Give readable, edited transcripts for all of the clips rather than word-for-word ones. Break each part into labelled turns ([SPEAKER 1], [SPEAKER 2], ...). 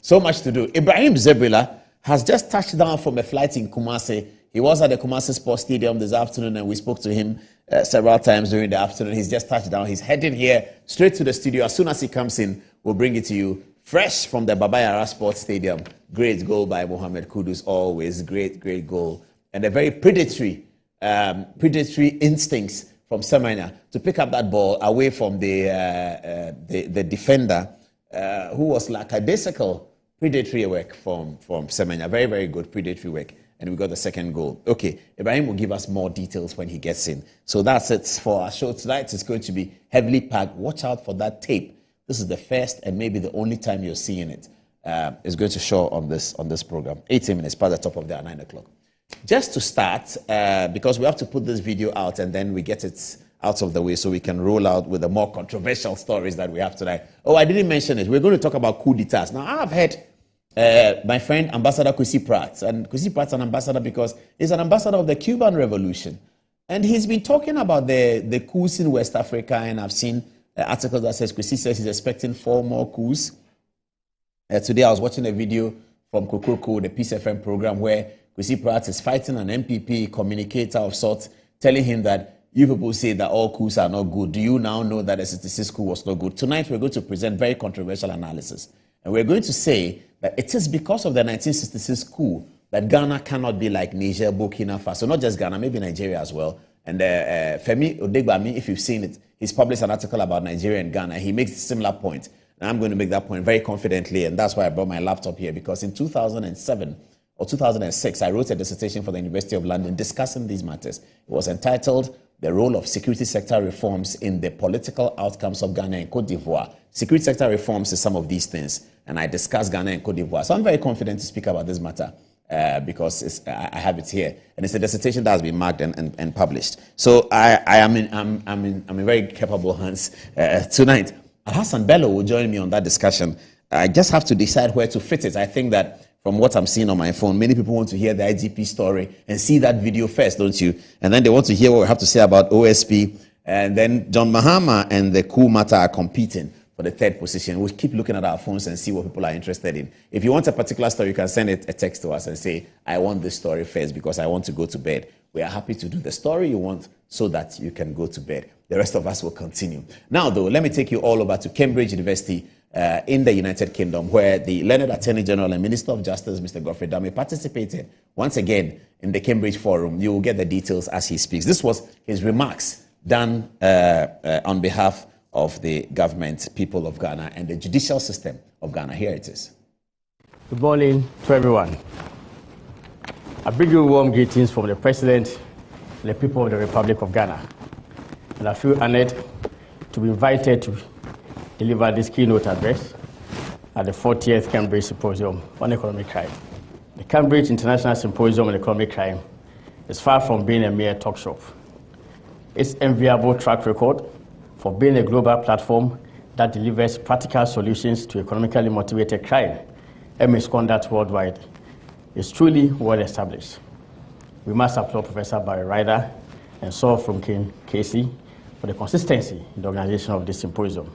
[SPEAKER 1] So much to do. Ibrahim Zebrila has just touched down from a flight in Kumasi. He was at the Kumasi Sports Stadium this afternoon, and we spoke to him several times during the afternoon. He's just touched down. He's heading here straight to the studio. As soon as he comes in, we'll bring it to you fresh from the Baba Yara Sports Stadium. Great goal by Mohamed Kudus, always great goal. And a very predatory instincts from Semenya to pick up that ball away from the defender, who was lackadaisical predatory work from Semenya. Very good predatory work. And we got the second goal. Okay, Ibrahim will give us more details when he gets in. So that's it for our show tonight. It's going to be heavily packed. Watch out for that tape. This is the first and maybe the only time you're seeing it. It's going to show on this program. 18 minutes past the top of the hour, 9 o'clock. Just to start, because we have to put this video out and then we get it out of the way so we can roll out with the more controversial stories that we have tonight. Oh, I didn't mention it. We're going to talk about coup d'etats. Now, I've heard my friend Ambassador Kwesi Pratt, and Kwesi Pratt's an ambassador because he's an ambassador of the Cuban Revolution. And he's been talking about the coups in West Africa, and I've seen articles that says Kwesi says he's expecting 4 more coups. Today I was watching a video from Kokoko, the Peace FM program, where Kwesi Pratt is fighting an MPP communicator of sorts, telling him that you people say that all coups are not good. Do you now know that the 66 coup was not good? Tonight we're going to present very controversial analysis. And we're going to say that it is because of the 1966 coup that Ghana cannot be like Niger, Burkina Faso, not just Ghana, maybe Nigeria as well. And Femi Odegbami, if you've seen it, he's published an article about Nigeria and Ghana. He makes a similar point. And I'm going to make that point very confidently, and that's why I brought my laptop here, because in 2007 or 2006, I wrote a dissertation for the University of London discussing these matters. It was entitled The Role of Security Sector Reforms in the Political Outcomes of Ghana and Cote d'Ivoire. Security sector reforms is some of these things, and I discussed Ghana and Cote d'Ivoire. So I'm very confident to speak about this matter because I have it here, and it's a dissertation that has been marked and published. So I'm in very capable hands tonight. Hassan Bello will join me on that discussion. I just have to decide where to fit it. I think that from what I'm seeing on my phone, many people want to hear the IGP story and see that video first, don't you? And then they want to hear what we have to say about OSP. And then John Mahama and the coup matter are competing for the 3rd position. We'll keep looking at our phones and see what people are interested in. If you want a particular story, you can send a text to us and say, I want this story first because I want to go to bed. We are happy to do the story you want so that you can go to bed. The rest of us will continue. Now, though, let me take you all over to Cambridge University in the United Kingdom, where the Learned Attorney General and Minister of Justice, Mr. Godfrey Dame, participated once again in the Cambridge Forum. You will get the details as he speaks. This was his remarks done on behalf of the government, people of Ghana, and the judicial system of Ghana. Here it is.
[SPEAKER 2] Good morning to everyone. I bring you warm greetings from the President and the people of the Republic of Ghana. And I feel honored to be invited to deliver this keynote address at the 40th Cambridge Symposium on Economic Crime. The Cambridge International Symposium on Economic Crime is far from being a mere talk shop. Its enviable track record for being a global platform that delivers practical solutions to economically motivated crime and misconduct worldwide is truly well established. We must applaud Professor Barry Ryder and Saul from Casey for the consistency in the organization of this symposium.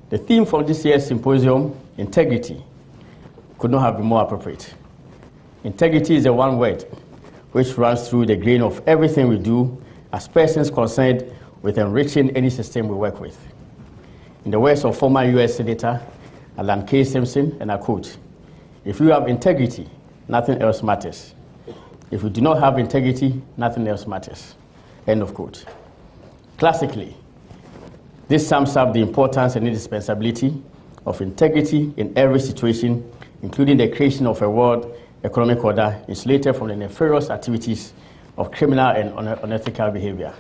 [SPEAKER 2] The theme for this year's symposium, integrity, could not have been more appropriate. Integrity is the one word which runs through the grain of everything we do as persons concerned with enriching any system we work with. In the words of former US Senator Alan K. Simpson, and I quote, "If you have integrity, nothing else matters. If you do not have integrity, nothing else matters." End of quote. Classically, this sums up the importance and indispensability of integrity in every situation, including the creation of a world economic order insulated from the nefarious activities of criminal and unethical behavior.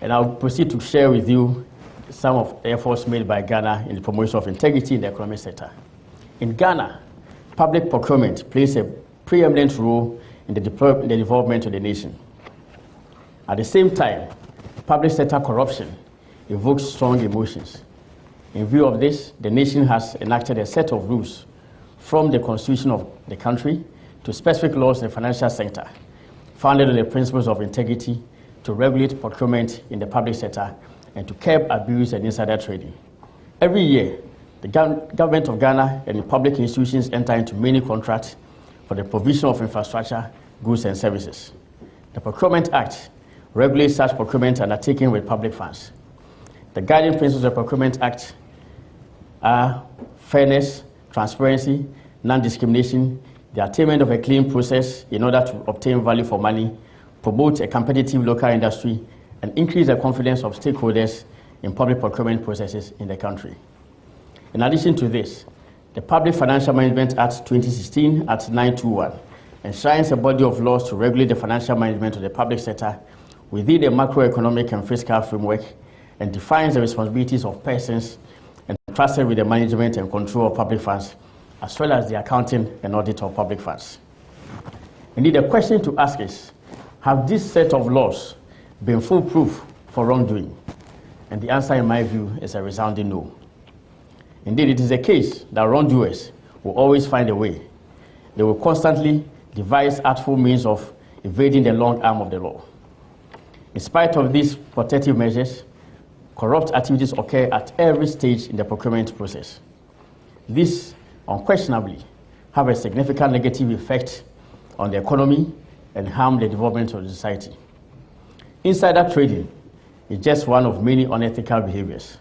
[SPEAKER 2] And I'll proceed to share with you some of the efforts made by Ghana in the promotion of integrity in the economic sector. In Ghana, public procurement plays a preeminent role in the development of the nation. At the same time, public sector corruption evokes strong emotions. In view of this, the nation has enacted a set of rules from the constitution of the country to specific laws in the financial sector, founded on the principles of integrity to regulate procurement in the public sector and to curb abuse and insider trading. Every year, The government of Ghana and the public institutions enter into many contracts for the provision of infrastructure, goods and services. The Procurement Act regulates such procurement undertaken with public funds. The guiding principles of the Procurement Act are fairness, transparency, non-discrimination, the attainment of a clean process in order to obtain value for money, promote a competitive local industry, and increase the confidence of stakeholders in public procurement processes in the country. In addition to this, the Public Financial Management Act 2016, Act 921, enshrines a body of laws to regulate the financial management of the public sector within the macroeconomic and fiscal framework and defines the responsibilities of persons entrusted with the management and control of public funds, as well as the accounting and audit of public funds. Indeed, the question to ask is, have this set of laws been foolproof for wrongdoing? And the answer, in my view, is a resounding no. Indeed, it is the case that wrongdoers will always find a way. They will constantly devise artful means of evading the long arm of the law. In spite of these protective measures, corrupt activities occur at every stage in the procurement process. This unquestionably have a significant negative effect on the economy and harm the development of the society. Insider trading is just one of many unethical behaviors.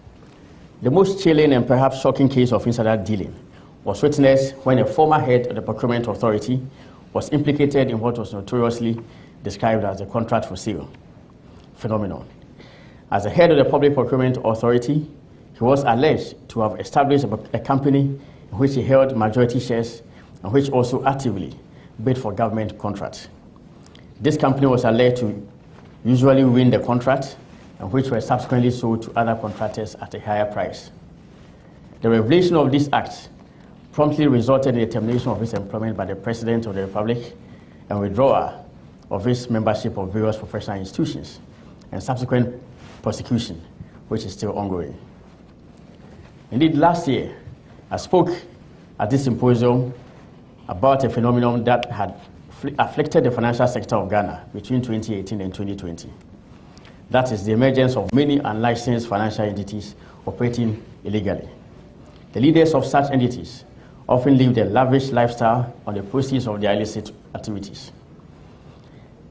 [SPEAKER 2] The most chilling and perhaps shocking case of insider dealing was witnessed when a former head of the Procurement Authority was implicated in what was notoriously described as the contract for sale phenomenon. As the head of the Public Procurement Authority, he was alleged to have established a company in which he held majority shares and which also actively bid for government contracts. This company was alleged to usually win the contract and which were subsequently sold to other contractors at a higher price. The revelation of this act promptly resulted in the termination of his employment by the President of the Republic and withdrawal of his membership of various professional institutions and subsequent prosecution, which is still ongoing. Indeed, last year, I spoke at this symposium about a phenomenon that had afflicted the financial sector of Ghana between 2018 and 2020. That is the emergence of many unlicensed financial entities operating illegally. The leaders of such entities often lived a lavish lifestyle on the proceeds of their illicit activities.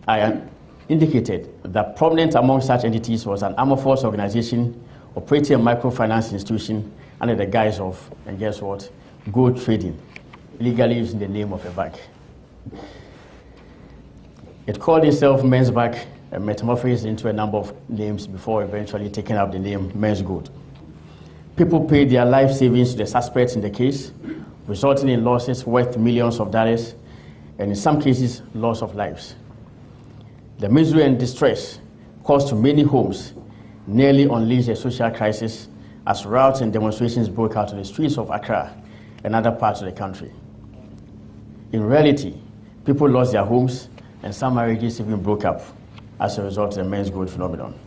[SPEAKER 2] I indicated that prominent among such entities was an amorphous organization operating a microfinance institution under the guise of, and guess what, gold trading, illegally using the name of a bank. It called itself Men's Bank and metamorphosed into a number of names before eventually taking up the name Men's Gold. People paid their life savings to the suspects in the case, resulting in losses worth millions of dollars and in some cases, loss of lives. The misery and distress caused to many homes nearly unleashed a social crisis as riots and demonstrations broke out on the streets of Accra and other parts of the country. In reality, people lost their homes and some marriages even broke up as a result of the Men's Gold phenomenon.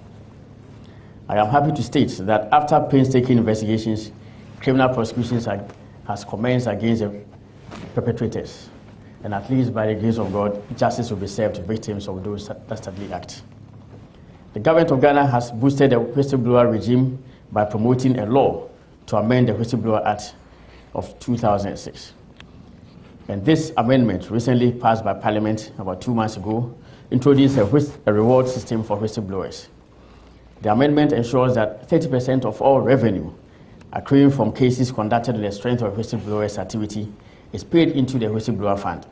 [SPEAKER 2] I am happy to state that after painstaking investigations, criminal prosecutions has commenced against the perpetrators, and at least by the grace of God, justice will be served to victims of those dastardly acts. The government of Ghana has boosted the whistleblower regime by promoting a law to amend the Whistleblower Act of 2006. And this amendment, recently passed by Parliament about 2 months ago, introduced a reward system for whistleblowers. The amendment ensures that 30% of all revenue accruing from cases conducted on the strength of whistleblowers' activity is paid into the whistleblower fund,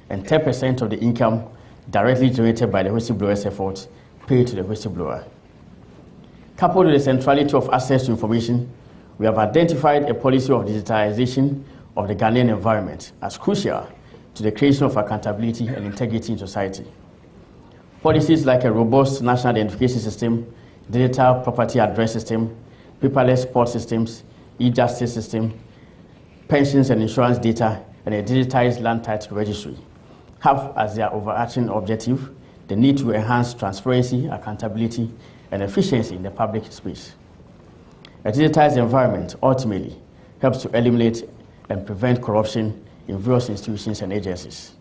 [SPEAKER 2] and 10% of the income directly generated by the whistleblower's efforts paid to the whistleblower. Coupled with the centrality of access to information, we have identified a policy of digitization of the Ghanaian environment as crucial to the creation of accountability and integrity in society. Policies like a robust national identification system, digital property address system, paperless port systems, e-justice system, pensions and insurance data, and a digitized land title registry have as their overarching objective the need to enhance transparency, accountability, and efficiency in the public space. A digitized environment ultimately helps to eliminate and prevent corruption in various institutions and agencies.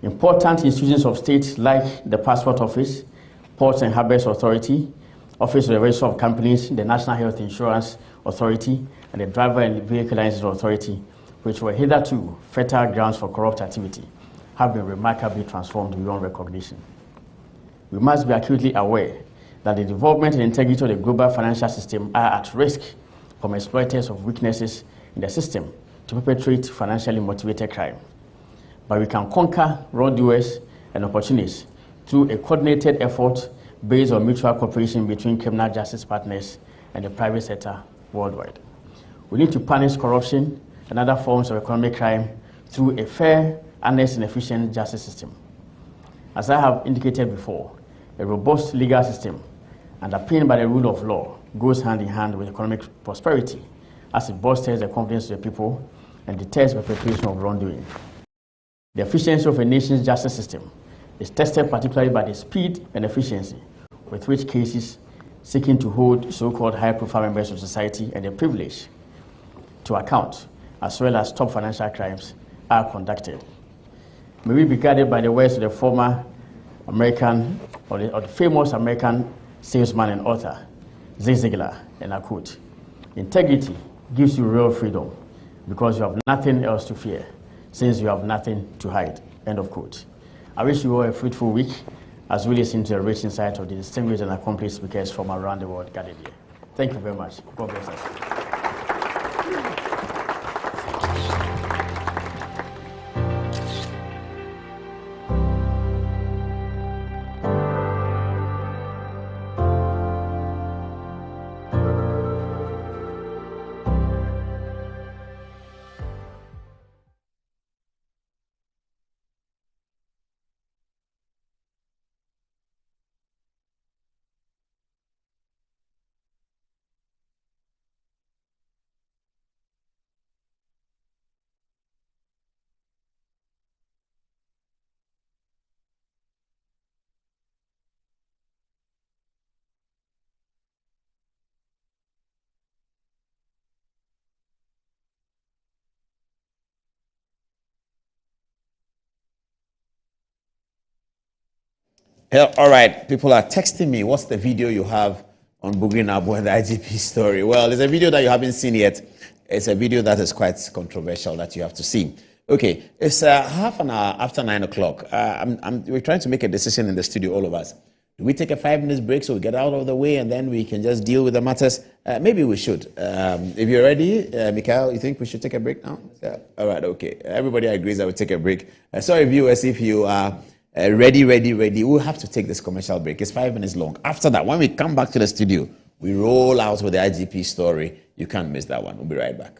[SPEAKER 2] Important institutions of state like the Passport Office, Ports and Harbours Authority, Office of the Register of Companies, the National Health Insurance, Authority and the Driver and Vehicle License Authority, which were hitherto fertile grounds for corrupt activity, have been remarkably transformed beyond recognition. We must be acutely aware that the development and integrity of the global financial system are at risk from exploiters of weaknesses in the system to perpetrate financially motivated crime. But we can conquer wrongdoers and opportunists through a coordinated effort based on mutual cooperation between criminal justice partners and the private sector worldwide. We need to punish corruption and other forms of economic crime through a fair, honest, and efficient justice system. As I have indicated before, a robust legal system underpinned by the rule of law goes hand in hand with economic prosperity as it bolsters the confidence of the people and deters perpetration of wrongdoing. The efficiency of a nation's justice system is tested particularly by the speed and efficiency with which cases seeking to hold so-called high-profile members of society and their privilege to account, as well as top financial crimes, are conducted. May we be guided by the words of the former American, or the famous American salesman and author, Zig Ziglar, and I quote, "Integrity gives you real freedom because you have nothing else to fear, since you have nothing to hide," end of quote. I wish you all a fruitful week as we listen to the rich insight of the distinguished and accomplished speakers from around the world gathered here. Thank you very much. God bless us.
[SPEAKER 1] All right, people are texting me. What's the video you have on Bugri Nabo and the IGP story? Well, there's a video that you haven't seen yet. It's a video that is quite controversial that you have to see. Okay, it's half an hour after 9 o'clock. We're trying to make a decision in the studio, all of us. Do we take a 5-minute break so we get out of the way and then we can just deal with the matters? Maybe we should. If you're ready, Mikhail, you think we should take a break now? Yeah. All right, okay. Everybody agrees that we take a break. Sorry, viewers, if you are ready. We'll have to take this commercial break. It's 5 minutes long. After that, when we come back to the studio, we roll out with the IGP story. You can't miss that one. We'll be right back.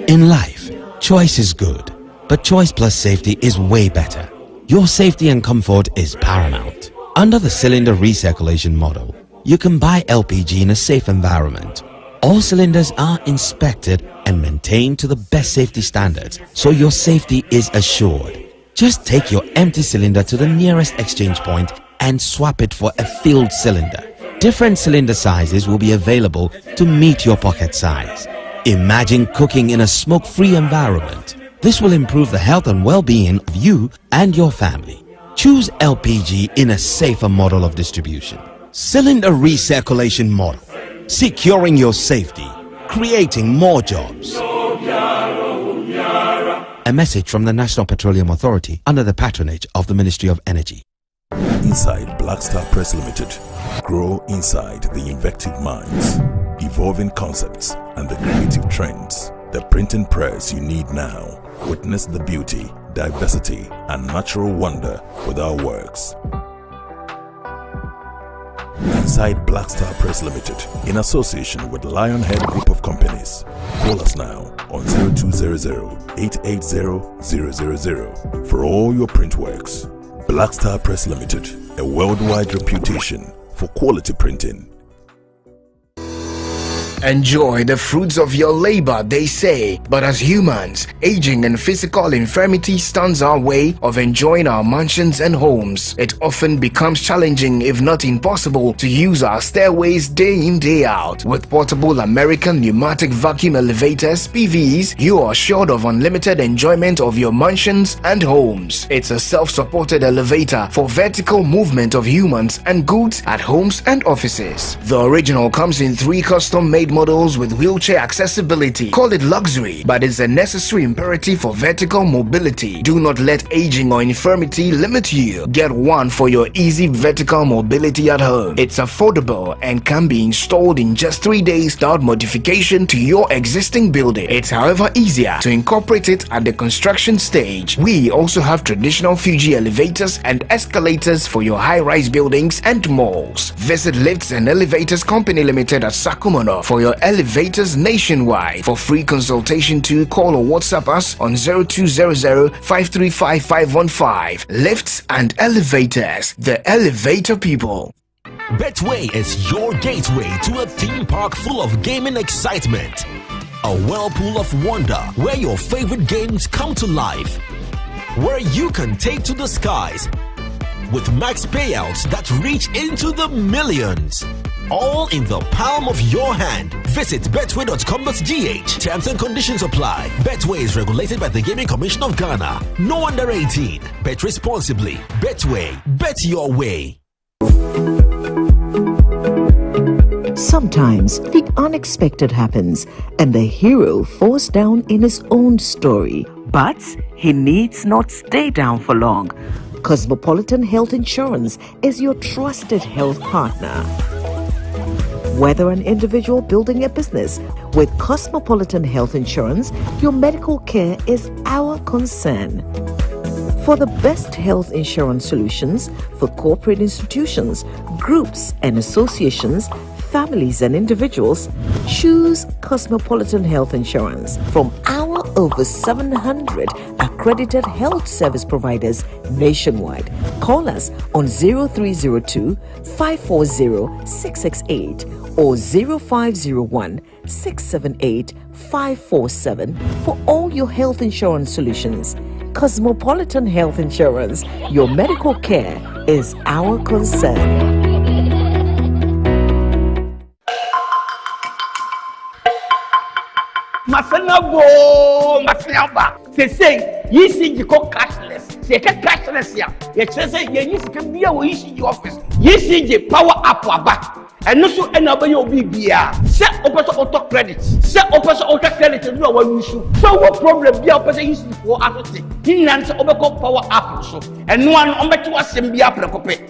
[SPEAKER 3] In life, choice is good, but choice plus safety is way better. Your safety and comfort is paramount. Under the cylinder recirculation model, you can buy LPG in a safe environment. All cylinders are inspected and maintained to the best safety standards, so your safety is assured. Just take your empty cylinder to the nearest exchange point and swap it for a filled cylinder. Different cylinder sizes will be available to meet your pocket size. Imagine cooking in a smoke-free environment. This will improve the health and well-being of you and your family. Choose LPG in a safer model of distribution. Cylinder recirculation model, securing your safety, creating more jobs. A message from the National Petroleum Authority under the patronage of the Ministry of Energy.
[SPEAKER 4] Inside Black Star Press Limited, grow inside the invective minds, evolving concepts and the creative trends. The printing press you need now. Witness the beauty, diversity and natural wonder with our works. Inside Black Star Press Limited, in association with Lionhead Group of Companies. Call us now on 0200-880-000 for all your print works. Black Star Press Limited, a worldwide reputation for quality printing.
[SPEAKER 5] Enjoy the fruits of your labor, they say. But as humans, aging and physical infirmity stands our way of enjoying our mansions and homes. It often becomes challenging, if not impossible, to use our stairways day in, day out. With portable American pneumatic vacuum elevators, PVs, you are assured of unlimited enjoyment of your mansions and homes. It's a self-supported elevator for vertical movement of humans and goods at homes and offices. The original comes in 3 custom-made models with wheelchair accessibility. Call it luxury, but it's a necessary imperative for vertical mobility. Do not let aging or infirmity limit you. Get one for your easy vertical mobility at home. It's affordable and can be installed in just 3 days without modification to your existing building. It's however easier to incorporate it at the construction stage. We also have traditional Fuji elevators and escalators for your high-rise buildings and malls. Visit Lifts and Elevators Company Limited at Sakumono for your elevators nationwide. For free consultation to call or WhatsApp us on 0200-535-515. Lifts and Elevators, the elevator people.
[SPEAKER 3] Betway is your gateway to a theme park full of gaming excitement. A whirlpool of wonder where your favorite games come to life. Where you can take to the skies with max payouts that reach into the millions. All in the palm of your hand. Visit betway.com.gh. Terms and conditions apply. Betway is regulated by the Gaming Commission of Ghana. No under 18. Bet responsibly. Betway. Bet your way.
[SPEAKER 6] Sometimes the unexpected happens and the hero falls down in his own story. But he needs not stay down for long. Cosmopolitan Health Insurance is your trusted health partner. Whether an individual building a business, with Cosmopolitan Health Insurance, your medical care is our concern. For the best health insurance solutions for corporate institutions, groups and associations, families and individuals, choose Cosmopolitan Health Insurance from our over 700 accredited health service providers nationwide. Call us on 0302-540-668 or 0501-678-547 for all your health insurance solutions. Cosmopolitan Health Insurance, your medical care is our concern.
[SPEAKER 2] They say, you see, you call cashless. Say, cashless here. You say, you can be a wish office. You see, the power up or back. And also, another you'll be beer. Set up auto credit. Set up auto credit to know what you should. So, what problem be a person used for after he answer overcome power up. So, and one on better was send be up.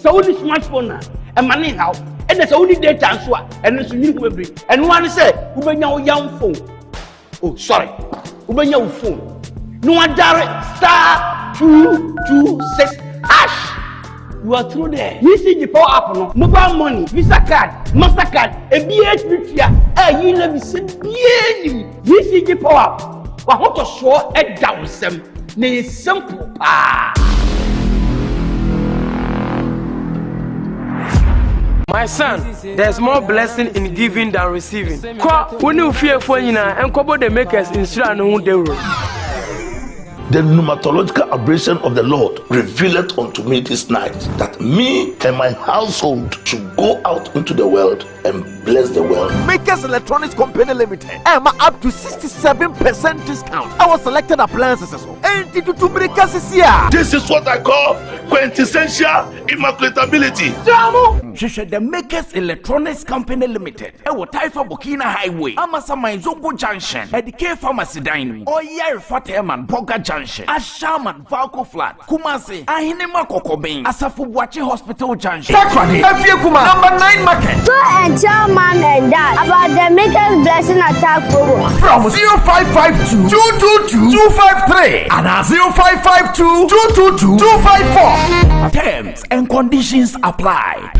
[SPEAKER 2] So, only smartphone and money now. And there's only data and so on. And it's new will be. And one said, who bring your young phone. Oh, sorry. Who bring your phone. No one direct *226# You are through there. You see the power up no mobile money, Visa card, MasterCard, a BHP you never be sent. You see the power up. But how to show it down some simple.
[SPEAKER 7] My son, there's more blessing in giving than receiving. When you fear for you and cover the makers in
[SPEAKER 8] The pneumatological aberration of the Lord revealed unto me this night that me and my household should go out into the world and bless the world.
[SPEAKER 9] Makers Electronics Company Limited. Up to 67% discount. Our selected appliances.
[SPEAKER 8] This is what I call quintessential immaculatability.
[SPEAKER 9] The Makers Electronics Company Limited. Taifa Burkina Highway. Amasama Zongo Junction. Edike Pharmacy Dining. Oyer Fateman Boga Junction. Ashaman Valco Flat. Kumasi. Ahinema Kokobin. Asafubuachi Hospital Junction. Sakrani. Number 9 Market.
[SPEAKER 10] So and tell mom and dad about the Makers Blessing Attack program.
[SPEAKER 9] From 0552 222 253 and 0552 222 254. Terms and conditions apply.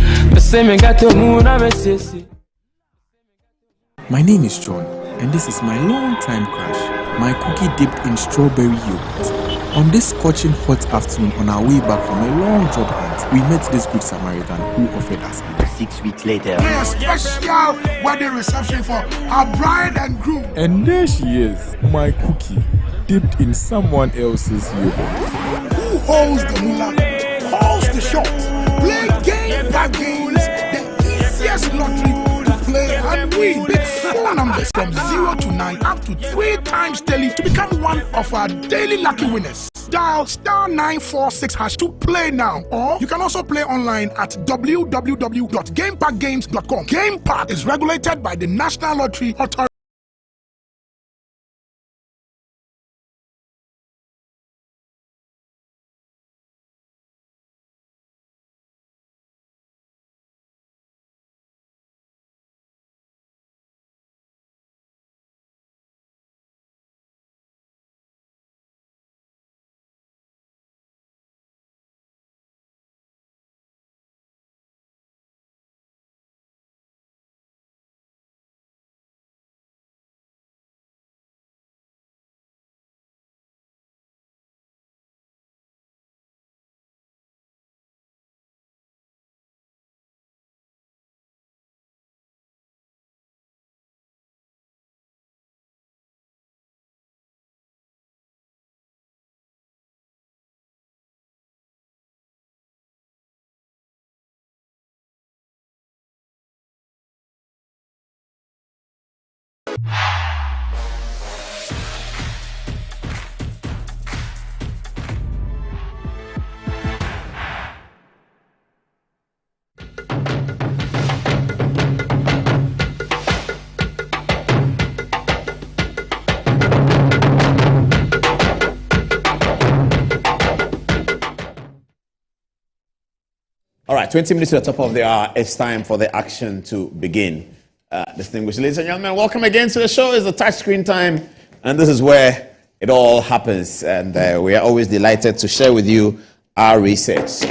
[SPEAKER 11] My name is John, and this is my long-time crush, my cookie dipped in strawberry yogurt. On this scorching hot afternoon on our way back from a long job hunt, we met this good Samaritan who offered us
[SPEAKER 12] 6 weeks later.
[SPEAKER 13] A special wedding reception for our bride and groom.
[SPEAKER 11] And there she is, my cookie, dipped in someone else's yogurt.
[SPEAKER 13] Who holds the moolah, calls the shots, play game by games, the easiest lottery to play and win. Big phone numbers from 0 to 9 up to 3 times daily to become one of our daily lucky winners. Dial *946# to play now, or you can also play online at www.gamepackgames.com. Game Park is regulated by the National Lottery Authority.
[SPEAKER 1] All right, 20 minutes to the top of the hour. It's time for the action to begin. Distinguished ladies and gentlemen, welcome again to the show. It's the touchscreen time, and this is where it all happens. And we are always delighted to share with you our research.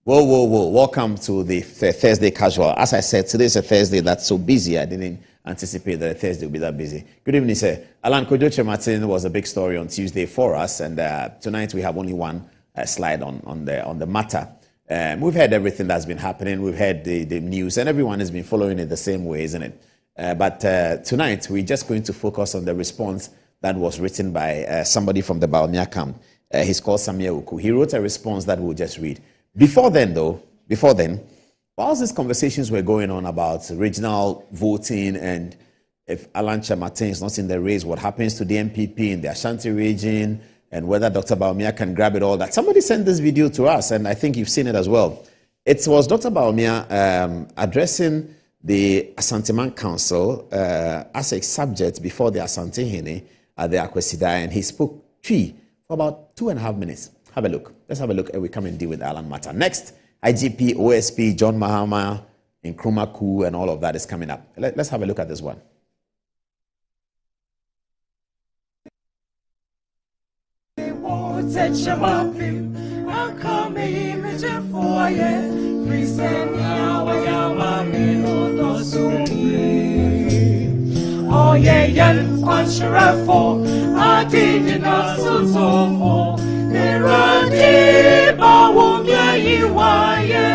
[SPEAKER 1] Whoa. Welcome to the Thursday Casual. As I said, today is a Thursday that's so busy. I didn't anticipate that a Thursday would be that busy. Good evening, sir. Alan Kojoche Martin was a big story on Tuesday for us, and tonight we have only one slide on the matter. We've heard everything that's been happening. We've heard the news, and everyone has been following it the same way, isn't it? But tonight, we're just going to focus on the response that was written by somebody from the Baumia camp. He's called Samia Uku. He wrote a response that we'll just read. Before then, whilst these conversations were going on about regional voting and if Alan Martin is not in the race, what happens to the MPP in the Ashanti region, and whether Dr. Baumia can grab it all, that somebody sent this video to us, and I think you've seen it as well. It was Dr. Baumia addressing the Asanteman Council as a subject before the Asante Hene at the Akwesida, and he spoke for about 2.5 minutes. Have a look. Let's have a look, and we come and deal with the Alan matter. Next, IGP, OSP, John Mahama, Nkrumah coup, and all of that is coming up. Let's have a look at this one.
[SPEAKER 14] Oh yeah, yan kwanshirafo adini na sutofo eradi bawumya yiwaye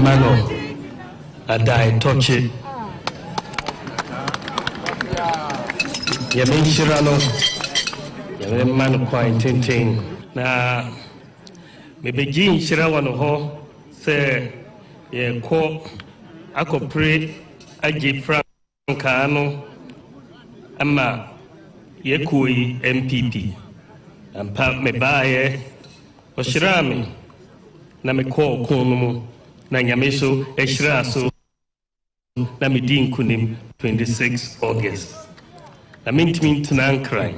[SPEAKER 15] mano adai tochi yamin shirano yamin mano kwa tintin na mebejin shirawano ho se ye ko akopre agifra Kano ama yekui MPP ampa mebaye oshirami na meko konumu na nyameso eshiraso na midin kunim 26 August na mintimi tunankran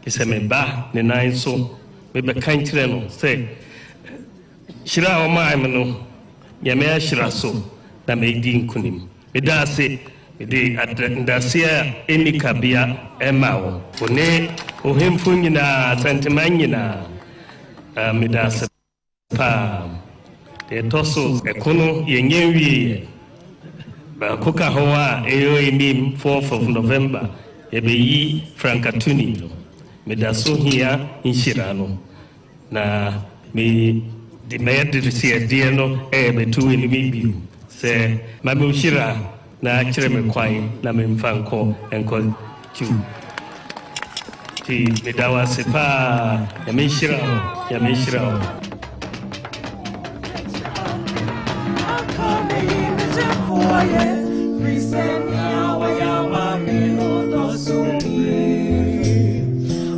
[SPEAKER 15] kise meba ne nan so mebe kankyere no se shira o maime no nyame ashiraso na medin kunim medase de ndasia enikabia emao one ohemfu nyina sentiment nyina medase pa de toso ekono yenyenwie ba koka hoa eyo enim 4th of November ebeyi frankatuni meda so hia nhyira no na me di me de se de no betu ni bi se ma me nhyira na kyerɛ me kwan na me mfa nkɔ tu ti meda wase pa ya me nhyira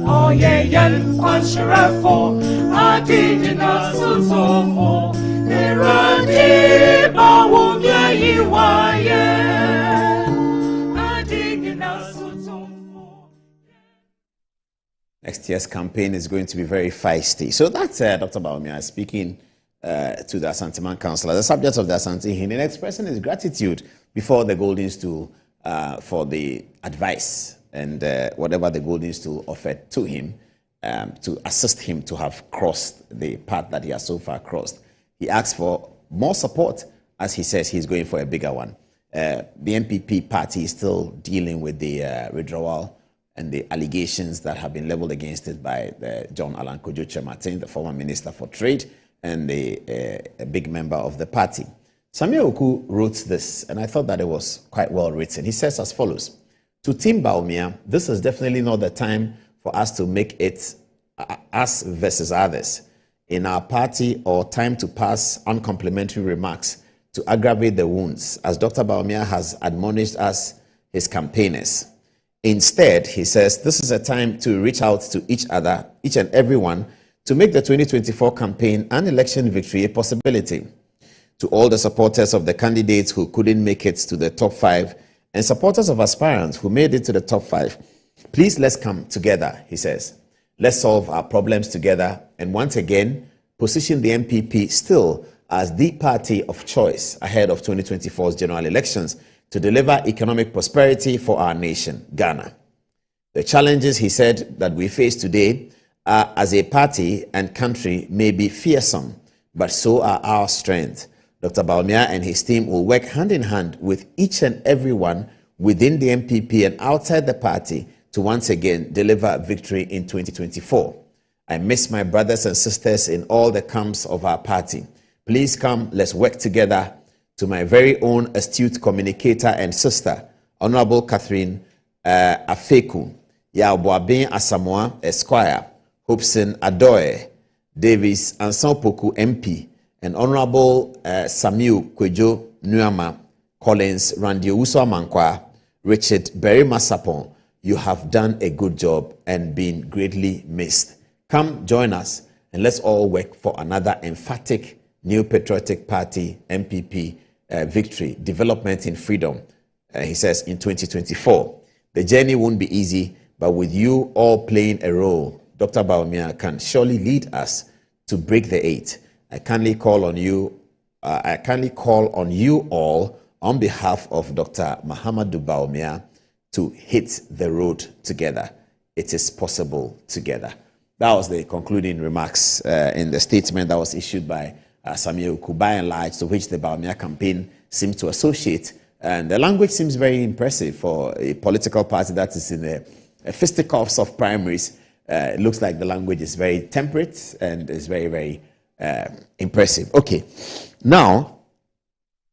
[SPEAKER 14] Oh yeah, yan kwanshirafo adidina sutofo eradi bawumya yiwaye adidina sutofo.
[SPEAKER 1] Next year's campaign is going to be very feisty. So that's Dr. Bawumia speaking to the Asanteman Councillor. The subject of the Asante Hymn, expressing his gratitude before the Golden Stool for the advice and whatever the Golden Stool offered to him to assist him to have crossed the path that he has so far crossed. He asked for more support as he says he's going for a bigger one. The NPP party is still dealing with the withdrawal and the allegations that have been leveled against it by John Allan Kojo-Martin, the former Minister for Trade and a big member of the party. Samuel Oku wrote this, and I thought that it was quite well written. He says as follows: to Team Bawumia, this is definitely not the time for us to make it us versus others in our party or time to pass uncomplimentary remarks to aggravate the wounds, as Dr. Bawumia has admonished us, his campaigners. Instead, he says, this is a time to reach out to each other, each and everyone, to make the 2024 campaign and election victory a possibility. To all the supporters of the candidates who couldn't make it to the top 5 and supporters of aspirants who made it to the top 5, please let's come together, he says. Let's solve our problems together and once again position the NPP still as the party of choice ahead of 2024's general elections to deliver economic prosperity for our nation, Ghana. The challenges, he said, that we face today as a party and country may be fearsome, but so are our strengths. Dr. Bawumia and his team will work hand in hand with each and everyone within the NPP and outside the party to once again deliver victory in 2024. I miss my brothers and sisters in all the camps of our party. Please come, let's work together. To my very own astute communicator and sister, Honorable Catherine Afeku, Yaboabin Asamoah Esquire, Hobson Adoye, Davis Ansaupoku MP, and Honorable Samuel Kwejo Nuama Collins Randiowuso Amankwa, Richard Berry Masapon, you have done a good job and been greatly missed. Come join us and let's all work for another emphatic new patriotic party, NPP, victory, development in freedom, he says, in 2024. The journey won't be easy, but with you all playing a role, Dr. Bawumia can surely lead us to break the 8. I kindly call on you all on behalf of Dr. Mahamudu Bawumia to hit the road together. It is possible together. That was the concluding remarks in the statement that was issued by Samuel Oku, by and large, to which the Bawumia campaign seems to associate. And the language seems very impressive for a political party that is in the fisticuffs of primaries. It looks like the language is very temperate and is very, very impressive. Okay, now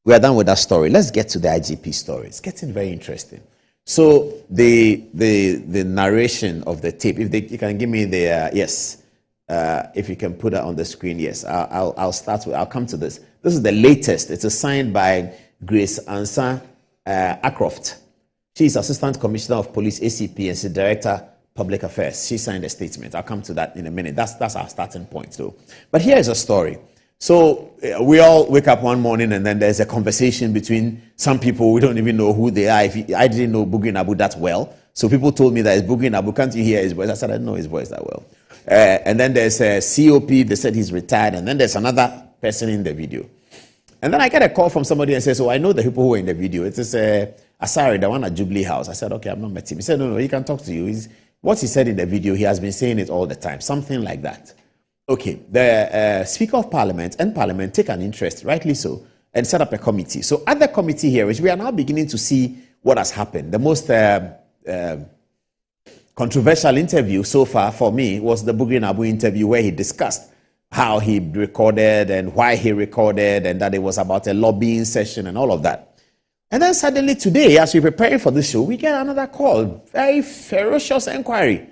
[SPEAKER 1] we are done with that story. Let's get to the IGP story. It's getting very interesting. So the narration of the tape, if you can give me the yes. If you can put it on the screen, yes. I'll start with, I'll come to this. This is the latest. It's signed by Grace Ansa Acroft. She's Assistant Commissioner of Police, ACP, and she's Director, Public Affairs. She signed a statement. I'll come to that in a minute. That's our starting point, though. But here is a story. So we all wake up one morning and then there's a conversation between some people. We don't even know who they are. I didn't know Bugri Nabu that well. So people told me that it's Bugri Nabu. Can't you hear his voice? I said, I don't know his voice that well. And then there's a COP, they said he's retired, and then there's another person in the video. And then I get a call from somebody and says, I know the people who are in the video. It is Asari, the one at Jubilee House. I said, okay, I've not met him. He said, no, he can talk to you. What he said in the video, he has been saying it all the time, something like that. Okay, the Speaker of Parliament and Parliament take an interest, rightly so, and set up a committee. So at the committee here, which we are now beginning to see what has happened, the most controversial interview so far for me was the Bugri Nabu interview, where he discussed how he recorded and why he recorded, and that it was about a lobbying session and all of that. And then suddenly today, as we're preparing for the show, we get another call, very ferocious inquiry.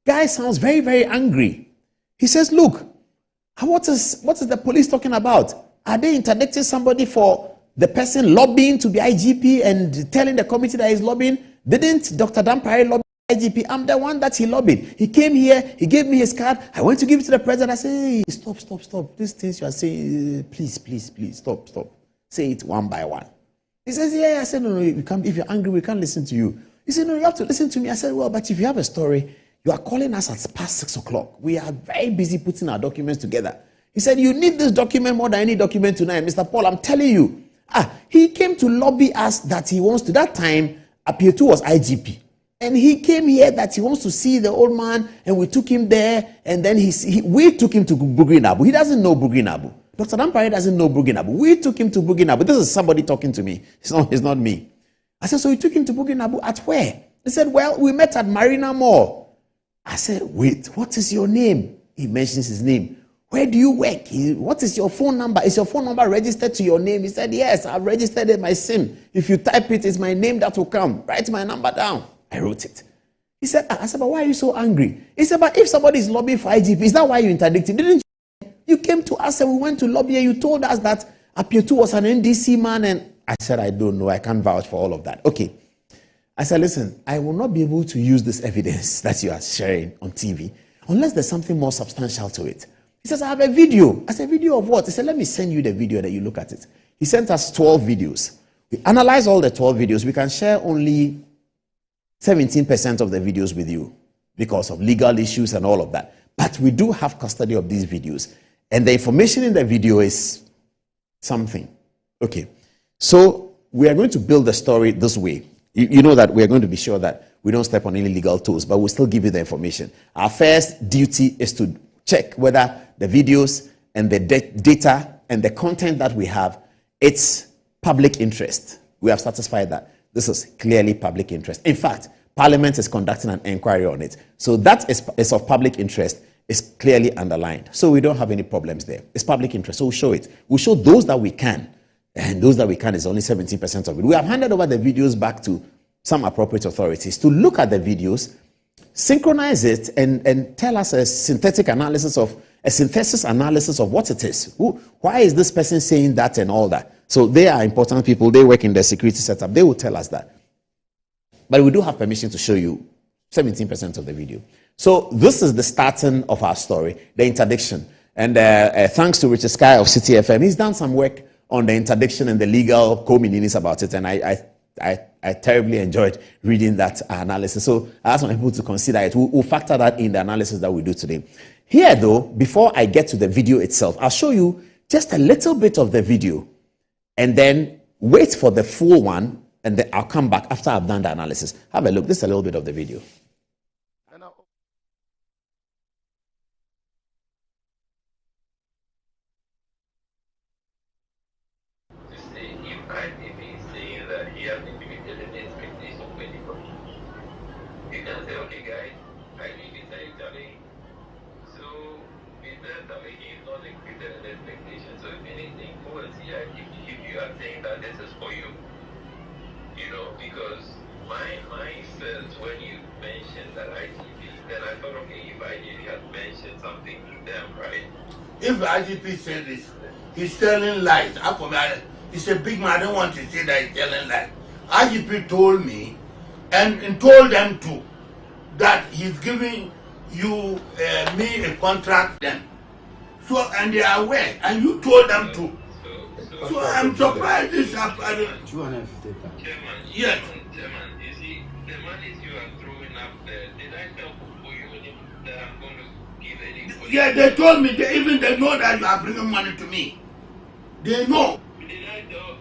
[SPEAKER 1] Guy sounds very, very angry. He says, look, what is the police talking about? Are they interdicting somebody for the person lobbying to be IGP and telling the committee that he's lobbying? Didn't Dr. Dapaah lobby IGP? I'm the one that he lobbied. He came here, he gave me his card. I went to give it to the president. I said, hey, stop. These things you are saying, please, stop. Say it one by one. He says, yeah. I said, no, you can't. If you're angry, we can't listen to you. He said, no, you have to listen to me. I said, well, but if you have a story, you are calling us at past 6 o'clock. We are very busy putting our documents together. He said, you need this document more than any document tonight. Mr. Paul, I'm telling you. He came to lobby us that he wants to. That time, Appeal 2 was IGP. And he came here that he wants to see the old man, and we took him there, and then we took him to Bugri Nabu. He doesn't know Bugri Nabu. Dr. Dapaah doesn't know Bugri Nabu. We took him to Bugri Nabu. This is somebody talking to me. It's not me. I said, so we took him to Bugri Nabu at where? He said, well, we met at Marina Mall. I said, wait, what is your name? He mentions his name. Where do you work? What is your phone number? Is your phone number registered to your name? He said, yes, I've registered it, my SIM. If you type it, it's my name that will come. Write my number down. I wrote it. He said, I said, but why are you so angry? He said, but if somebody is lobbying for IGP, is that why you interdicted? Didn't you? You came to us and we went to lobby and you told us that Appeal 2 was an NDC man. And I said, I don't know. I can't vouch for all of that. Okay. I said, listen, I will not be able to use this evidence that you are sharing on TV unless there's something more substantial to it. He says, I have a video. I said, video of what? He said, let me send you the video that you look at it. He sent us 12 videos. We analyzed all the 12 videos. We can share only 17% of the videos with you because of legal issues and all of that. But we do have custody of these videos. And the information in the video is something. Okay. So we are going to build the story this way. You know that we are going to be sure that we don't step on any legal toes, but we'll still give you the information. Our first duty is to check whether the videos and the data and the content that we have, it's public interest. We have satisfied that. This is clearly public interest. In fact, Parliament is conducting an inquiry on it. So that is of public interest, is clearly underlined. So we don't have any problems there. It's public interest. So we'll show it. We'll show those that we can. And those that we can is only 17% of it. We have handed over the videos back to some appropriate authorities to look at the videos, synchronize it, and tell us a synthesis analysis of what it is. Why is this person saying that and all that? So they are important people. They work in the security setup. They will tell us that. But we do have permission to show you 17% of the video. So this is the starting of our story, the interdiction. And thanks to Richard Sky of City FM, he's done some work on the interdiction and the legal co-meanings about it. And I terribly enjoyed reading that analysis. So I asked my people to consider it. We'll factor that in the analysis that we do today. Here, though, before I get to the video itself, I'll show you just a little bit of the video and then wait for the full one, and then I'll come back after I've done the analysis. Have a look. This is a little bit of the video.
[SPEAKER 12] If the IGP said this, he's telling lies. He's a big man. I don't want to say that he's telling lies. IGP told me and told them too that he's giving you me a contract then. So and they are aware, and you told them too. So I'm surprised this happened. Yes.
[SPEAKER 16] Chairman, you see, the money you are throwing up there, did I tell you that I'm going to give any?
[SPEAKER 12] Yeah, they told me. They know that you are bringing money to me. They know.
[SPEAKER 16] Did I tell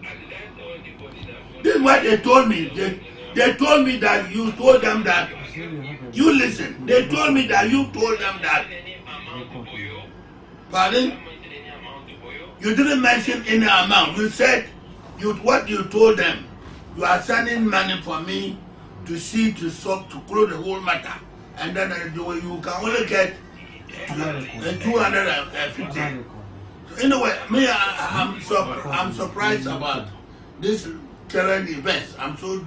[SPEAKER 16] anybody that?
[SPEAKER 12] This is what they told me. They told me that you told them that. You listen. They told me that you told them that. Pardon? You didn't mention any amount. You said what you told them. You are sending money for me to close the whole matter. and then you can only get 250. So anyway, me, I'm surprised about this current events. I'm so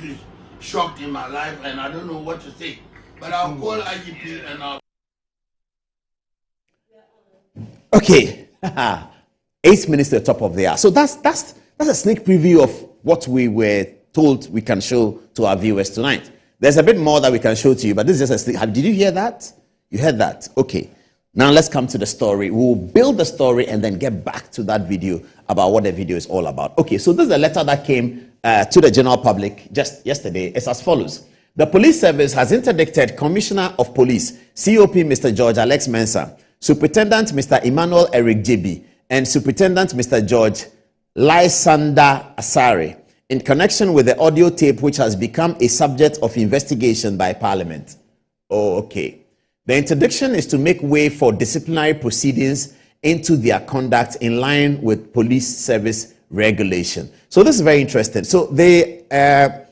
[SPEAKER 12] shocked in my life, and I don't know what to say. But I'll call IGP and I'll.
[SPEAKER 1] Okay, 8 minutes to the top of the hour. So that's a sneak preview of what we were told we can show to our viewers tonight. There's a bit more that we can show to you, but this is just a sneak. Did you hear that? You heard that? Okay. Now let's come to the story. We'll build the story and then get back to that video about what the video is all about. Okay, so this is a letter that came to the general public just yesterday. It's as follows. The police service has interdicted Commissioner of Police, COP Mr. George Alex Mensah, Superintendent Mr. Emmanuel Eric Jebi, and Superintendent Mr. George Lysander Asare in connection with the audio tape which has become a subject of investigation by Parliament. Oh, okay. The interdiction is to make way for disciplinary proceedings into their conduct in line with police service regulation. So this is very interesting. So the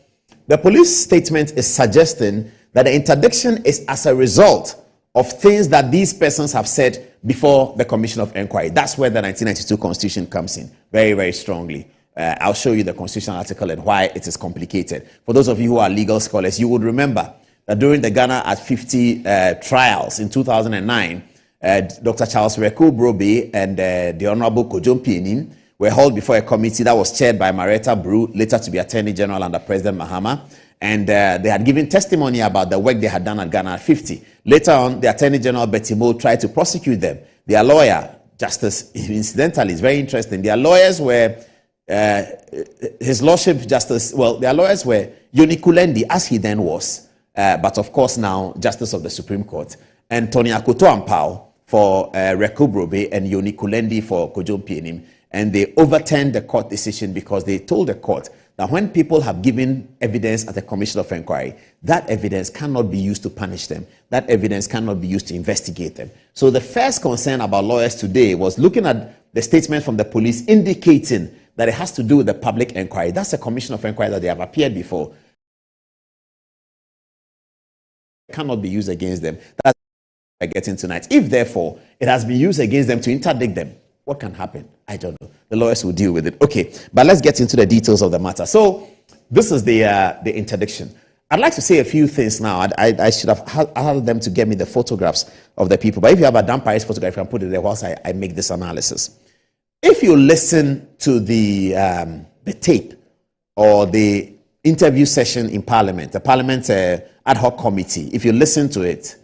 [SPEAKER 1] police statement is suggesting that the interdiction is as a result of things that these persons have said before the Commission of Inquiry. That's where the 1992 Constitution comes in very, very strongly. I'll show you the constitutional article and why it is complicated. For those of you who are legal scholars, you would remember that during the Ghana at 50 trials in 2009, Dr. Charles Reku Brobe and the Honorable Kojo Pienin were held before a committee that was chaired by Maretta Brew, later to be Attorney General under President Mahama. And they had given testimony about the work they had done at Ghana at 50. Later on, the Attorney General Betty Moe tried to prosecute them. Their lawyer, Justice, incidentally, is very interesting. Their lawyers were His Lordship Justice, well, their lawyers were Yoni Kulendi, as he then was, but of course now Justice of the Supreme Court, and Tony Akoto Ampao for Reku Brobe and Yoni Kulendi for Kojo Pienim. And they overturned the court decision because they told the court that when people have given evidence at the Commission of Inquiry, that evidence cannot be used to punish them. That evidence cannot be used to investigate them. So the first concern about lawyers today was looking at the statement from the police indicating that it has to do with the public inquiry. That's a Commission of Inquiry that they have appeared before. It cannot be used against them. That's what we're getting tonight. If, therefore, it has been used against them to interdict them, what can happen? I don't know. The lawyers will deal with it. Okay, but let's get into the details of the matter. So this is the interdiction. I'd like to say a few things now. I should have had them to get me the photographs of the people. But if you have a Dapaah's photograph, you can put it there whilst I make this analysis. If you listen to the tape or the interview session in Parliament, the Parliament ad hoc committee, if you listen to it,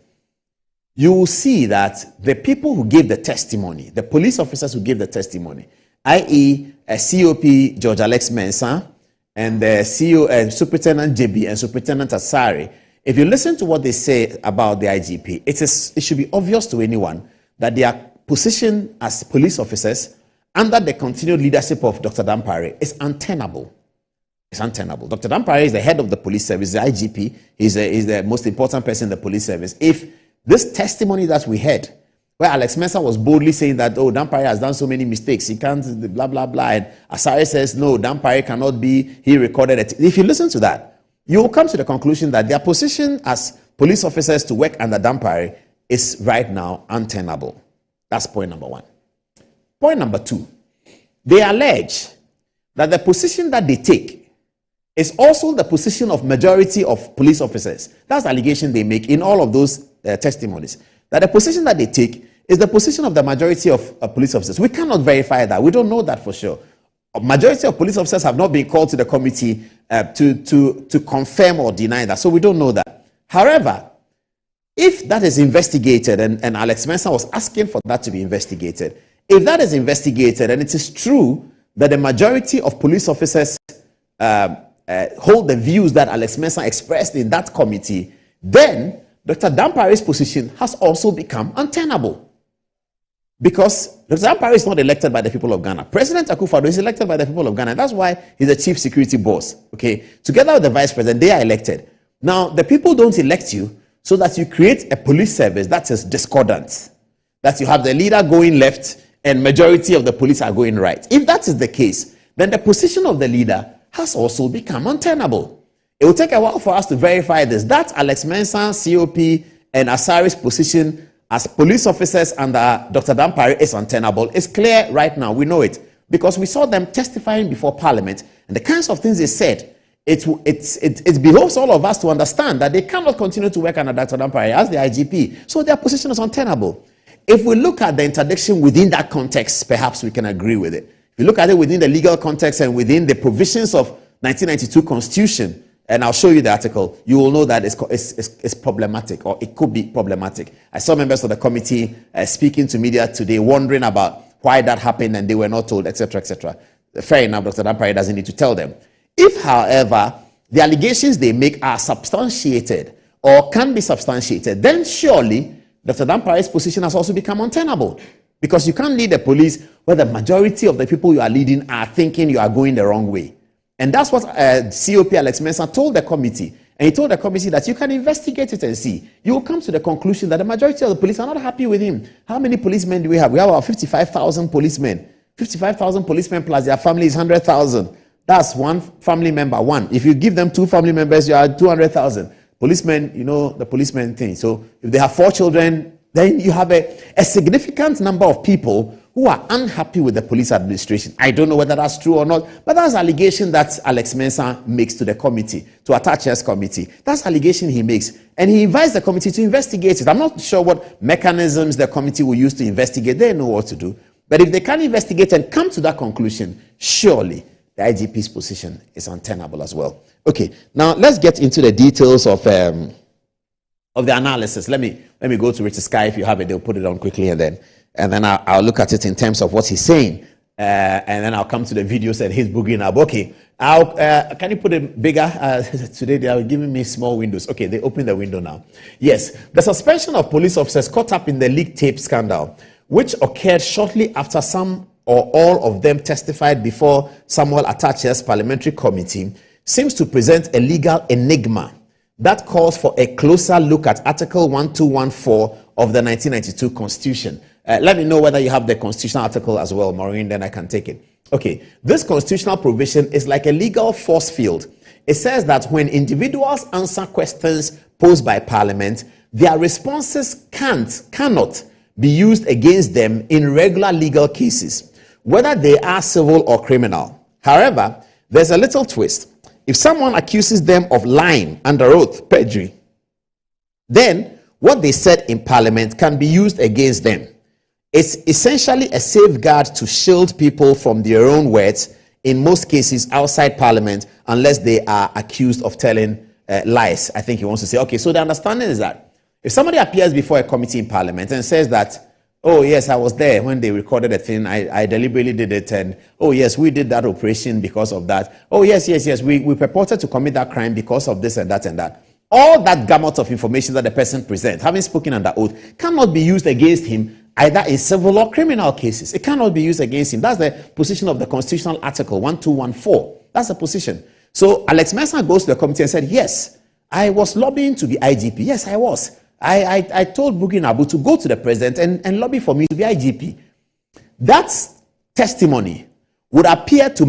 [SPEAKER 1] you will see that the people who gave the testimony, the police officers who gave the testimony, i.e. COP George Alex Mensah and the Superintendent Jebi and Superintendent Asare, if you listen to what they say about the IGP, it should be obvious to anyone that their position as police officers under the continued leadership of Dr. Dapaah is untenable. It's untenable. Dr. Dapaah is the head of the police service, the IGP. He's the most important person in the police service. If this testimony that we heard, where Alex Mensah was boldly saying that, oh, Dapaah has done so many mistakes, he can't, blah, blah, blah, and Asare says, no, Dapaah cannot be, he recorded it. If you listen to that, you will come to the conclusion that their position as police officers to work under Dapaah is right now untenable. That's point number one. Point number two, they allege that the position that they take is also the position of majority of police officers. That's the allegation they make in all of those testimonies. That the position that they take is the position of the majority of police officers. We cannot verify that. We don't know that for sure. A majority of police officers have not been called to the committee to confirm or deny that. So we don't know that. However, if that is investigated, and Alex Mensah was asking for that to be investigated, if that is investigated and it is true that the majority of police officers hold the views that Alex Mensah expressed in that committee, then Dr. Dapaah's position has also become untenable. Because Dr. Dapaah is not elected by the people of Ghana. President Akufo-Addo is elected by the people of Ghana. That's why he's the chief security boss. Okay, together with the vice president, they are elected. Now, the people don't elect you so that you create a police service that is discordant, that you have the leader going left and majority of the police are going right. If that is the case, then the position of the leader has also become untenable. It will take a while for us to verify this. That Alex Mensah, COP, and Asari's position as police officers under Dr. Dapaah is untenable. It's clear right now. We know it because we saw them testifying before Parliament, and the kinds of things they said. It behoves all of us to understand that they cannot continue to work under Dr. Dapaah as the IGP. So their position is untenable. If we look at the interdiction within that context, perhaps we can agree with it. If you look at it within the legal context and within the provisions of 1992 Constitution, and I'll show you the article, you will know that it's problematic, or it could be problematic. I saw members of the committee speaking to media today, wondering about why that happened and they were not told, etc., etc. Fair enough, Dr. Dapaah doesn't need to tell them. If, however, the allegations they make are substantiated or can be substantiated, then surely Dr. Dapaah's position has also become untenable. Because you can't lead the police where the majority of the people you are leading are thinking you are going the wrong way. And that's what COP Alex Mensah told the committee. And he told the committee that you can investigate it and see. You will come to the conclusion that the majority of the police are not happy with him. How many policemen do we have? We have about 55,000 policemen. 55,000 policemen plus their family is 100,000. That's one family member, one. If you give them two family members, you are 200,000. Policemen, you know the policeman thing. So if they have 4 children, then you have a significant number of people who are unhappy with the police administration. I don't know whether that's true or not, but that's an allegation that Alex Mensah makes to the committee, to Atache's committee. That's an allegation he makes. And he invites the committee to investigate it. I'm not sure what mechanisms the committee will use to investigate. They know what to do. But if they can investigate and come to that conclusion, surely the IGP's position is untenable as well. Okay, now let's get into the details of the analysis. Let me go to Richard Sky. If you have it, they'll put it on quickly, and then I'll look at it in terms of what he's saying, and then I'll come to the videos and his boogieing up. Okay, can you put it bigger? Today they are giving me small windows. Okay, they open the window now. Yes, the suspension of police officers caught up in the leaked tape scandal, which occurred shortly after some or all of them testified before Samuel Atache's parliamentary committee, seems to present a legal enigma that calls for a closer look at Article 1214 of the 1992 Constitution. Let me know whether you have the constitutional article as well, Maureen, then I can take it. Okay, this constitutional provision is like a legal force field. It says that when individuals answer questions posed by Parliament, their responses cannot be used against them in regular legal cases, whether they are civil or criminal. However, there's a little twist. If someone accuses them of lying under oath, perjury, then what they said in Parliament can be used against them. It's essentially a safeguard to shield people from their own words, in most cases outside Parliament, unless they are accused of telling lies. I think he wants to say, okay, so the understanding is that if somebody appears before a committee in Parliament and says that, oh yes, I was there when they recorded the thing, I deliberately did it, and oh yes, we did that operation because of that. Oh yes, we purported to commit that crime because of this and that and that. All that gamut of information that the person presents, having spoken under oath, cannot be used against him either in civil or criminal cases. It cannot be used against him. That's the position of the constitutional article 1214. That's the position. So Alex Mensah goes to the committee and said, yes, I was lobbying to be IGP. Yes, I was. I told Bugi Nabu to go to the president and lobby for me to be IGP. That testimony would appear to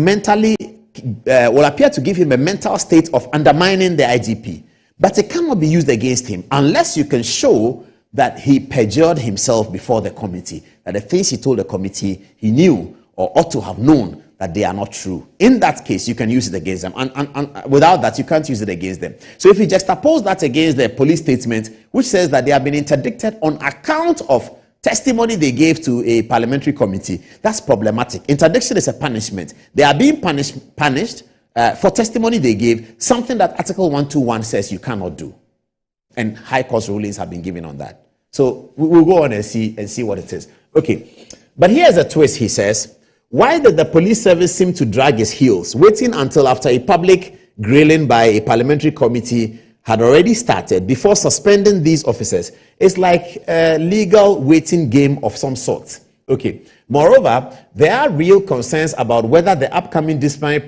[SPEAKER 1] give him a mental state of undermining the IGP. But it cannot be used against him unless you can show that he perjured himself before the committee, that the things he told the committee he knew or ought to have known that they are not true. In that case, you can use it against them. And without that, you can't use it against them. So if you juxtapose that against the police statement, which says that they have been interdicted on account of testimony they gave to a parliamentary committee, that's problematic. Interdiction is a punishment. They are being punished for testimony they gave, something that Article 121 says you cannot do. And high court rulings have been given on that. So we'll go on and see what it is. Okay, but here's a twist, he says. Why did the police service seem to drag its heels, waiting until after a public grilling by a parliamentary committee had already started before suspending these officers? It's like a legal waiting game of some sort. Okay. Moreover, there are real concerns about whether the upcoming disciplinary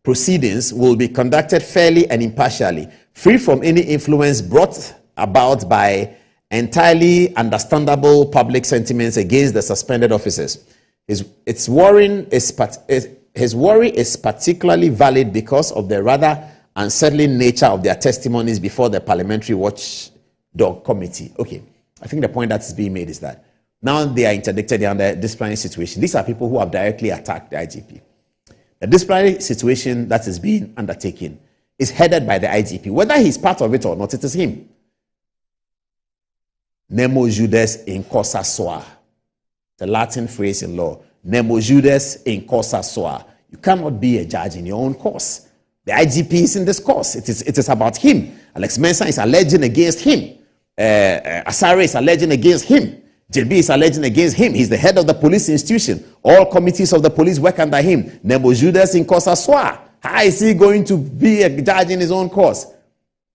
[SPEAKER 1] proceedings will be conducted fairly and impartially, free from any influence brought about by entirely understandable public sentiments against the suspended officers. His worry is particularly valid because of the rather unsettling nature of their testimonies before the parliamentary watch dog committee. Okay, I think the point that is being made is that now they are interdicted, they are under disciplinary situation. These are people who have directly attacked the IGP. The disciplinary situation that is being undertaken is headed by the IGP. Whether he's part of it or not, it is him. Nemo judes in causa sua. The Latin phrase in law. Nemo judes in causa sua. You cannot be a judge in your own cause. The IGP is in this cause. It is about him. Alex Mensah is alleging against him. Asare is alleging against him. JB is alleging against him. He's the head of the police institution. All committees of the police work under him. Nemo judes in causa sua. How is he going to be a judge in his own cause?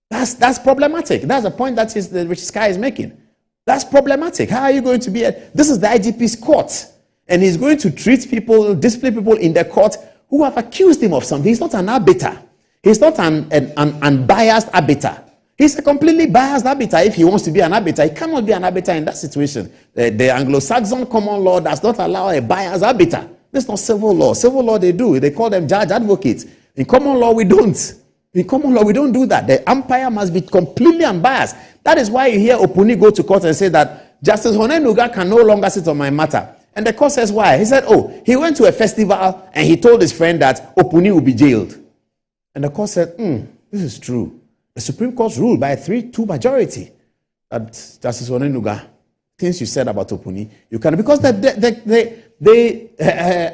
[SPEAKER 1] That's problematic. That's the point that Richard Sky is making. That's problematic. How are you going to be this is the IGP's court. And he's going to treat people, discipline people in the court who have accused him of something. He's not an arbiter. He's not an unbiased arbiter. He's a completely biased arbiter. If he wants to be an arbiter, he cannot be an arbiter in that situation. The Anglo-Saxon common law does not allow a biased arbiter. This is not civil law. Civil law, they do. They call them judge advocates. In common law, we don't. In common law, we don't do that. The umpire must be completely unbiased. That is why you hear Opuni go to court and say that Justice Honenuga can no longer sit on my matter. And the court says why? He said, oh, he went to a festival and he told his friend that Opuni will be jailed. And the court said, this is true. The Supreme Court ruled by a 3-2 majority that Justice Honenuga, things you said about Opuni, you can, because the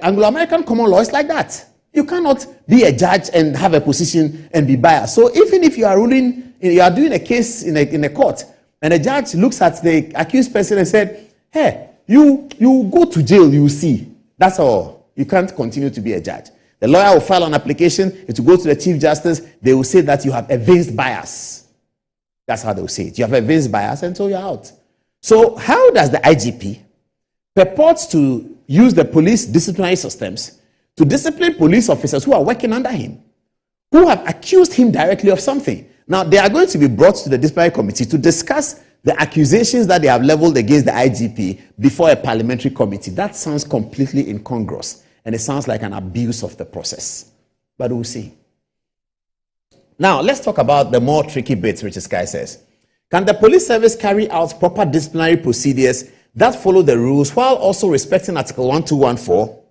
[SPEAKER 1] Anglo-American common law is like that. You cannot be a judge and have a position and be biased. So even if you are ruling, you are doing a case in a court, and a judge looks at the accused person and said, hey, you go to jail, you see. That's all. You can't continue to be a judge. The lawyer will file an application, it will go to the Chief Justice, they will say that you have evinced bias. That's how they will say it. You have evinced bias, and so you're out. So how does the IGP purport to use the police disciplinary systems to discipline police officers who are working under him, who have accused him directly of something? Now, they are going to be brought to the disciplinary committee to discuss the accusations that they have leveled against the IGP before a parliamentary committee. That sounds completely incongruous, and it sounds like an abuse of the process. But we'll see. Now, let's talk about the more tricky bits, Richard Sky says. Can the police service carry out proper disciplinary procedures that follow the rules while also respecting Article 1214?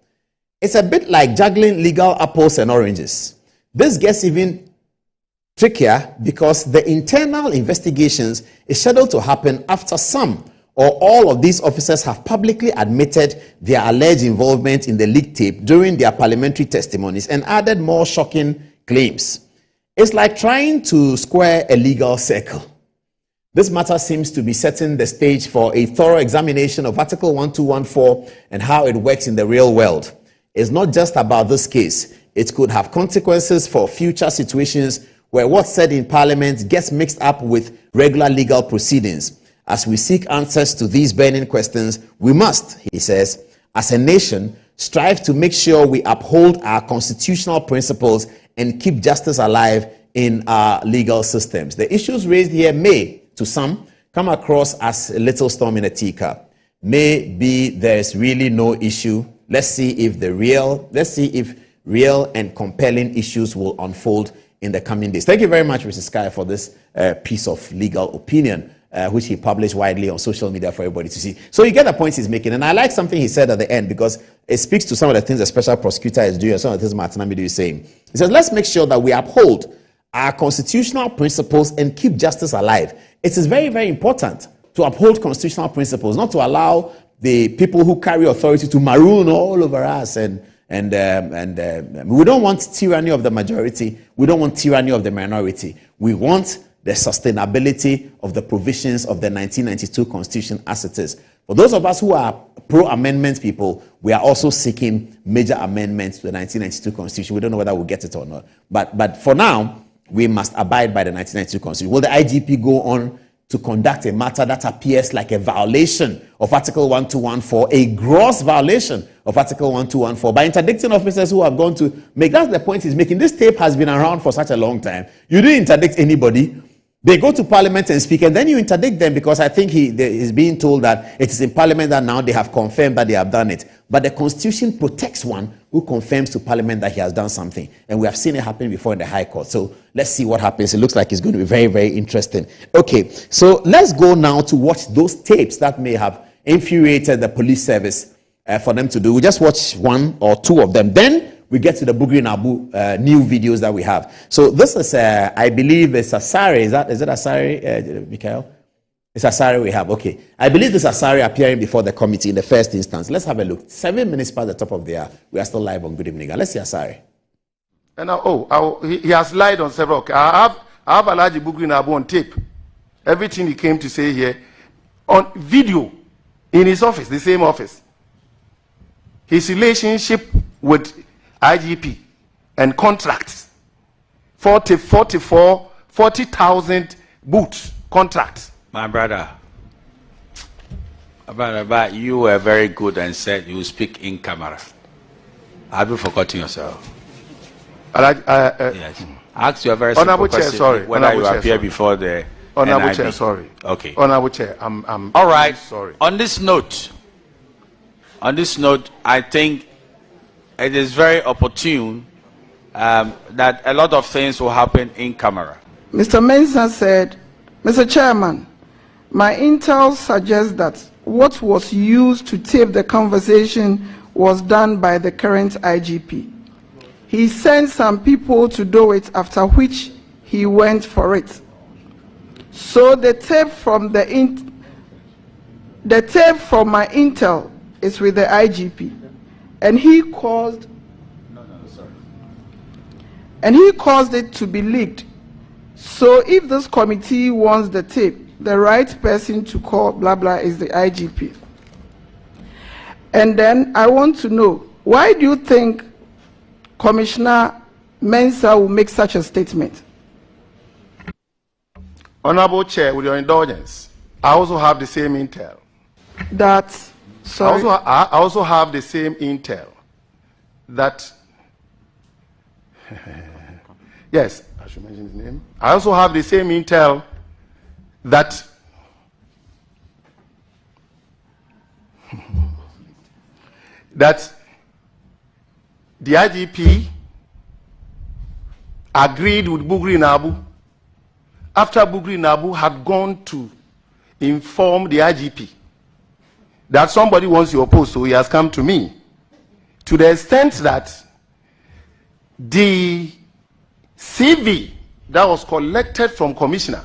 [SPEAKER 1] It's a bit like juggling legal apples and oranges. This gets even trickier because the internal investigations is scheduled to happen after some or all of these officers have publicly admitted their alleged involvement in the leaked tape during their parliamentary testimonies and added more shocking claims. It's like trying to square a legal circle. This matter seems to be setting the stage for a thorough examination of Article 1214 and how it works in the real world. It's not just about this case. It could have consequences for future situations where what's said in Parliament gets mixed up with regular legal proceedings. As we seek answers to these burning questions, we must, he says, as a nation, strive to make sure we uphold our constitutional principles and keep justice alive in our legal systems. The issues raised here may, to some, come across as a little storm in a teacup. Maybe there's really no issue. Let's see if real and compelling issues will unfold in the coming days. Thank you very much, Mr. Sky, for this piece of legal opinion, which he published widely on social media for everybody to see. So you get the points he's making. And I like something he said at the end because it speaks to some of the things the special prosecutor is doing and some of the things Martin Amidu is saying. He says, let's make sure that we uphold our constitutional principles and keep justice alive. It is very, very important to uphold constitutional principles, not to allow the people who carry authority to maroon all over us. And we don't want tyranny of the majority. We don't want tyranny of the minority. We want the sustainability of the provisions of the 1992 Constitution as it is. For those of us who are pro-amendment people, we are also seeking major amendments to the 1992 Constitution. We don't know whether we'll get it or not. But for now, we must abide by the 1992 Constitution. Will the IGP go on to conduct a matter that appears like a violation of Article 1214, a gross violation of Article 1214, by interdicting officers who have gone to make? That's the point he's making. This tape has been around for such a long time. You didn't interdict anybody. They go to Parliament and speak, and then you interdict them because I think he's being told that it is in Parliament that now they have confirmed that they have done it. But the Constitution protects one who confirms to Parliament that he has done something. And we have seen it happen before in the High Court. So let's see what happens. It looks like it's going to be very, very interesting. Okay, so let's go now to watch those tapes that may have infuriated the police service for them to do. We just watch one or two of them. Then we get to the Bugri Nabu new videos that we have. So this is, I believe, it's Asare. Is it Asare, Mikhail? It's Asare we have. Okay. I believe this Asare appearing before the committee in the first instance. Let's have a look. 7 minutes past the top of the hour. We are still live on Good Evening. Let's see Asare.
[SPEAKER 17] And he has lied on several occasions. I have Alhaji Bugri Nabu on tape. Everything he came to say here on video in his office, the same office. His relationship with IGP and contracts. 40,000 boots contracts.
[SPEAKER 18] My brother, but you were very good and said you speak in camera. Have you forgotten yourself? Yes. Ask your very simple question. Sorry. Whether you appear before the
[SPEAKER 17] Honorable Chair, sorry.
[SPEAKER 18] Okay.
[SPEAKER 17] Honorable Chair, I'm
[SPEAKER 18] all right.
[SPEAKER 17] Sorry.
[SPEAKER 18] On this note, I think it is very opportune that a lot of things will happen in camera.
[SPEAKER 19] Mr. Mensah said, Mr. Chairman, my intel suggests that what was used to tape the conversation was done by the current IGP. He sent some people to do it, after which he went for it. So the tape from my intel is with the IGP, and he caused it to be leaked. So if this committee wants the tape, the right person to call blah blah is the IGP. And then I want to know, why do you think Commissioner Mensah will make such a statement?
[SPEAKER 17] Honorable Chair, with your indulgence, I also have the same intel.
[SPEAKER 19] Sorry.
[SPEAKER 17] I also have the same intel that yes, I should mention his name. I also have the same intel that that the IGP agreed with Bugri Nabu after Bugri Nabu had gone to inform the IGP that somebody wants your post, so he has come to me, to the extent that the CV that was collected from Commissioner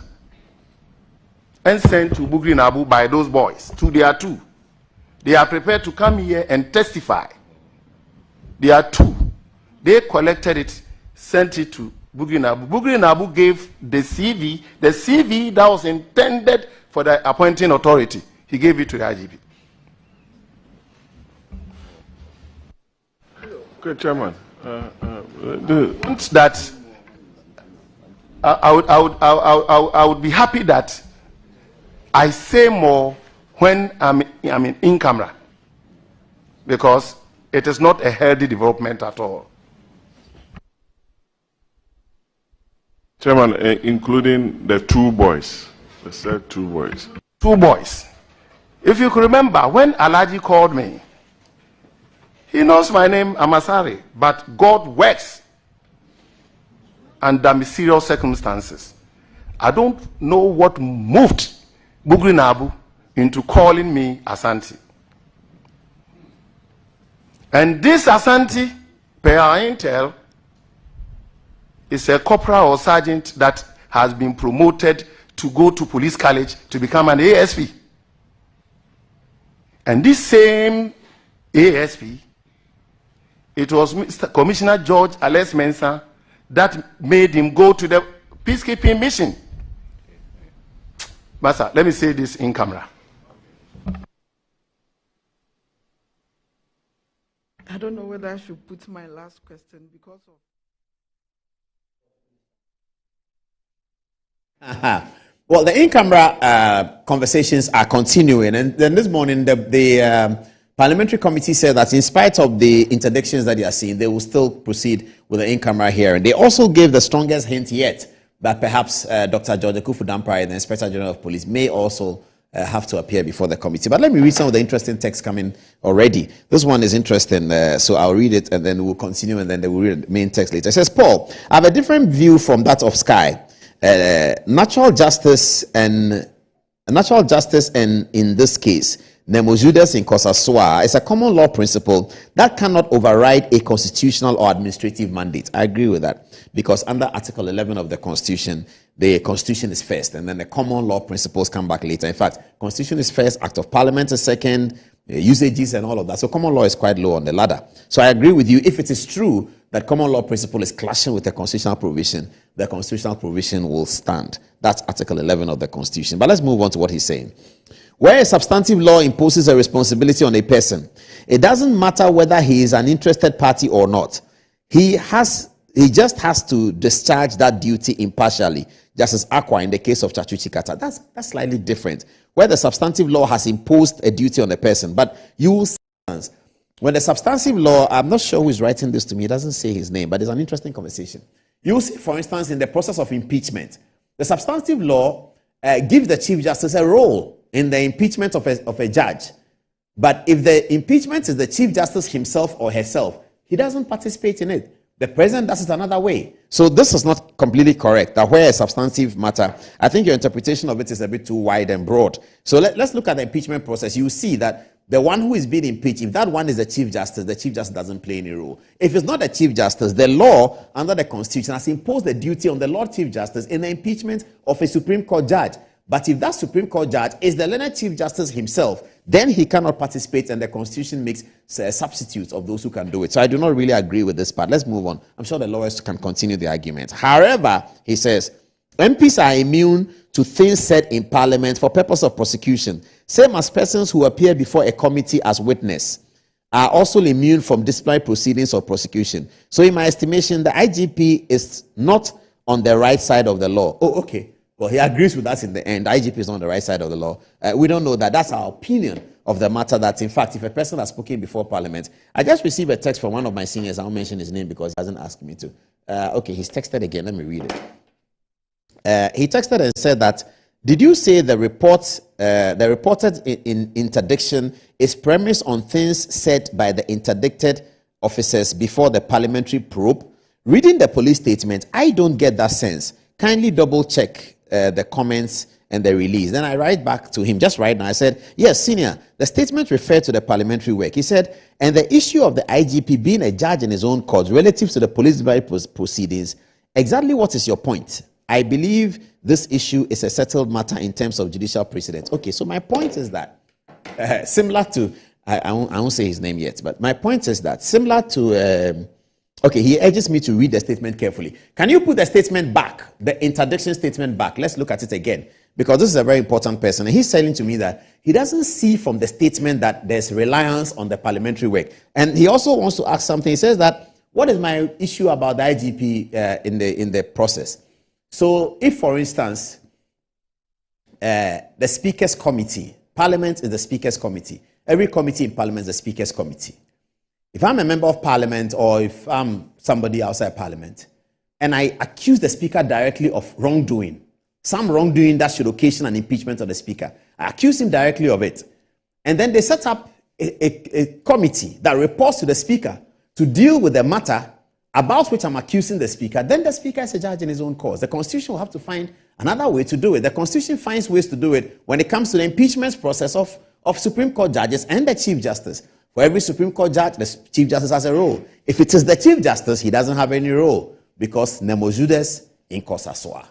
[SPEAKER 17] and sent to Bugri Nabu by those boys, they are prepared to come here and testify. They are two. They collected it, sent it to Bugri Nabu. Bugri Nabu gave the CV that was intended for the appointing authority. He gave it to the IGP.
[SPEAKER 20] Okay, Chairman.
[SPEAKER 17] That I would be happy that I say more when I'm in camera, because it is not a healthy development at all.
[SPEAKER 20] Chairman, including the two boys. They said two boys.
[SPEAKER 17] Two boys. If you could remember, when Alhaji called me, he knows my name, Amasari, but God works under mysterious circumstances. I don't know what moved Bugri Nabu into calling me Asante. And this Asante, per our intel, is a corporal or sergeant that has been promoted to go to police college to become an ASP. And this same ASP, it was Mr. Commissioner George Alex Mensah that made him go to the peacekeeping mission. Master, let me say this in camera.
[SPEAKER 19] I don't know whether I should put my last question because of...
[SPEAKER 1] Well, the in-camera conversations are continuing, and then this morning the parliamentary committee said that in spite of the interdictions that they are seeing, they will still proceed with the in-camera hearing. They also gave the strongest hint yet that perhaps Dr. George Akuffo Dapaah, the Inspector General of Police, may also have to appear before the committee. But let me read some of the interesting texts coming already. This one is interesting, so I'll read it and then we'll continue and then we'll read the main text later. It says, Paul, I have a different view from that of Sky. Natural justice and in this case, nemo judas in causa sua, is a common law principle that cannot override a constitutional or administrative mandate. I agree with that, because under Article 11 of the Constitution, the Constitution is first, and then the common law principles come back later. In fact, Constitution is first, Act of Parliament is second, usages and all of that. So common law is quite low on the ladder. So I agree with you. If it is true that common law principle is clashing with the constitutional provision, the constitutional provision will stand. That's Article 11 of the Constitution. But let's move on to what he's saying. Where a substantive law imposes a responsibility on a person, it doesn't matter whether he is an interested party or not. He just has to discharge that duty impartially, just as Aqua in the case of Chachuchi Kata. That's slightly different, where the substantive law has imposed a duty on a person. But you will see, when the substantive law, I'm not sure who is writing this to me, it doesn't say his name, but it's an interesting conversation. You will see, for instance, in the process of impeachment, the substantive law gives the Chief Justice a role in the impeachment of a judge. But if the impeachment is the Chief Justice himself or herself, he doesn't participate in it. The president does it another way. So this is not completely correct. That where a substantive matter, I think your interpretation of it is a bit too wide and broad. So let's look at the impeachment process. You see that the one who is being impeached, if that one is the Chief Justice doesn't play any role. If it's not the Chief Justice, the law under the Constitution has imposed the duty on the Lord Chief Justice in the impeachment of a Supreme Court judge. But if that Supreme Court judge is the learned Chief Justice himself, then he cannot participate, and the Constitution makes substitutes of those who can do it. So I do not really agree with this part. Let's move on. I'm sure the lawyers can continue the argument. However, he says, MPs are immune to things said in Parliament for purpose of prosecution, same as persons who appear before a committee as witness are also immune from disciplinary proceedings or prosecution. So in my estimation, the IGP is not on the right side of the law. Oh, okay. Well, he agrees with us in the end. IGP is on the right side of the law. We don't know that. That's our opinion of the matter, that, in fact, if a person has spoken before Parliament, I just received a text from one of my seniors. I won't mention his name because he hasn't asked me to. Okay, he's texted again. Let me read it. He texted and said that, did you say the reported interdiction is premised on things said by the interdicted officers before the parliamentary probe? Reading the police statement, I don't get that sense. Kindly double check the comments and the release. Then I write back to him just right now. I said, yes, senior, the statement referred to the parliamentary work. He said, and the issue of the IGP being a judge in his own court relative to the police proceedings, exactly what is your point? I believe this issue is a settled matter in terms of judicial precedent. Okay, so my point is that, similar to, I won't say his name yet, but my point is that, similar to, okay, he urges me to read the statement carefully. Can you put the statement back, the interdiction statement back? Let's look at it again, because this is a very important person. And he's saying to me that he doesn't see from the statement that there's reliance on the parliamentary work. And he also wants to ask something. He says that, what is my issue about the IGP in the process? So if, for instance, the Speaker's Committee, Parliament is the Speaker's Committee. Every committee in Parliament is the Speaker's Committee. If I'm a member of Parliament or if I'm somebody outside Parliament and I accuse the Speaker directly of wrongdoing, some wrongdoing that should occasion an impeachment of the Speaker, I accuse him directly of it. And then they set up a committee that reports to the Speaker to deal with the matter about which I'm accusing the Speaker. Then the Speaker is a judge in his own cause. The Constitution will have to find another way to do it. The Constitution finds ways to do it when it comes to the impeachment process of Supreme Court judges and the Chief Justice. For every Supreme Court judge, the Chief Justice has a role. If it is the Chief Justice, he doesn't have any role because nemo judes in causa sua.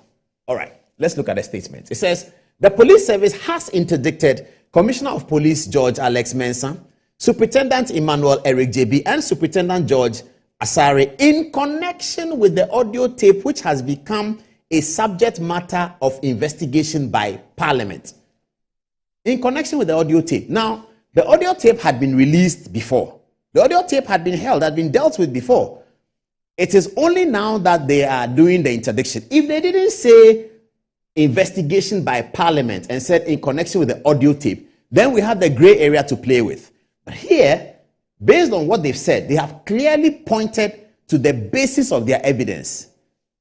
[SPEAKER 1] All right, let's look at the statement. It says, the police service has interdicted Commissioner of Police George Alex Mensah, Superintendent Emmanuel Eric JB, and Superintendent George Asare in connection with the audio tape which has become a subject matter of investigation by Parliament. In connection with the audio tape. Now, the audio tape had been released before. The audio tape had been held, had been dealt with before. It is only now that they are doing the interdiction. If they didn't say investigation by Parliament and said in connection with the audio tape, then we have the gray area to play with. But here, based on what they've said, they have clearly pointed to the basis of their evidence,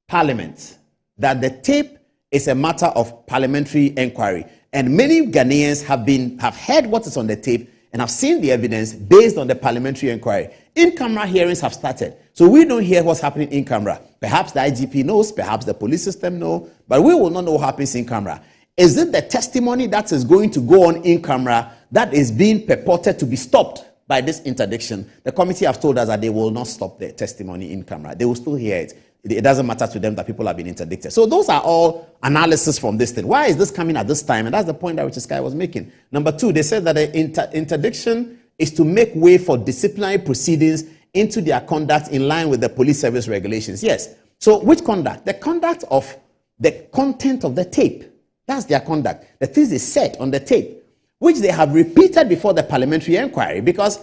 [SPEAKER 1] Parliament, that the tape is a matter of parliamentary inquiry. And many Ghanaians have heard what is on the tape and have seen the evidence based on the parliamentary inquiry. In-camera hearings have started. So we don't hear what's happening in camera. Perhaps the IGP knows, perhaps the police system knows, but we will not know what happens in camera. Is it the testimony that is going to go on in camera that is being purported to be stopped by this interdiction? The committee have told us that they will not stop the testimony in camera. They will still hear it. It doesn't matter to them that people have been interdicted. So those are all analysis from this thing. Why is this coming at this time? And that's the point that Richard Sky was making. Number two, they said that the interdiction is to make way for disciplinary proceedings into their conduct in line with the police service regulations. Yes. So which conduct? The conduct of the content of the tape. That's their conduct. The things they said on the tape, which they have repeated before the parliamentary inquiry, because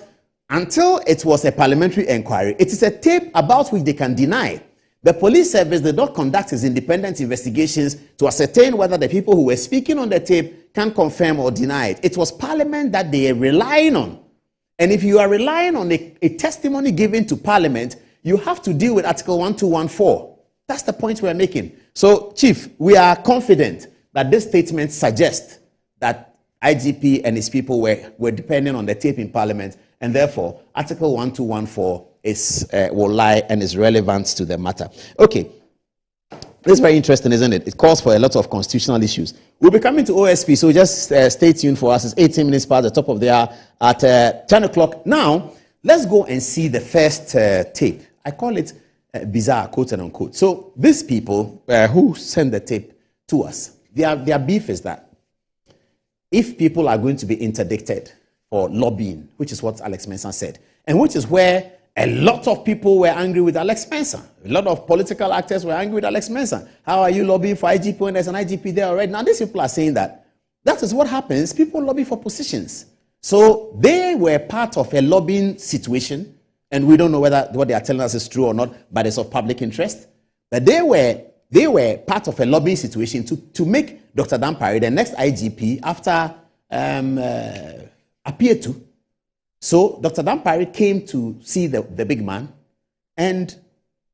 [SPEAKER 1] until it was a parliamentary inquiry, it is a tape about which they can deny. The police service did not conduct its independent investigations to ascertain whether the people who were speaking on the tape can confirm or deny it. It was Parliament that they are relying on. And if you are relying on a testimony given to Parliament, you have to deal with Article 1214. That's the point we're making. So, Chief, we are confident that this statement suggests that IGP and his people were depending on the tape in Parliament, and therefore Article 1214 will lie and is relevant to the matter. Okay, this is very interesting, isn't it? It calls for a lot of constitutional issues. We'll be coming to OSP, so just stay tuned for us. It's 18 minutes past the top of the hour at 10 o'clock. Now, let's go and see the first tape. I call it bizarre, quote and unquote. So these people who send the tape to us, their beef is that if people are going to be interdicted for lobbying, which is what Alex Mensah said, and which is where a lot of people were angry with Alex Mensah. A lot of political actors were angry with Alex Mensah. How are you lobbying for IGP when there's an IGP there already? Now, these people are saying that is what happens. People lobby for positions. So they were part of a lobbying situation, and we don't know whether what they are telling us is true or not, but it's of public interest. But they were part of a lobbying situation to make Dr. Dapaah the next IGP after appeared to. So Dr. Dapaah came to see the big man, and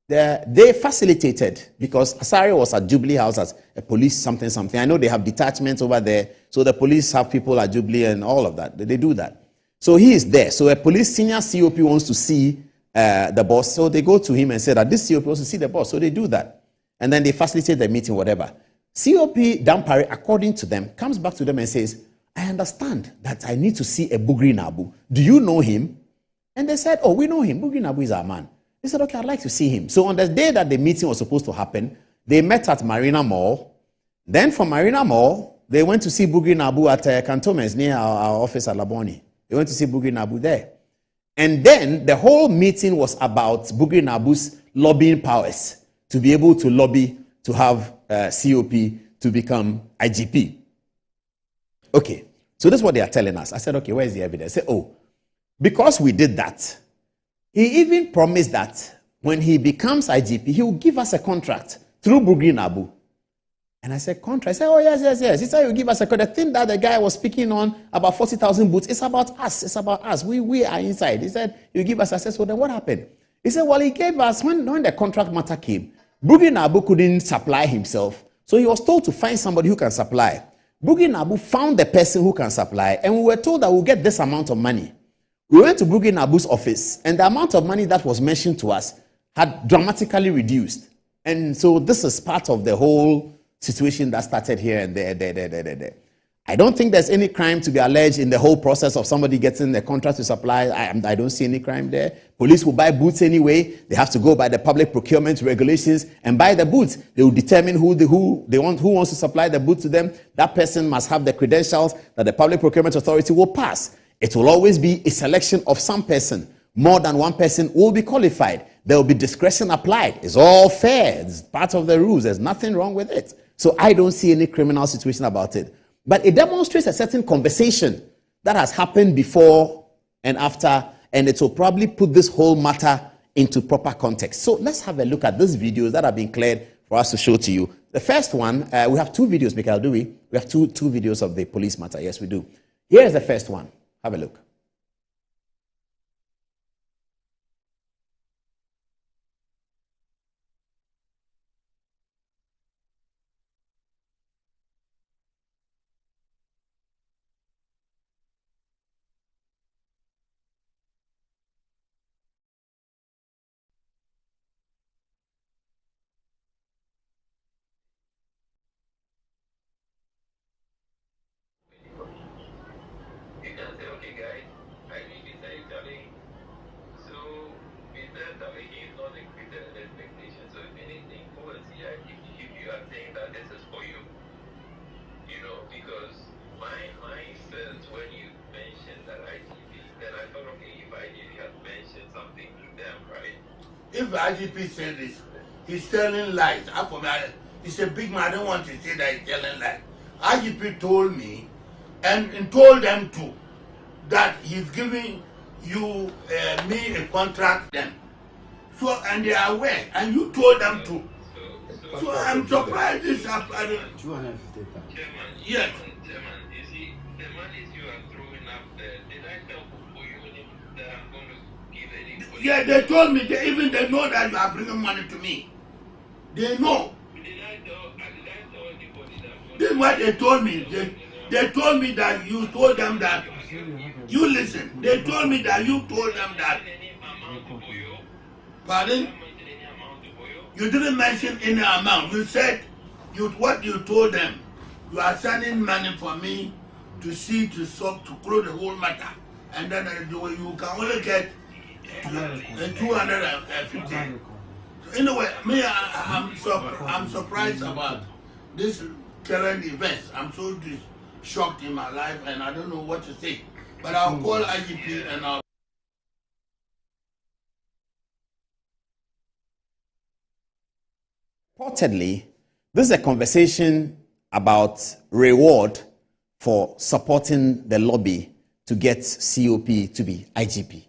[SPEAKER 1] they facilitated, because Asari was at Jubilee House as a police something. I know they have detachments over there, so the police have people at Jubilee and all of that. They do that. So he is there. So a police senior COP wants to see the boss, so they go to him and say that this COP wants to see the boss. So they do that. And then they facilitate the meeting, whatever. COP Dapaah, according to them, comes back to them and says, I understand that I need to see a Bugri Nabu. Do you know him? And they said, oh, we know him. Bugri Nabu is our man. They said, okay, I'd like to see him. So on the day that the meeting was supposed to happen, they met at Marina Mall. Then from Marina Mall, they went to see Bugri Nabu at Cantonments near our office at Laboni. They went to see Bugri Nabu there. And then the whole meeting was about Bugri Nabu's lobbying powers to be able to lobby to have COP to become IGP. Okay, so this is what they are telling us. I said, okay, where's the evidence? I said, oh, because we did that, he even promised that when he becomes IGP, he will give us a contract through Bugri Nabu. And I said, contract? I said, oh, yes. He said, he'll give us a contract. The thing that the guy was speaking on about 40,000 boots, it's about us. It's about us. We are inside. He said, he'll give us. I said, so then what happened? He said, well, he gave us, when the contract matter came, Bugri Nabu couldn't supply himself. So he was told to find somebody who can supply. Bugri Nabu found the person who can supply, and we were told that we'll get this amount of money. We went to Bugri Nabu's office, and the amount of money that was mentioned to us had dramatically reduced. And so this is part of the whole situation that started here and there. I don't think there's any crime to be alleged in the whole process of somebody getting a contract to supply. I don't see any crime there. Police will buy boots anyway. They have to go by the public procurement regulations and buy the boots. They will determine who wants to supply the boots to them. That person must have the credentials that the public procurement authority will pass. It will always be a selection of some person. More than one person will be qualified. There will be discretion applied. It's all fair. It's part of the rules. There's nothing wrong with it. So I don't see any criminal situation about it. But it demonstrates a certain conversation that has happened before and after, and it will probably put this whole matter into proper context. So let's have a look at these videos that have been cleared for us to show to you. The first one, we have two videos, Mikhail, do we? We have two videos of the police matter. Yes, we do. Here's the first one. Have a look.
[SPEAKER 16] are saying that this is for you. You know, because my sense when you mentioned that IGP, then I thought, okay, if IGP had mentioned something to them, right?
[SPEAKER 12] If IGP said this, he's telling lies. He's a big man. I don't want to say that he's telling lies. IGP told me, and told them too, that he's giving you me a contract then. So, and they are aware, and you told them to. So I'm surprised this happened. Yes.
[SPEAKER 16] Chairman, you see, the monies you are throwing up there, did I tell for you that I'm going to give any?
[SPEAKER 12] Yeah, they told me, they know that you are bringing money to me. They know.
[SPEAKER 16] Did I tell anybody that?
[SPEAKER 12] This is what they told me. They told me that you told them that. You listen. They told me that you told them that. Pardon? You didn't mention any amount. You said what you told them. You are sending money for me to see to close the whole matter, and then you can only get 250. So anyway, me I'm surprised about this current events. I'm so shocked in my life, and I don't know what to say. But I'll call IGP and I'll.
[SPEAKER 1] Reportedly, this is a conversation about reward for supporting the lobby to get COP to be IGP.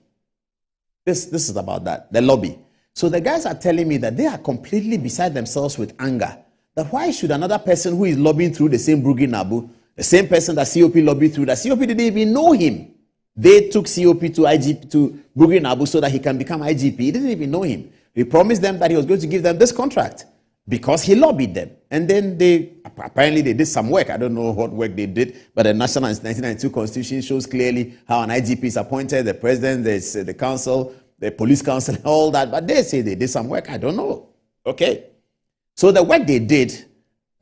[SPEAKER 1] This is about that, the lobby. So the guys are telling me that they are completely beside themselves with anger. That why should another person who is lobbying through the same Brugi Nabu, the same person that COP lobbied through, that COP didn't even know him. They took COP to IGP to Brugi Nabu so that he can become IGP. He didn't even know him. He promised them that he was going to give them this contract because he lobbied them. And then apparently they did some work. I don't know what work they did, but the National 1992 Constitution shows clearly how an IGP is appointed, the president, the council, the police council, all that. But they say they did some work. I don't know. Okay. So the work they did,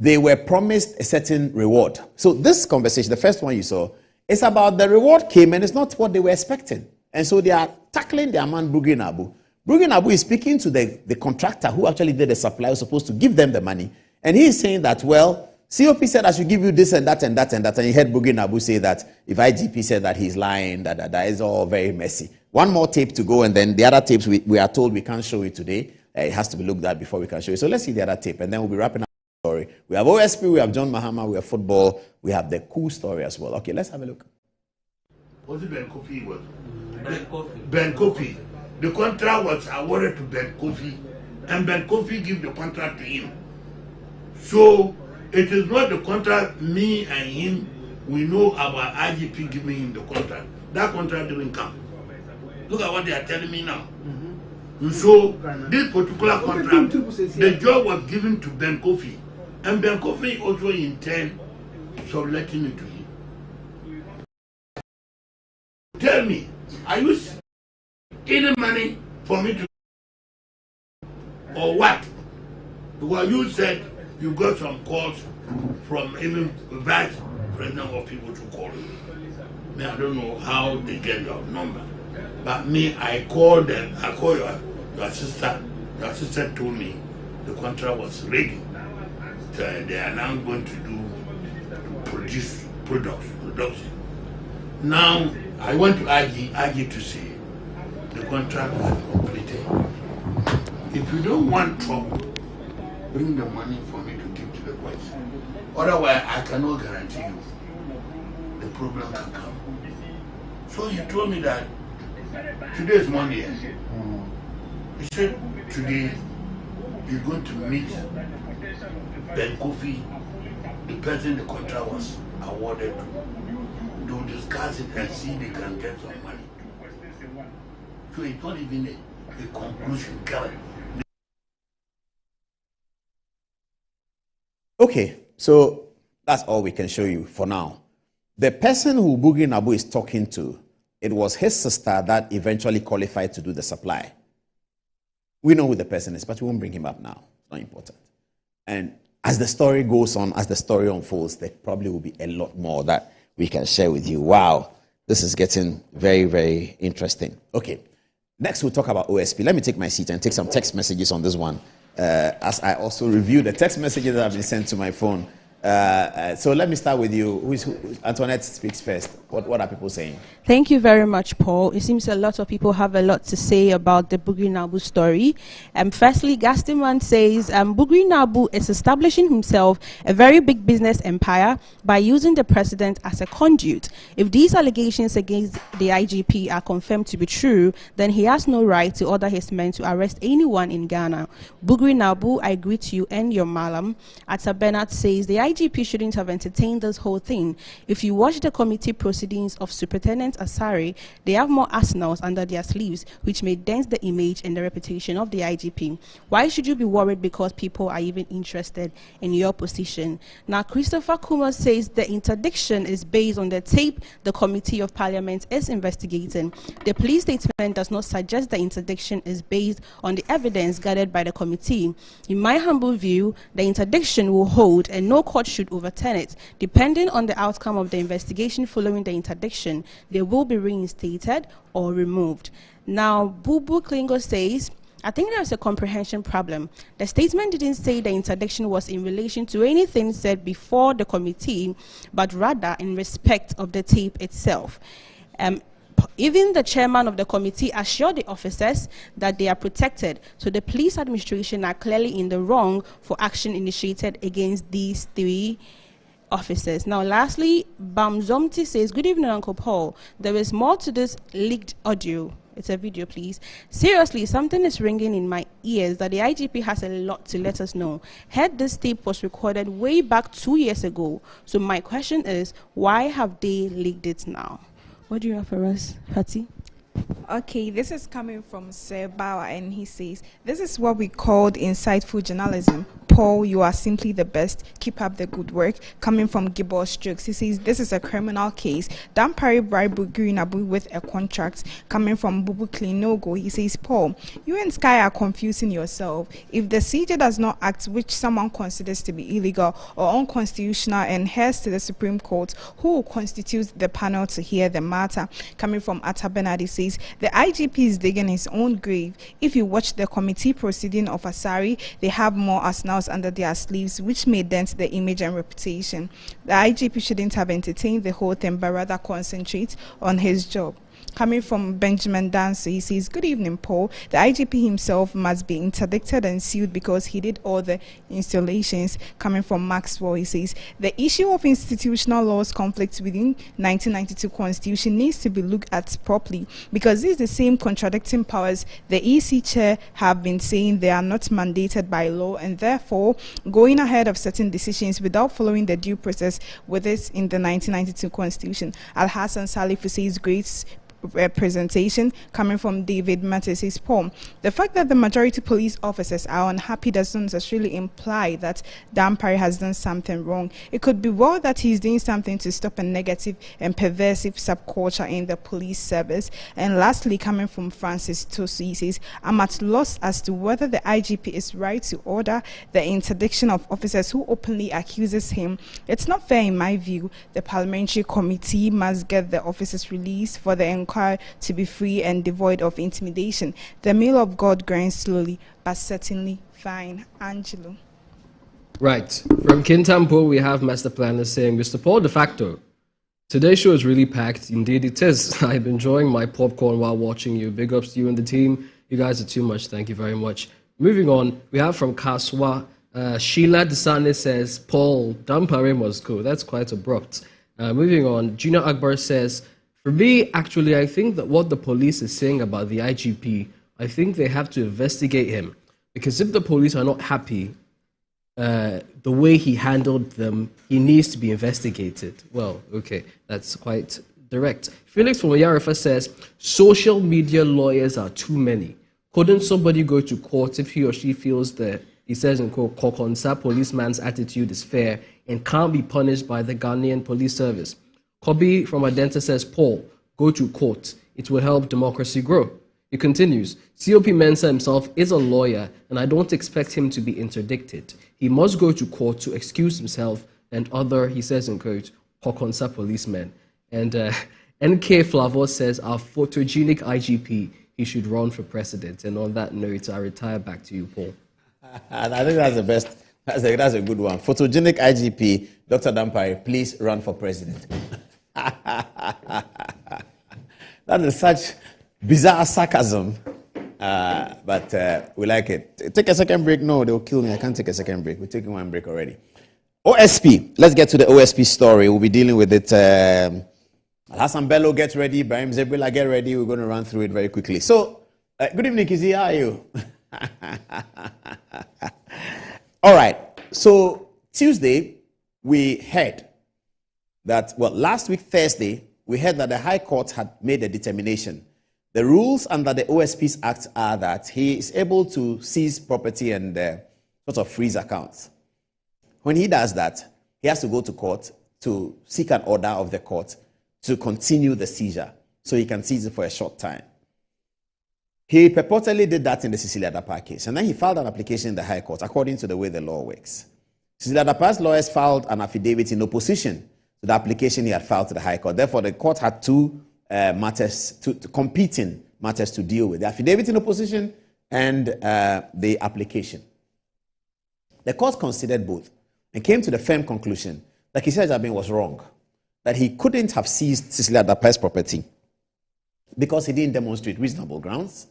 [SPEAKER 1] they were promised a certain reward. So this conversation, the first one you saw, is about the reward came and it's not what they were expecting. And so they are tackling their man Brugi Nabu. Brugi Nabu is speaking to the contractor who actually did the supply, was supposed to give them the money. And he is saying that, well, COP said I should give you this and that and that and that. And you heard Brugi Nabu say that if IGP said that he's lying, that is all very messy. One more tape to go, and then the other tapes we are told we can't show it today. It has to be looked at before we can show it. So let's see the other tape, and then we'll be wrapping up the story. We have OSP, we have John Mahama, we have football, we have the coup story as well. Okay, let's have a look.
[SPEAKER 12] Was it Ben Kofi? Ben Kofi. The contract was awarded to Ben Kofi, and Ben Kofi gave the contract to him. So it is not the contract me and him we know about IGP giving him the contract. That contract didn't come. Look at what they are telling me now. So this particular contract, the job was given to Ben Kofi, and Ben Kofi also intend subletting it to him. Tell me, are you any money for me to, or what? Because you said you got some calls from even vice president of people to call you. Me, I don't know how they get your number, but me, I called them. I called your sister. Your sister told me the contract was ready. So they are now going to production. Now I went to IG to see the contract was completed. If you don't want trouble, bring the money for me to give to the boys. Otherwise, I cannot guarantee you the problem can come. So he told me that today is Monday. He said today he's going to meet Ben Kofi, the person the contract was awarded to. They'll discuss it and see they can get some money. So it's not even a conclusion.
[SPEAKER 1] Okay, so that's all we can show you for now. The person who Brugi Nabu is talking to, it was his sister that eventually qualified to do the supply. We know who the person is, but we won't bring him up now. It's not important. And as the story goes on, as the story unfolds, there probably will be a lot more that we can share with you. Wow, this is getting very, very interesting. Okay, next we'll talk about OSP. Let me take my seat and take some text messages on this one, as I also review the text messages that have been sent to my phone. So let me start with you. Antoinette speaks first. What are people saying?
[SPEAKER 21] Thank you very much, Paul. It seems a lot of people have a lot to say about the Bugri Nabu story. Firstly, Gastiman says Bugri Nabu is establishing himself a very big business empire by using the president as a conduit. If these allegations against the IGP are confirmed to be true, then he has no right to order his men to arrest anyone in Ghana. Bugri Nabu, I greet you and your malam. Atta Bernard says the IGP shouldn't have entertained this whole thing. If you watch the committee proceedings of Superintendent Asari, they have more arsenals under their sleeves, which may dent the image and the reputation of the IGP. Why should you be worried because people are even interested in your position? Now, Christopher Kumar says the interdiction is based on the tape the Committee of Parliament is investigating. The police statement does not suggest the interdiction is based on the evidence gathered by the committee. In my humble view, the interdiction will hold and no court should overturn it. Depending on the outcome of the investigation following the interdiction, they will be reinstated or removed. Now, Bubu Klingo says, I think there's a comprehension problem. The statement didn't say the interdiction was in relation to anything said before the committee, but rather in respect of the tape itself. Even the chairman of the committee assured the officers that they are protected, so the police administration are clearly in the wrong for action initiated against these three officers. Now, lastly, Bamzomti says, good evening, Uncle Paul. There is more to this leaked audio. It's a video, please. Seriously, something is ringing in my ears that the IGP has a lot to let us know. Heard this tape was recorded way back 2 years ago. So my question is, why have they leaked it now? What do you have for us, Patty?
[SPEAKER 22] Okay, this is coming from Sir Bauer, and he says, this is what we called insightful journalism. Paul, you are simply the best. Keep up the good work. Coming from Gibor Strokes, he says, this is a criminal case. Dapaah bribed Bugri Nabu with a contract. Coming from Bubu Klinogo, he says, Paul, you and Sky are confusing yourself. If the CJ does not act which someone considers to be illegal or unconstitutional and heads to the Supreme Court, who will constitute the panel to hear the matter? Coming from Atta Bernard, he says, the IGP is digging his own grave. If you watch the committee proceeding of Asari, they have more arsenals under their sleeves, which may dent the image and reputation. The IGP shouldn't have entertained the whole thing, but rather concentrate on his job. Coming from Benjamin Dancy, he says, good evening, Paul. The IGP himself must be interdicted and sued because he did all the installations. Coming from Maxwell, he says, the issue of institutional laws conflicts within 1992 Constitution needs to be looked at properly, because these are the same contradicting powers the EC chair have been saying they are not mandated by law, and therefore going ahead of certain decisions without following the due process with this in the 1992 Constitution. Al-Hassan Salif says, great representation. Coming from David Mattis, says, Paul, the fact that the majority police officers are unhappy doesn't necessarily imply that Dapaah has done something wrong. It could be well that he's doing something to stop a negative and pervasive subculture in the police service. And lastly, coming from Francis Tosu, he says, I'm at loss as to whether the IGP is right to order the interdiction of officers who openly accuses him. It's not fair in my view. The parliamentary committee must get the officers released for the to be free and devoid of intimidation. The meal of God grinds slowly, but certainly fine. Angelo.
[SPEAKER 23] Right. From Kintampo, we have Master Planner saying, Mr. Paul de facto, today's show is really packed. Indeed it is. I'm enjoying my popcorn while watching you. Big ups to you and the team. You guys are too much. Thank you very much. Moving on, we have from Kaswa, Sheila Desane says, Paul, Dapaah was cool. That's quite abrupt. Moving on, Junior Akbar says, for me, actually, I think that what the police is saying about the IGP, I think they have to investigate him. Because if the police are not happy the way he handled them, he needs to be investigated. Well, okay, that's quite direct. Felix from Yarifa says, social media lawyers are too many. Couldn't somebody go to court if he or she feels that, he says in quote, Kokonsa policeman's attitude is fair and can't be punished by the Ghanaian police service? Kobe from Adenta says, Paul, go to court. It will help democracy grow. He continues, COP Mensa himself is a lawyer, and I don't expect him to be interdicted. He must go to court to excuse himself and other, he says in quote, Kokonsa policemen. And NK Flavo says, our photogenic IGP, he should run for president. And on that note, I retire back to you, Paul.
[SPEAKER 1] And I think that's the best. That's a good one. Photogenic IGP, Dr. Dapaah, please run for president. That is such bizarre sarcasm. But we like it. Take a second break. No, they'll kill me. I can't take a second break. We're taking one break already. OSP. Let's get to the OSP story. We'll be dealing with it. Hassan Bello, get ready. Ibrahim Zebrila, get ready. We're going to run through it very quickly. So, good evening, Kizzy. How are you? All right. So, Tuesday, we heard that, last week, Thursday, we heard that the High Court had made a determination. The rules under the OSP's Act are that he is able to seize property and sort of freeze accounts. When he does that, he has to go to court to seek an order of the court to continue the seizure so he can seize it for a short time. He purportedly did that in the Cecilia Dapaah case, and then he filed an application in the High Court according to the way the law works. Cecilia Dapaah's lawyers filed an affidavit in opposition to the application he had filed to the High Court. Therefore, the court had two competing matters to deal with: the affidavit in opposition and the application. The court considered both and came to the firm conclusion that Kisia Jabin was wrong, that he couldn't have seized Cecilia Dapaah's property because he didn't demonstrate reasonable grounds,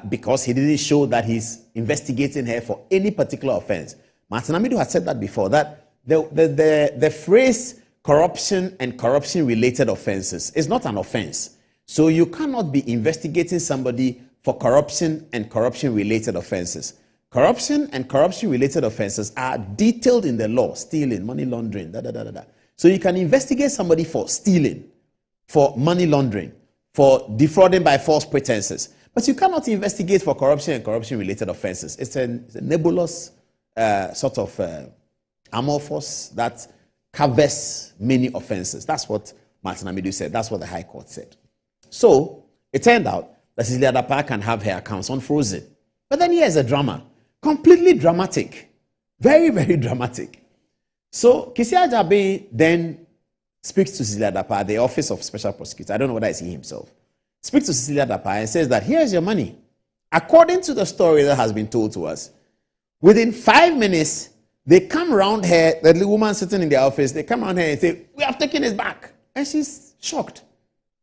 [SPEAKER 1] because he didn't show that he's investigating her for any particular offense. Martin Amidu had said that before, that the phrase corruption and corruption-related offenses is not an offense. So you cannot be investigating somebody for corruption and corruption-related offenses. Corruption and corruption-related offenses are detailed in the law: stealing, money laundering, So you can investigate somebody for stealing, for money laundering, for defrauding by false pretenses. But you cannot investigate for corruption and corruption-related offenses. It's a nebulous sort of amorphous that covers many offenses. That's what Martin Amidu said. That's what the High Court said. So it turned out that Cecilia Dapaah can have her accounts unfrozen. But then here's a drama. Completely dramatic. Very, very dramatic. So Kisia Jabin then speaks to Cecilia Dapaah, the Office of Special Prosecutor. I don't know whether it's he himself. Speaks to Cecilia Dapaah and says that here's your money. According to the story that has been told to us, within 5 minutes, they come around her, the little woman sitting in the office, they come around her and say, "We have taken it back." And she's shocked.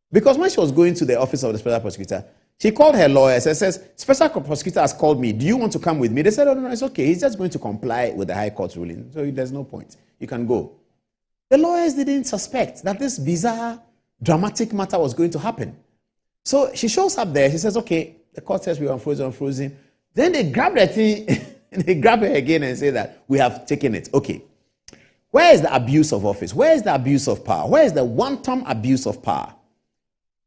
[SPEAKER 1] Because when she was going to the Office of the Special Prosecutor, she called her lawyers and says, "Special Prosecutor has called me. Do you want to come with me?" They said, "Oh, no, it's okay. He's just going to comply with the High Court ruling. So there's no point. You can go." The lawyers didn't suspect that this bizarre, dramatic matter was going to happen. So she shows up there. She says, "Okay, the court says we are unfrozen. Then they grab the thing, and they grab her again and say that we have taken it. Okay. Where is the abuse of office? Where is the abuse of power? Where is the wanton abuse of power?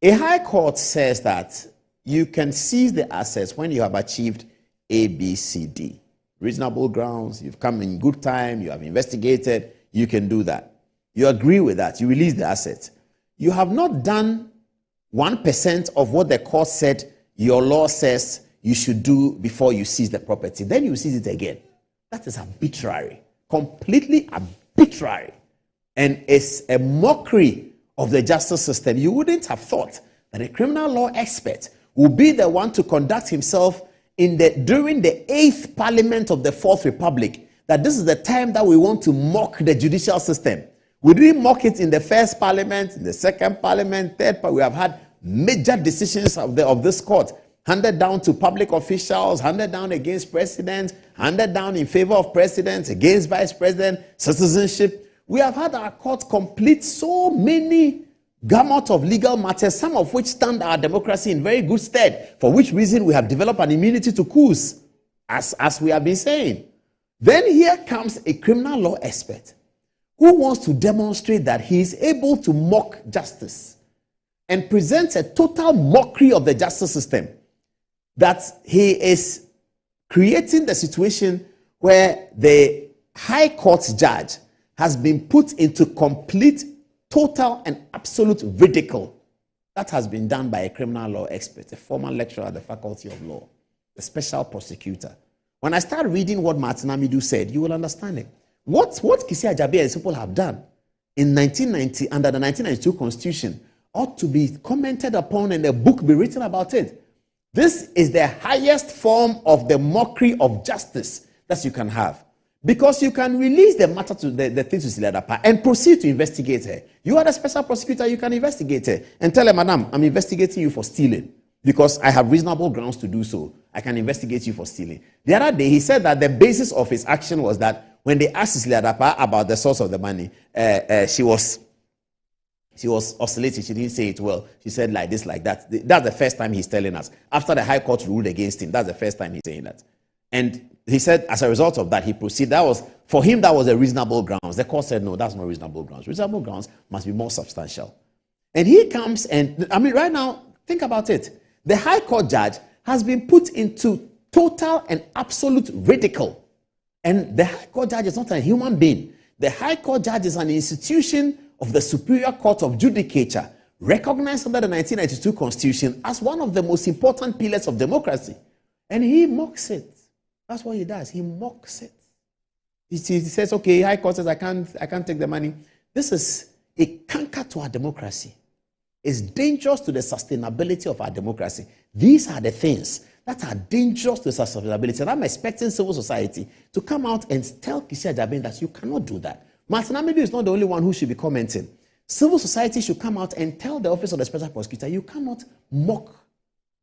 [SPEAKER 1] A High Court says that you can seize the assets when you have achieved A, B, C, D. Reasonable grounds, you've come in good time, you have investigated, you can do that. You agree with that, you release the assets. You have not done 1% of what the court said your law says you should do before you seize the property. Then you seize it again. That is arbitrary, completely arbitrary. And it's a mockery of the justice system. You wouldn't have thought that a criminal law expert would be the one to conduct himself during the 8th Parliament of the 4th Republic, that this is the time that we want to mock the judicial system. We didn't mock it in the 1st Parliament, in the 2nd Parliament, 3rd, but we have had major decisions of this court handed down to public officials, handed down against presidents, handed down in favor of presidents, against vice president, citizenship. We have had our court complete so many gamut of legal matters, some of which stand our democracy in very good stead, for which reason we have developed an immunity to coups, as we have been saying. Then here comes a criminal law expert who wants to demonstrate that he is able to mock justice and presents a total mockery of the justice system, that he is creating the situation where the High Court judge has been put into complete, total, and absolute ridicule. That has been done by a criminal law expert, a former lecturer at the Faculty of Law, a special prosecutor. When I start reading what Martin Amidu said, you will understand it. What Kisia Jabin and people have done in 1990 under the 1992 Constitution ought to be commented upon and a book be written about it. This is the highest form of the mockery of justice that you can have. Because you can release the matter to the thing to Cecilia Dapaah and proceed to investigate her. You are the special prosecutor, you can investigate her and tell her, Madam, I'm investigating you for stealing because I have reasonable grounds to do so. I can investigate you for stealing. The other day, he said that the basis of his action was that when they asked Cecilia Dapaah about the source of the money, she was oscillating. She didn't say it well. She said like this, like that. That's the first time he's telling us. After the High Court ruled against him, that's the first time he's saying that. And he said, as a result of that, he proceeded. That was, for him, that was a reasonable grounds. The court said, no, that's not reasonable grounds. Reasonable grounds must be more substantial. And he comes and, I mean, right now, think about it. The High Court judge has been put into total and absolute ridicule. And the High Court judge is not a human being. The High Court judge is an institution of the Superior Court of Judicature, recognized under the 1992 Constitution as one of the most important pillars of democracy. And he mocks it. That's what he does. He mocks it. He says, okay, High Court says, I can't take the money. This is a canker to our democracy. It's dangerous to the sustainability of our democracy. These are the things that are dangerous to sustainability. And I'm expecting civil society to come out and tell Kisia Jabin that you cannot do that. Martin Amidu is not the only one who should be commenting. Civil society should come out and tell the Office of the Special Prosecutor, you cannot mock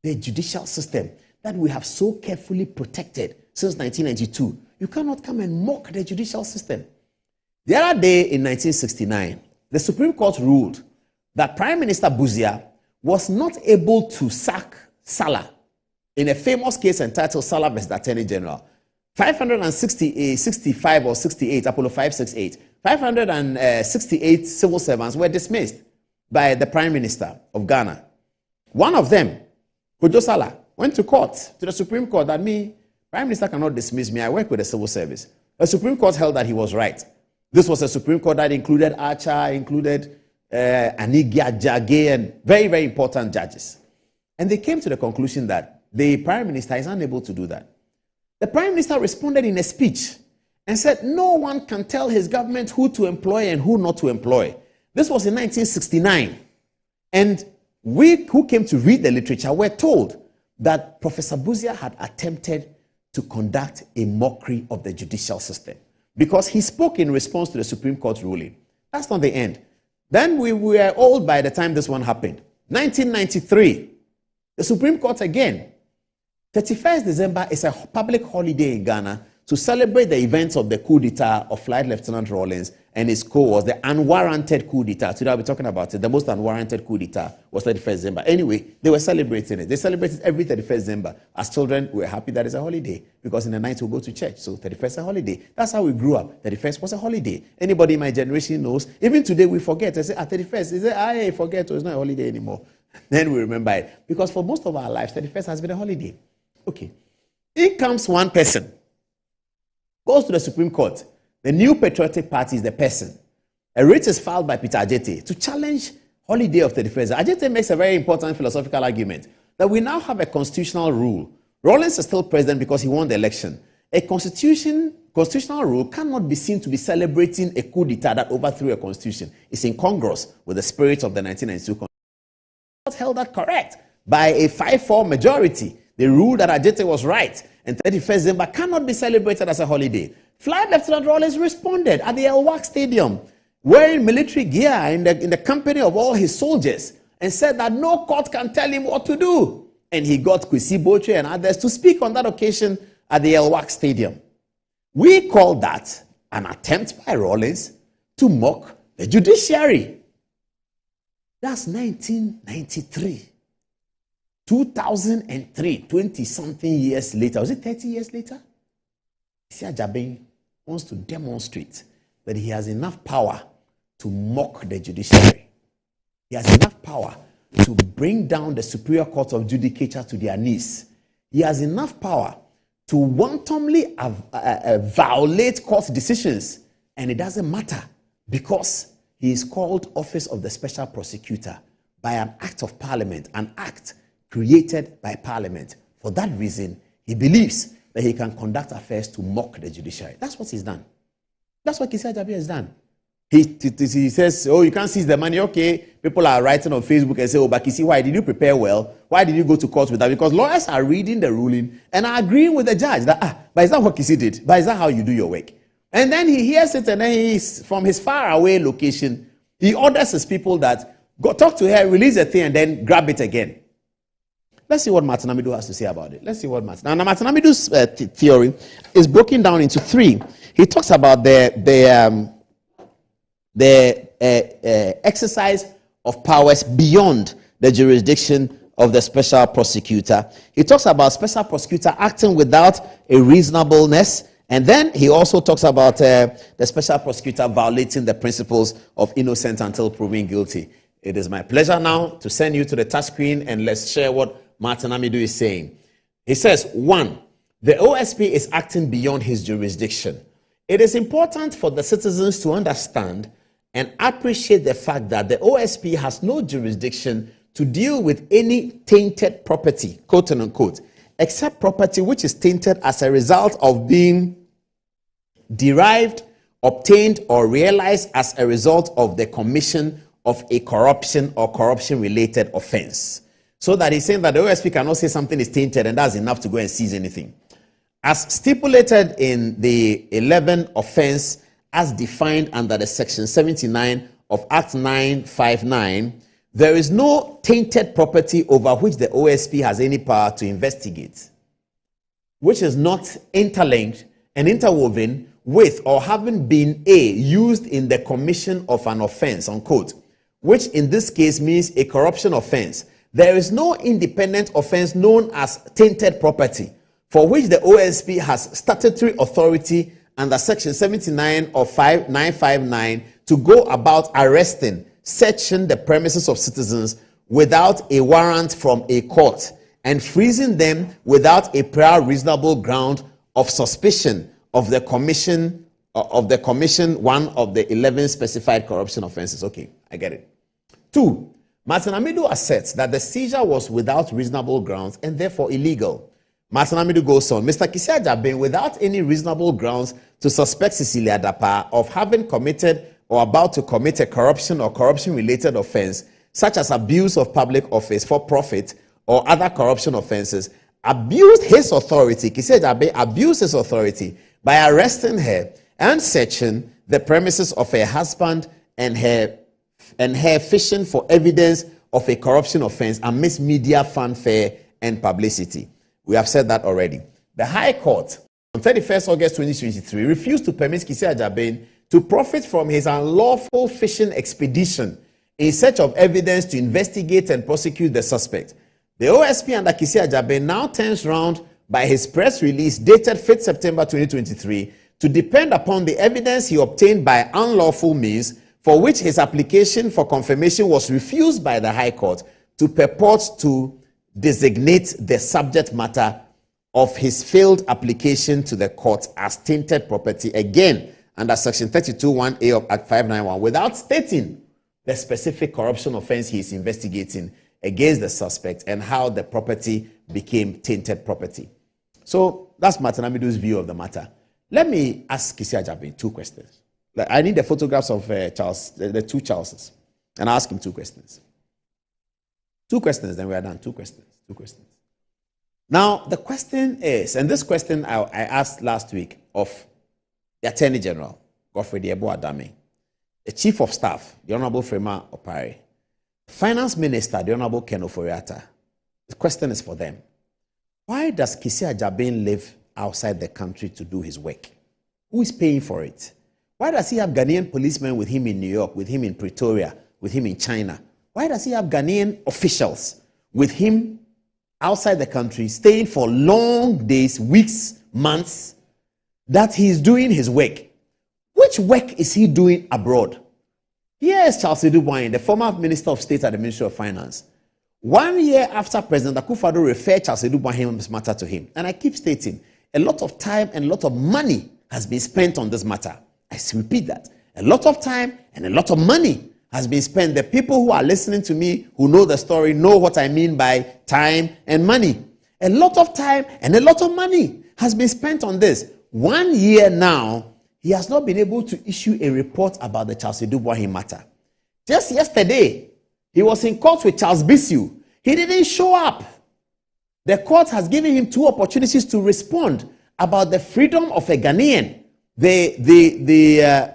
[SPEAKER 1] the judicial system that we have so carefully protected since 1992. You cannot come and mock the judicial system. The other day in 1969, the Supreme Court ruled that Prime Minister Buzia was not able to sack Salah in a famous case entitled Salah vs. the Attorney General. 565 or 68, Apollo 568, 568 civil servants were dismissed by the Prime Minister of Ghana. One of them, Kojo Salah, went to court, to the Supreme Court, that me, Prime Minister cannot dismiss me. I work with the civil service. The Supreme Court held that he was right. This was a Supreme Court that included Archer, included Anigia Jage, and very, very important judges. And they came to the conclusion that the Prime Minister is unable to do that. The Prime Minister responded in a speech and said no one can tell his government who to employ and who not to employ. This was in 1969. And we who came to read the literature were told that Professor Buzia had attempted to conduct a mockery of the judicial system because he spoke in response to the Supreme Court ruling. That's not the end. Then we were old by the time this one happened. 1993, the Supreme Court again. 31st December is a public holiday in Ghana to celebrate the events of the coup d'etat of Flight Lieutenant Rawlings and his co-was the unwarranted coup d'etat. Today I'll be talking about it. The most unwarranted coup d'etat was 31st December. Anyway, they were celebrating it. They celebrated every 31st December. As children, we were happy that it's a holiday because in the night we'll go to church. So 31st is a holiday. That's how we grew up. 31st was a holiday. Anybody in my generation knows. Even today we forget. I say, 31st. They say, I forget. It's not a holiday anymore. Then we remember it. Because for most of our lives, 31st has been a holiday. Okay. In comes one person. Goes to the Supreme Court. The New Patriotic Party is the person. A writ is filed by Peter Ajete to challenge holiday of 31st. Ajete makes a very important philosophical argument that we now have a constitutional rule. Rawlings is still president because he won the election. A constitutional rule cannot be seen to be celebrating a coup d'etat that overthrew a constitution. It's incongruous with the spirit of the 1992 Constitution. The court held that correct by a 5-4 majority. They ruled that Ajete was right, and 31st December cannot be celebrated as a holiday. Flight Lieutenant Rawlings responded at the El-Wak Stadium, wearing military gear in the company of all his soldiers, and said that no court can tell him what to do. And he got Kwesi Botre and others to speak on that occasion at the El-Wak Stadium. We call that an attempt by Rawlings to mock the judiciary. That's 1993. 2003, 20-something years later, was it 30 years later? Kisia Jabin wants to demonstrate that he has enough power to mock the judiciary. He has enough power to bring down the Superior Court of Judicature to their knees. He has enough power to wantonly violate court decisions, and it doesn't matter because he is called Office of the Special Prosecutor by an act of Parliament, an act created by Parliament. For that reason, he believes that he can conduct affairs to mock the judiciary. That's what he's done. That's what Kisia Jabin has done. He says, oh, you can't seize the money. Okay, people are writing on Facebook and say, oh, Bakisi, why did you prepare well? Why did you go to court with that? Because lawyers are reading the ruling and are agreeing with the judge that, but is that what Kisi did? But is that how you do your work? And then he hears it, and then he's from his far away location. He orders his people that go talk to her, release the thing, and then grab it again. Let's see what Martin Amidu has to say about it. Let's see what Martin. Now, Martin Amidu's theory is broken down into three. He talks about the exercise of powers beyond the jurisdiction of the special prosecutor. He talks about special prosecutor acting without a reasonableness, and then he also talks about the special prosecutor violating the principles of innocent until proven guilty. It is my pleasure now to send you to the touch screen and let's share what Martin Amidu is saying. He says, 1, the OSP is acting beyond his jurisdiction. It is important for the citizens to understand and appreciate the fact that the OSP has no jurisdiction to deal with any tainted property, quote unquote, except property which is tainted as a result of being derived, obtained, or realized as a result of the commission of a corruption or corruption-related offense. So that he's saying that the OSP cannot say something is tainted and that's enough to go and seize anything. As stipulated in the 11th offense as defined under the section 79 of Act 959, there is no tainted property over which the OSP has any power to investigate, which is not interlinked and interwoven with or having been used in the commission of an offense, unquote, which in this case means a corruption offense. There is no independent offense known as tainted property for which the OSP has statutory authority under section 79 of 959 to go about arresting, searching the premises of citizens without a warrant from a court and freezing them without a prior reasonable ground of suspicion of the commission one of the 11 specified corruption offenses. Okay, I get it. 2, Martin Amidu asserts that the seizure was without reasonable grounds and therefore illegal. Martin Amidu goes on, Mr. Cecilia Dapaah, without any reasonable grounds to suspect Cecilia Dapaah of having committed or about to commit a corruption or corruption-related offense, such as abuse of public office for profit or other corruption offenses, abused his authority, Cecilia Dapaah abused his authority by arresting her and searching the premises of her husband and her fishing for evidence of a corruption offense amidst media fanfare and publicity. We have said that already. The High Court on 31st August 2023 refused to permit Cecilia Dapaah to profit from his unlawful fishing expedition in search of evidence to investigate and prosecute the suspect. The OSP under Cecilia Dapaah now turns round by his press release dated 5th September 2023 to depend upon the evidence he obtained by unlawful means for which his application for confirmation was refused by the High Court to purport to designate the subject matter of his failed application to the court as tainted property, again under section 32(1)(a) of Act 591, without stating the specific corruption offense he is investigating against the suspect and how the property became tainted property. So that's Martin Amidu's view of the matter. Let me ask Cecilia Dapaah 2 questions. I need the photographs of Charles, the 2 Charleses, and I'll ask him 2 questions. 2 questions, then we are done. 2 questions. 2 questions. Now, the question is, and this question I asked last week of the Attorney General, Godfrey Diebo Adame, the Chief of Staff, the Honorable Frema Opare, Finance Minister, the Honorable Ken Oforiatta. The question is for them. Why does Cecilia Dapaah live outside the country to do his work? Who is paying for it? Why does he have Ghanaian policemen with him in New York, with him in Pretoria, with him in China? Why does he have Ghanaian officials with him outside the country, staying for long days, weeks, months, that he is doing his work? Which work is he doing abroad? Here is Charles Edubwine, the former Minister of State at the Ministry of Finance. 1 year after President Akufo-Addo referred Charles Edubwine's matter to him, and I keep stating, a lot of time and a lot of money has been spent on this matter. I repeat that. A lot of time and a lot of money has been spent. The people who are listening to me, who know the story, know what I mean by time and money. A lot of time and a lot of money has been spent on this. 1 year now, he has not been able to issue a report about the Charles Edubwahi matter. Just yesterday, he was in court with Charles Bissiu. He didn't show up. The court has given him 2 opportunities to respond about the freedom of a Ghanaian, the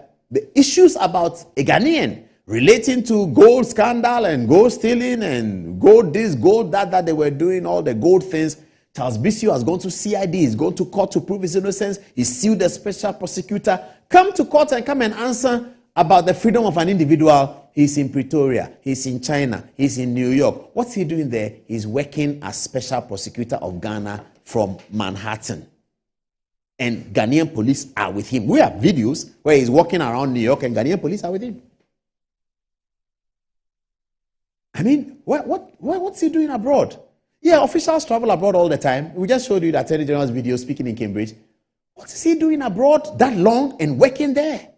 [SPEAKER 1] issues about a Ghanaian relating to gold scandal and gold stealing and gold this, gold that they were doing, all the gold things. Charles Bissiu has gone to CID. He's gone to court to prove his innocence. He sued the special prosecutor. Come to court and come and answer about the freedom of an individual. He's in Pretoria. He's in China. He's in New York. What's he doing there? He's working as special prosecutor of Ghana from Manhattan. And Ghanaian police are with him. We have videos where he's walking around New York and Ghanaian police are with him. I mean, what's he doing abroad? Yeah, officials travel abroad all the time. We just showed you the Attorney General's video speaking in Cambridge. What is he doing abroad that long and working there?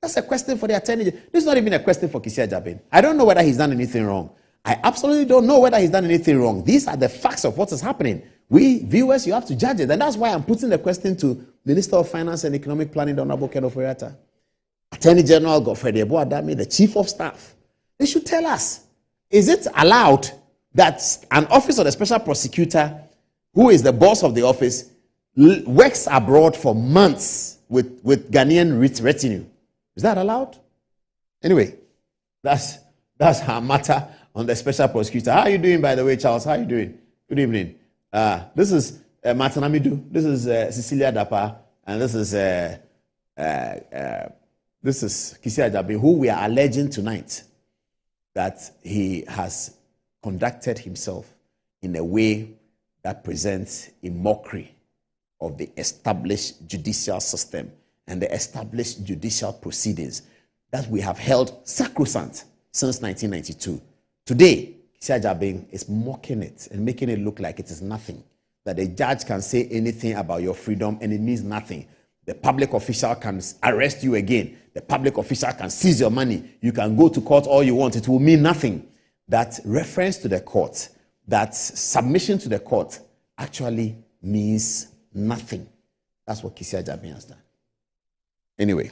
[SPEAKER 1] That's a question for the Attorney General. This is not even a question for Kisia Jabin. I don't know whether he's done anything wrong. I absolutely don't know whether he's done anything wrong. These are the facts of what is happening. We, viewers, you have to judge it. And that's why I'm putting the question to Minister of Finance and Economic Planning, the Honorable Ken Ofori-Atta. Attorney General Godfrey Adami, the Chief of Staff. They should tell us, is it allowed that an officer or the special prosecutor, who is the boss of the office, works abroad for months with Ghanaian retinue? Is that allowed? Anyway, that's our matter on the special prosecutor. How are you doing, by the way, Charles? How are you doing? Good evening. This is Martin Amidu. This is Cecilia Dapaah, and this is Kisia Jabin, who we are alleging tonight that he has conducted himself in a way that presents a mockery of the established judicial system and the established judicial proceedings that we have held sacrosanct since 1992. Today, Kisia Jabin is mocking it and making it look like it is nothing, that a judge can say anything about your freedom and it means nothing. The public official can arrest you again. The public official can seize your money. You can go to court all you want. It will mean nothing. That reference to the court, that submission to the court actually means nothing. That's what Kisia Jabin has done. Anyway,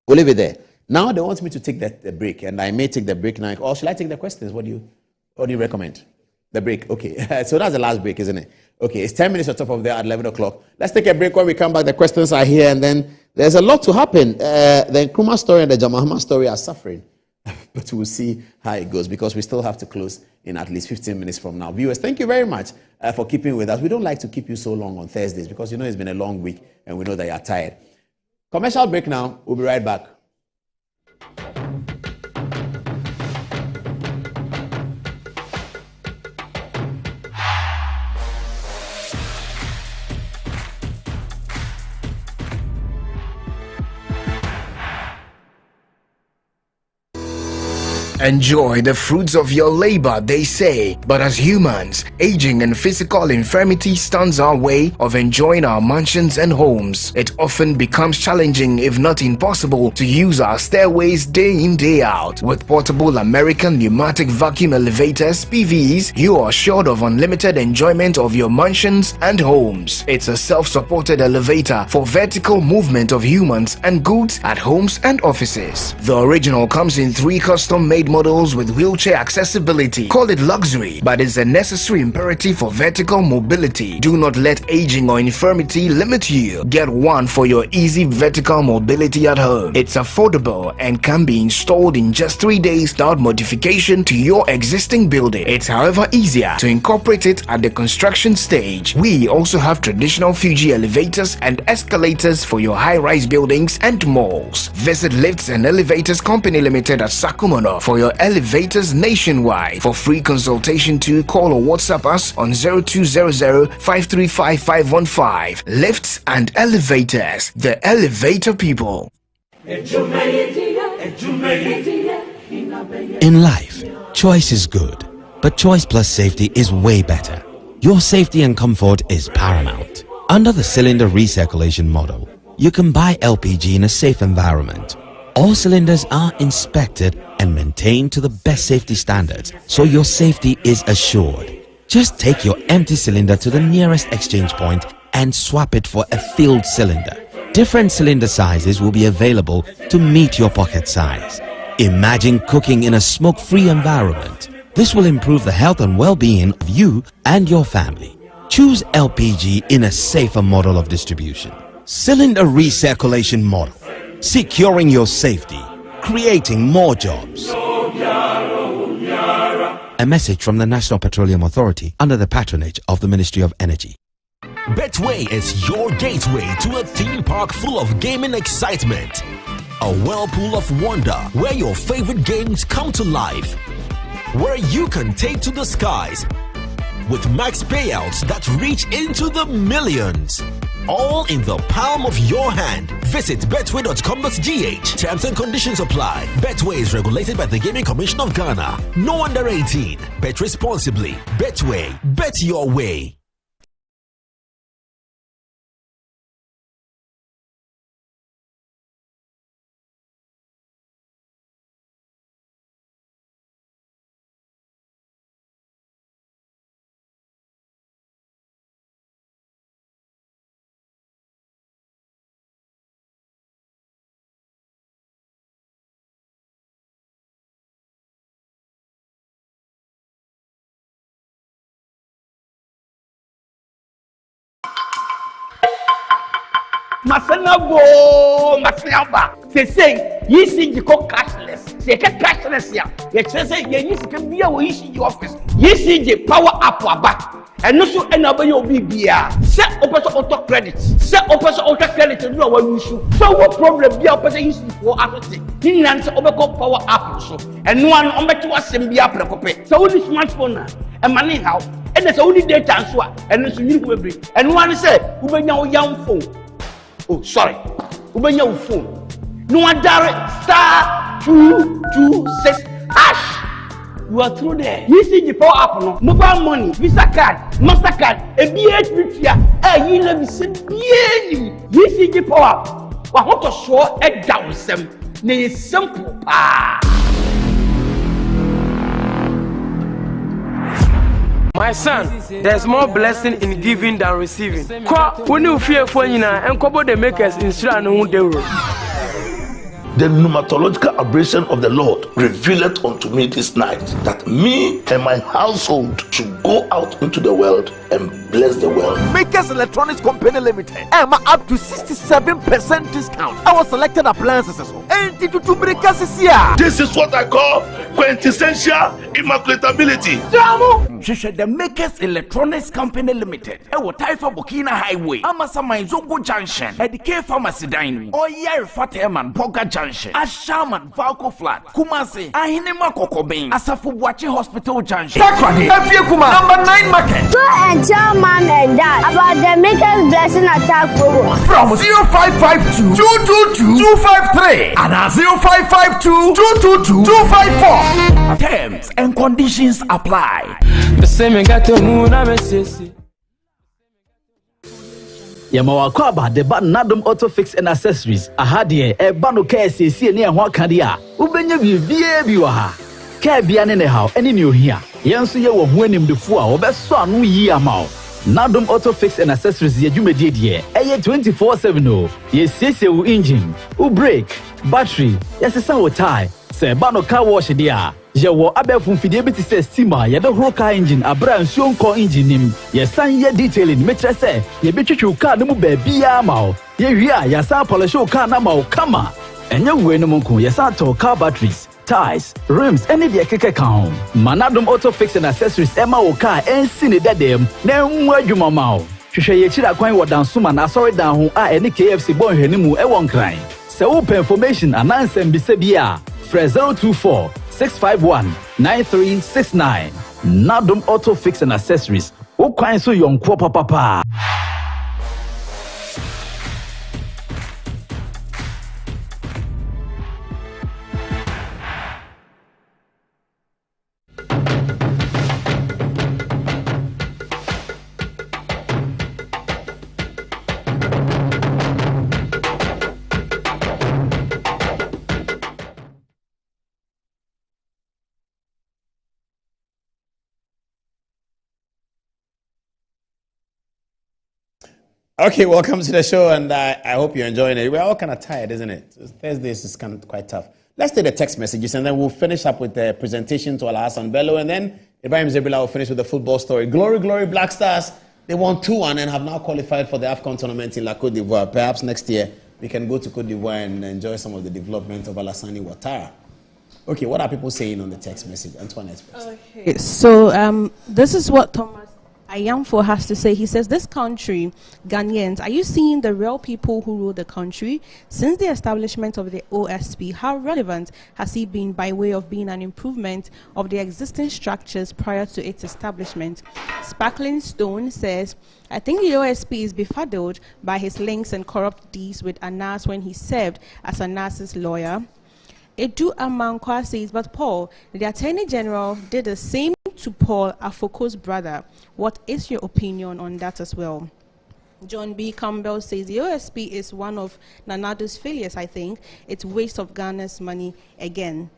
[SPEAKER 1] we'll leave it there. Now they want me to take the break, and I may take the break now. Or shall I take the questions? What do you recommend? The break. Okay. So that's the last break, isn't it? Okay. It's 10 minutes on top of there at 11 o'clock. Let's take a break. When we come back, the questions are here, and then there's a lot to happen. The Nkrumah story and the Jamahama story are suffering. But we'll see how it goes, because we still have to close in at least 15 minutes from now. Viewers, thank you very much for keeping with us. We don't like to keep you so long on Thursdays because you know it's been a long week and we know that you're tired. Commercial break now. We'll be right back.
[SPEAKER 3] Enjoy the fruits of your labor, they say, but as humans, aging and physical infirmity stands our way of enjoying our mansions and homes. It often becomes challenging, if not impossible, to use our stairways day in, day out. With portable American pneumatic vacuum elevators, PVs, you are assured of unlimited enjoyment of your mansions and homes. It's a self-supported elevator for vertical movement of humans and goods at homes and offices. The original comes in 3 custom-made models with wheelchair accessibility. Call it luxury, but it's a necessary imperative for vertical mobility. Do not let aging or infirmity limit you. Get one for your easy vertical mobility at home. It's affordable and can be installed in just 3 days without modification to your existing building. It's however easier to incorporate it at the construction stage. We also have traditional Fuji elevators and escalators for your high-rise buildings and malls. Visit Lifts and Elevators Company Limited at Sakumono for your elevators nationwide. For free consultation to call or WhatsApp us on 0200-535-515. Lifts and Elevators, the elevator people.
[SPEAKER 4] In life, choice is good, but choice plus safety is way better. Your safety and comfort is paramount. Under the cylinder recirculation model, you can buy LPG in a safe environment. All cylinders are inspected and maintained to the best safety standards, so your safety is assured. Just take your empty cylinder to the nearest exchange point and swap it for a filled cylinder. Different cylinder sizes will be available to meet your pocket size. Imagine cooking in a smoke-free environment. This will improve the health and well-being of you and your family. Choose LPG in a safer model of distribution. Cylinder recirculation model, securing your safety, creating more jobs. A message from the National Petroleum Authority under the patronage of the Ministry of Energy.
[SPEAKER 2] Betway is your gateway to a theme park full of gaming excitement. A whirlpool of wonder where your favorite games come to life. Where you can take to the skies with max payouts that reach into the millions. All in the palm of your hand. Visit betway.com.gh. Terms and conditions apply. Betway is regulated by the Gaming Commission of Ghana. No under 18. Bet responsibly. Betway. Bet your way.
[SPEAKER 9] Masnaba. They say, you see, you call cashless. They get cashless here. They say, you can be a wish in your office. You see, the power up or back. And also, another you'll be beer. Set up auto credit. Set up auto credit and no one issue. So, what problem be a person using for after in answer overcome power up. So, and one on better was send be up. So, only smartphone and money how. And there's only data and so and it's you will bring. And one said, who bring your young phone. Oh, sorry. Open your phone. No one direct star 226 hash. You are through there. You see the power app no mobile money, Visa card, MasterCard, a BHP here. You let me see you see the power app. What want to show a down some. Ne simple
[SPEAKER 7] My son, there's more blessing in giving than receiving. When you fear for you and couple the makers in Sranu de
[SPEAKER 8] The pneumatological aberration of the Lord revealed unto me this night that me and my household should go out into the world and bless the world.
[SPEAKER 5] Makers Electronics Company Limited. Up to 67% discount. Our selected appliances.
[SPEAKER 8] This is what I call quintessential immaculatability.
[SPEAKER 9] The Makers Electronics Company Limited. Taifa Burkina Highway. Amasama Zongo Junction. At the K Pharmacy Dining. Yer Fateman Boga Junction. Ashaman Valco Flat. Kumasi. Ahinema Kokobin. Asafu Bwachi Hospital Junction.
[SPEAKER 5] Sakradi. Number 9 Market.
[SPEAKER 10] Go and tell mom and dad about the Makers Blessing Attack program.
[SPEAKER 5] From 0552 222 253 and 0552 222 254. Terms and conditions apply.
[SPEAKER 7] The same got to moon.
[SPEAKER 6] Yamawako about the button Nadum Auto Fix and Accessories. Ahadie, a bano care see near Wakadia. Ubenya Biaha. Care Bian how any new here. Yansu ye were winning before or best son we amount. Nadum Auto Fix and Accessories ye jume did ye. 24/7. Ye see engine. Brake, battery, yes, a sour tie. Say bano car wash dia. Je wo abe fun fidelity say steamer ye the whole car engine abra nsuo car engine nim ye san ye detailing metre say ye betwetwe car no mu ba bia ma o ye wi a ya san polish car na ma o kama enye we no monko ye san to car batteries tires rims any de keke kan Manadum Auto Fix and Accessories ema o car ensi ne dadem na nwu adwuma ma o hwehwe ye chira kwan wo dansoma na sorry dan ho a ene KFC bon hwanimu e won kran se wo information anansem bi se bia 024 651-9369. Nadum Auto Fix and Accessories. O kwan so yon kwa papa.
[SPEAKER 1] Okay, welcome to the show, and I hope you're enjoying it. We're all kind of tired, isn't it? Thursdays is kind of quite tough. Let's take the text messages, and then we'll finish up with the presentation to Alhassan Bello, and then Ibrahim Zebila will finish with the football story. Glory, glory, Black Stars. They won 2-1 and have now qualified for the AFCON tournament in La Côte d'Ivoire. Perhaps next year we can go to Côte d'Ivoire and enjoy some of the development of Alassane Ouattara. Okay, what are people saying on the text message? Antoinette.
[SPEAKER 21] Okay, so this is what Thomas Ayamfo has to say. He says, this country, Ghanaians, are you seeing the real people who rule the country? Since the establishment of the OSP, how relevant has he been by way of being an improvement of the existing structures prior to its establishment? Sparkling Stone says, I think the OSP is befuddled by his links and corrupt deeds with Anas when he served as Anas's lawyer. Edu Amankwa says, but Paul, the Attorney General did the same to Paul Afoko's brother. What is your opinion on that as well? John B. Campbell says, the OSP is one of Nanado's failures, I think. It's waste of Ghana's money again.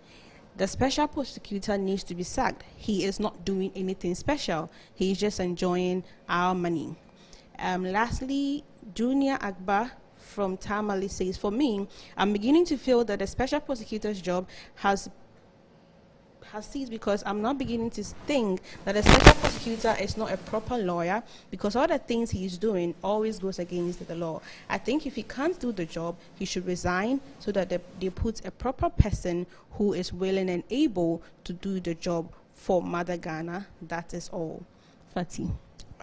[SPEAKER 21] The special prosecutor needs to be sacked. He is not doing anything special. He is just enjoying our money. Lastly, Junior Akbar from Tamale says, for me, I'm beginning to feel that the special prosecutor's job has ceased because I'm not beginning to think that a special prosecutor is not a proper lawyer because all the things he's doing always goes against the law. I think if he can't do the job, he should resign so that they put a proper person who is willing and able to do the job for Mother Ghana. That is all. Fatih.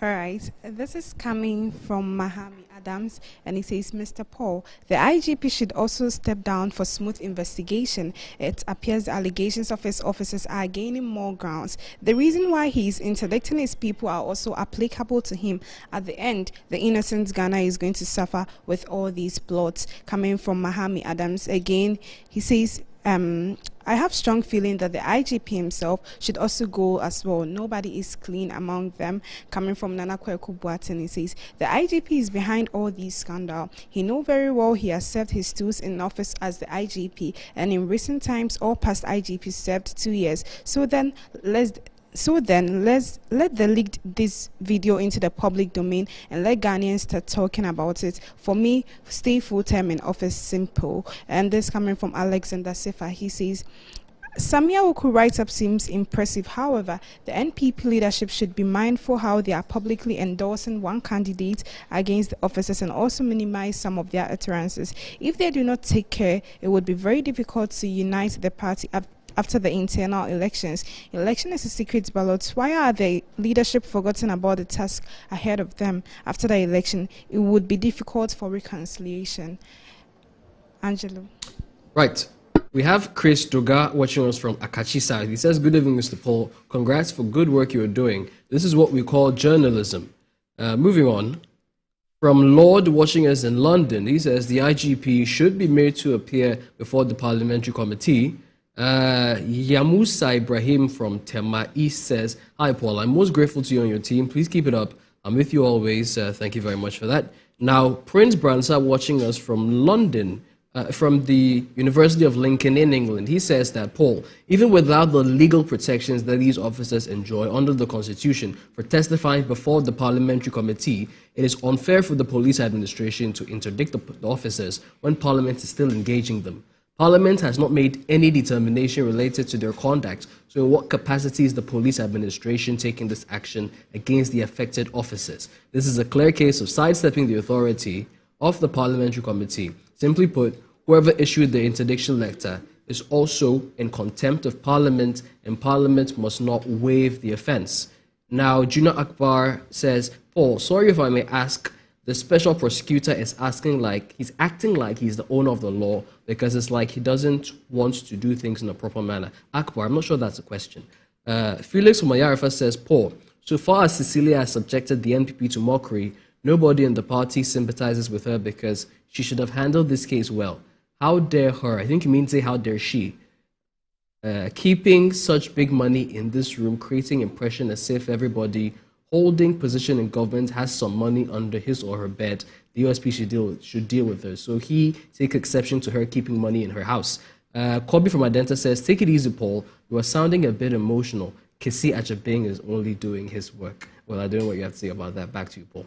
[SPEAKER 22] All right, this is coming from Mahami Adams, and he says, Mr. Paul, the IGP should also step down for smooth investigation. It appears the allegations of his officers are gaining more grounds. The reason why he is interdicting his people are also applicable to him. At the end, the innocent Ghana is going to suffer with all these plots. Coming from Mahami Adams again, he says, I have strong feeling that the IGP himself should also go as well. Nobody is clean among them. Coming from Nana Kweku Boateng, he says, the IGP is behind all these scandals. He knows very well he has served his tours in office as the IGP, and in recent times, all past IGPs served 2 years. So then, let's let the leak this video into the public domain and let Ghanaians start talking about it. For me, stay full-time in office, simple. And this coming from Alexander Sefa. He says, Samia Oku write-up seems impressive. However, the NPP leadership should be mindful how they are publicly endorsing one candidate against the officers and also minimize some of their utterances. If they do not take care, it would be very difficult to unite the party after the internal elections. Election is a secret ballot. Why are the leadership forgotten about the task ahead of them after the election? It would be difficult for reconciliation. Angelo.
[SPEAKER 23] Right. We have Chris Doga watching us from Akachi side. He says, good evening, Mr. Paul. Congrats for good work you're doing. This is what we call journalism. Moving on. From Lord watching us in London, he says the IGP should be made to appear before the parliamentary committee. Yamusa Ibrahim from Tema East says, hi Paul, I'm most grateful to you and your team. Please keep it up. I'm with you always. Thank you very much for that. Now, Prince Bransa watching us from London, from the University of Lincoln in England. He says that, Paul, even without the legal protections that these officers enjoy under the Constitution for testifying before the parliamentary committee, it is unfair for the police administration to interdict the officers when Parliament is still engaging them. Parliament has not made any determination related to their conduct, so in what capacity is the police administration taking this action against the affected officers? This is a clear case of sidestepping the authority of the parliamentary committee. Simply put, whoever issued the interdiction letter is also in contempt of Parliament, and Parliament must not waive the offence. Now, Juna Akbar says, Paul, sorry if I may ask, the special prosecutor is acting like he's the owner of the law because it's like he doesn't want to do things in a proper manner. Akbar, I'm not sure that's a question. Felix Umayarifa says, Paul, so far as Cecilia has subjected the NPP to mockery, nobody in the party sympathizes with her because she should have handled this case well. How dare her? I think you mean to say, how dare she? Keeping such big money in this room, creating impression as if everybody holding position in government has some money under his or her bed. The OSP should deal with her. So he take exception to her keeping money in her house. Kobe from Adenta says, take it easy, Paul. You are sounding a bit emotional. Kisi Ajabing is only doing his work. Well, I don't know what you have to say about that. Back to you, Paul.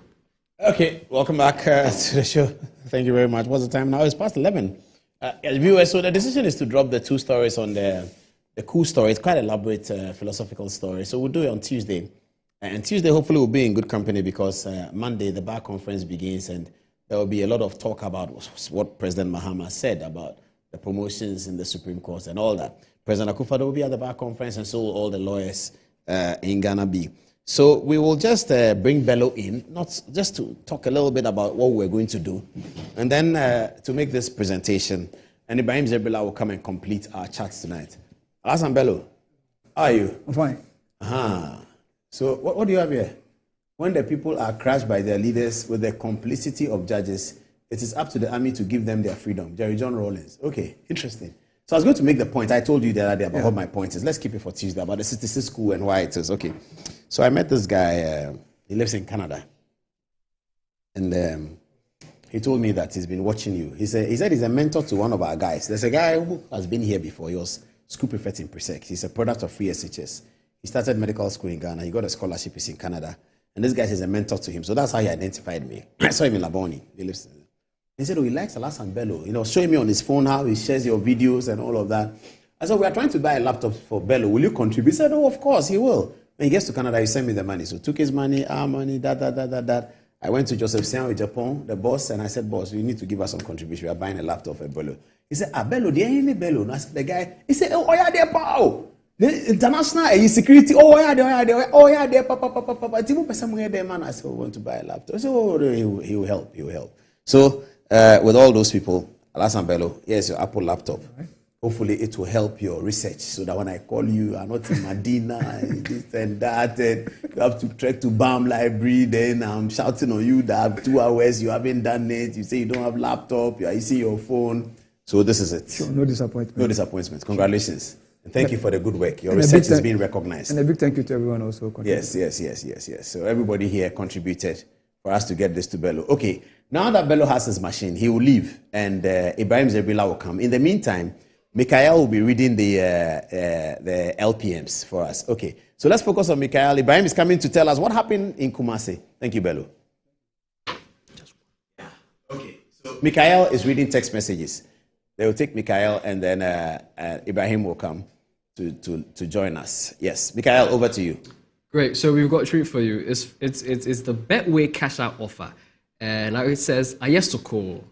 [SPEAKER 1] Okay, welcome back to the show. Thank you very much. What's the time now? It's past 11. Viewers, so the decision is to drop the 2 stories on the cool story. It's quite elaborate philosophical story. So we'll do it on Tuesday. And Tuesday, hopefully, we'll be in good company because Monday, the bar conference begins and there will be a lot of talk about what President Mahama said about the promotions in the Supreme Court and all that. President Akufo-Addo will be at the bar conference and so will all the lawyers in Ghana be. So we will just bring Bello in, not just to talk a little bit about what we're going to do, and then to make this presentation. And Ibrahim Zerbila will come and complete our chat tonight. Alasan Bello, how are you?
[SPEAKER 11] I'm fine.
[SPEAKER 1] So what do you have here? When the people are crushed by their leaders with the complicity of judges, it is up to the army to give them their freedom. Jerry John Rawlings. Okay, interesting. So I was going to make the point. I told you the other day about what my point is. Let's keep it for Tuesday, about the statistics school and why it is. Okay. So I met this guy. He lives in Canada. And he told me that he's been watching you. He said he's a mentor to one of our guys. There's a guy who has been here before. He was school prefect in Presec. He's a product of free SHS. He started medical school in Ghana. He got a scholarship. He's in Canada. And this guy is a mentor to him. So that's how he identified me. I saw him in Laboni. He said, he likes Alasan Bello. Showing me on his phone how he shares your videos and all of that. I said, we are trying to buy a laptop for Bello. Will you contribute? He said, of course, he will. When he gets to Canada, he sent me the money. So took his money, our money, that. I went to Joseph Sian with Japan, the boss, and I said, boss, you need to give us some contribution. We are buying a laptop for Bello. He said, Bello, there ain't any Bello. And I said, the guy, he said, oh, yeah, there, pow. The international security, oh, yeah, there, papa. I said, we want to buy a laptop. I said, he will help. So, with all those people, Alasan Bello, here's your Apple laptop. Right. Hopefully it will help your research so that when I call you, you are not in Medina and this and that, and you have to trek to BAM library, then I'm shouting on you that 2 hours, you haven't done it, you say you don't have laptop, you see your phone. So this is it.
[SPEAKER 11] Sure, no disappointment.
[SPEAKER 1] No disappointment. Congratulations. And thank you for the good work. Your research is being recognized.
[SPEAKER 11] And a big thank you to everyone also.
[SPEAKER 1] Yes. So everybody here contributed for us to get this to Bello. Okay, now that Bello has his machine, he will leave and Ibrahim Zerbila will come. In the meantime, Mikael will be reading the LPMs for us. Okay, so let's focus on Mikael. Ibrahim is coming to tell us what happened in Kumasi. Thank you, Bello. Okay, so Mikael is reading text messages. They will take Mikael and then Ibrahim will come to join us. Yes, Mikael, over to you.
[SPEAKER 23] Great, so we've got a treat for you. It's the Betway cash out offer. And now it says, yes to call.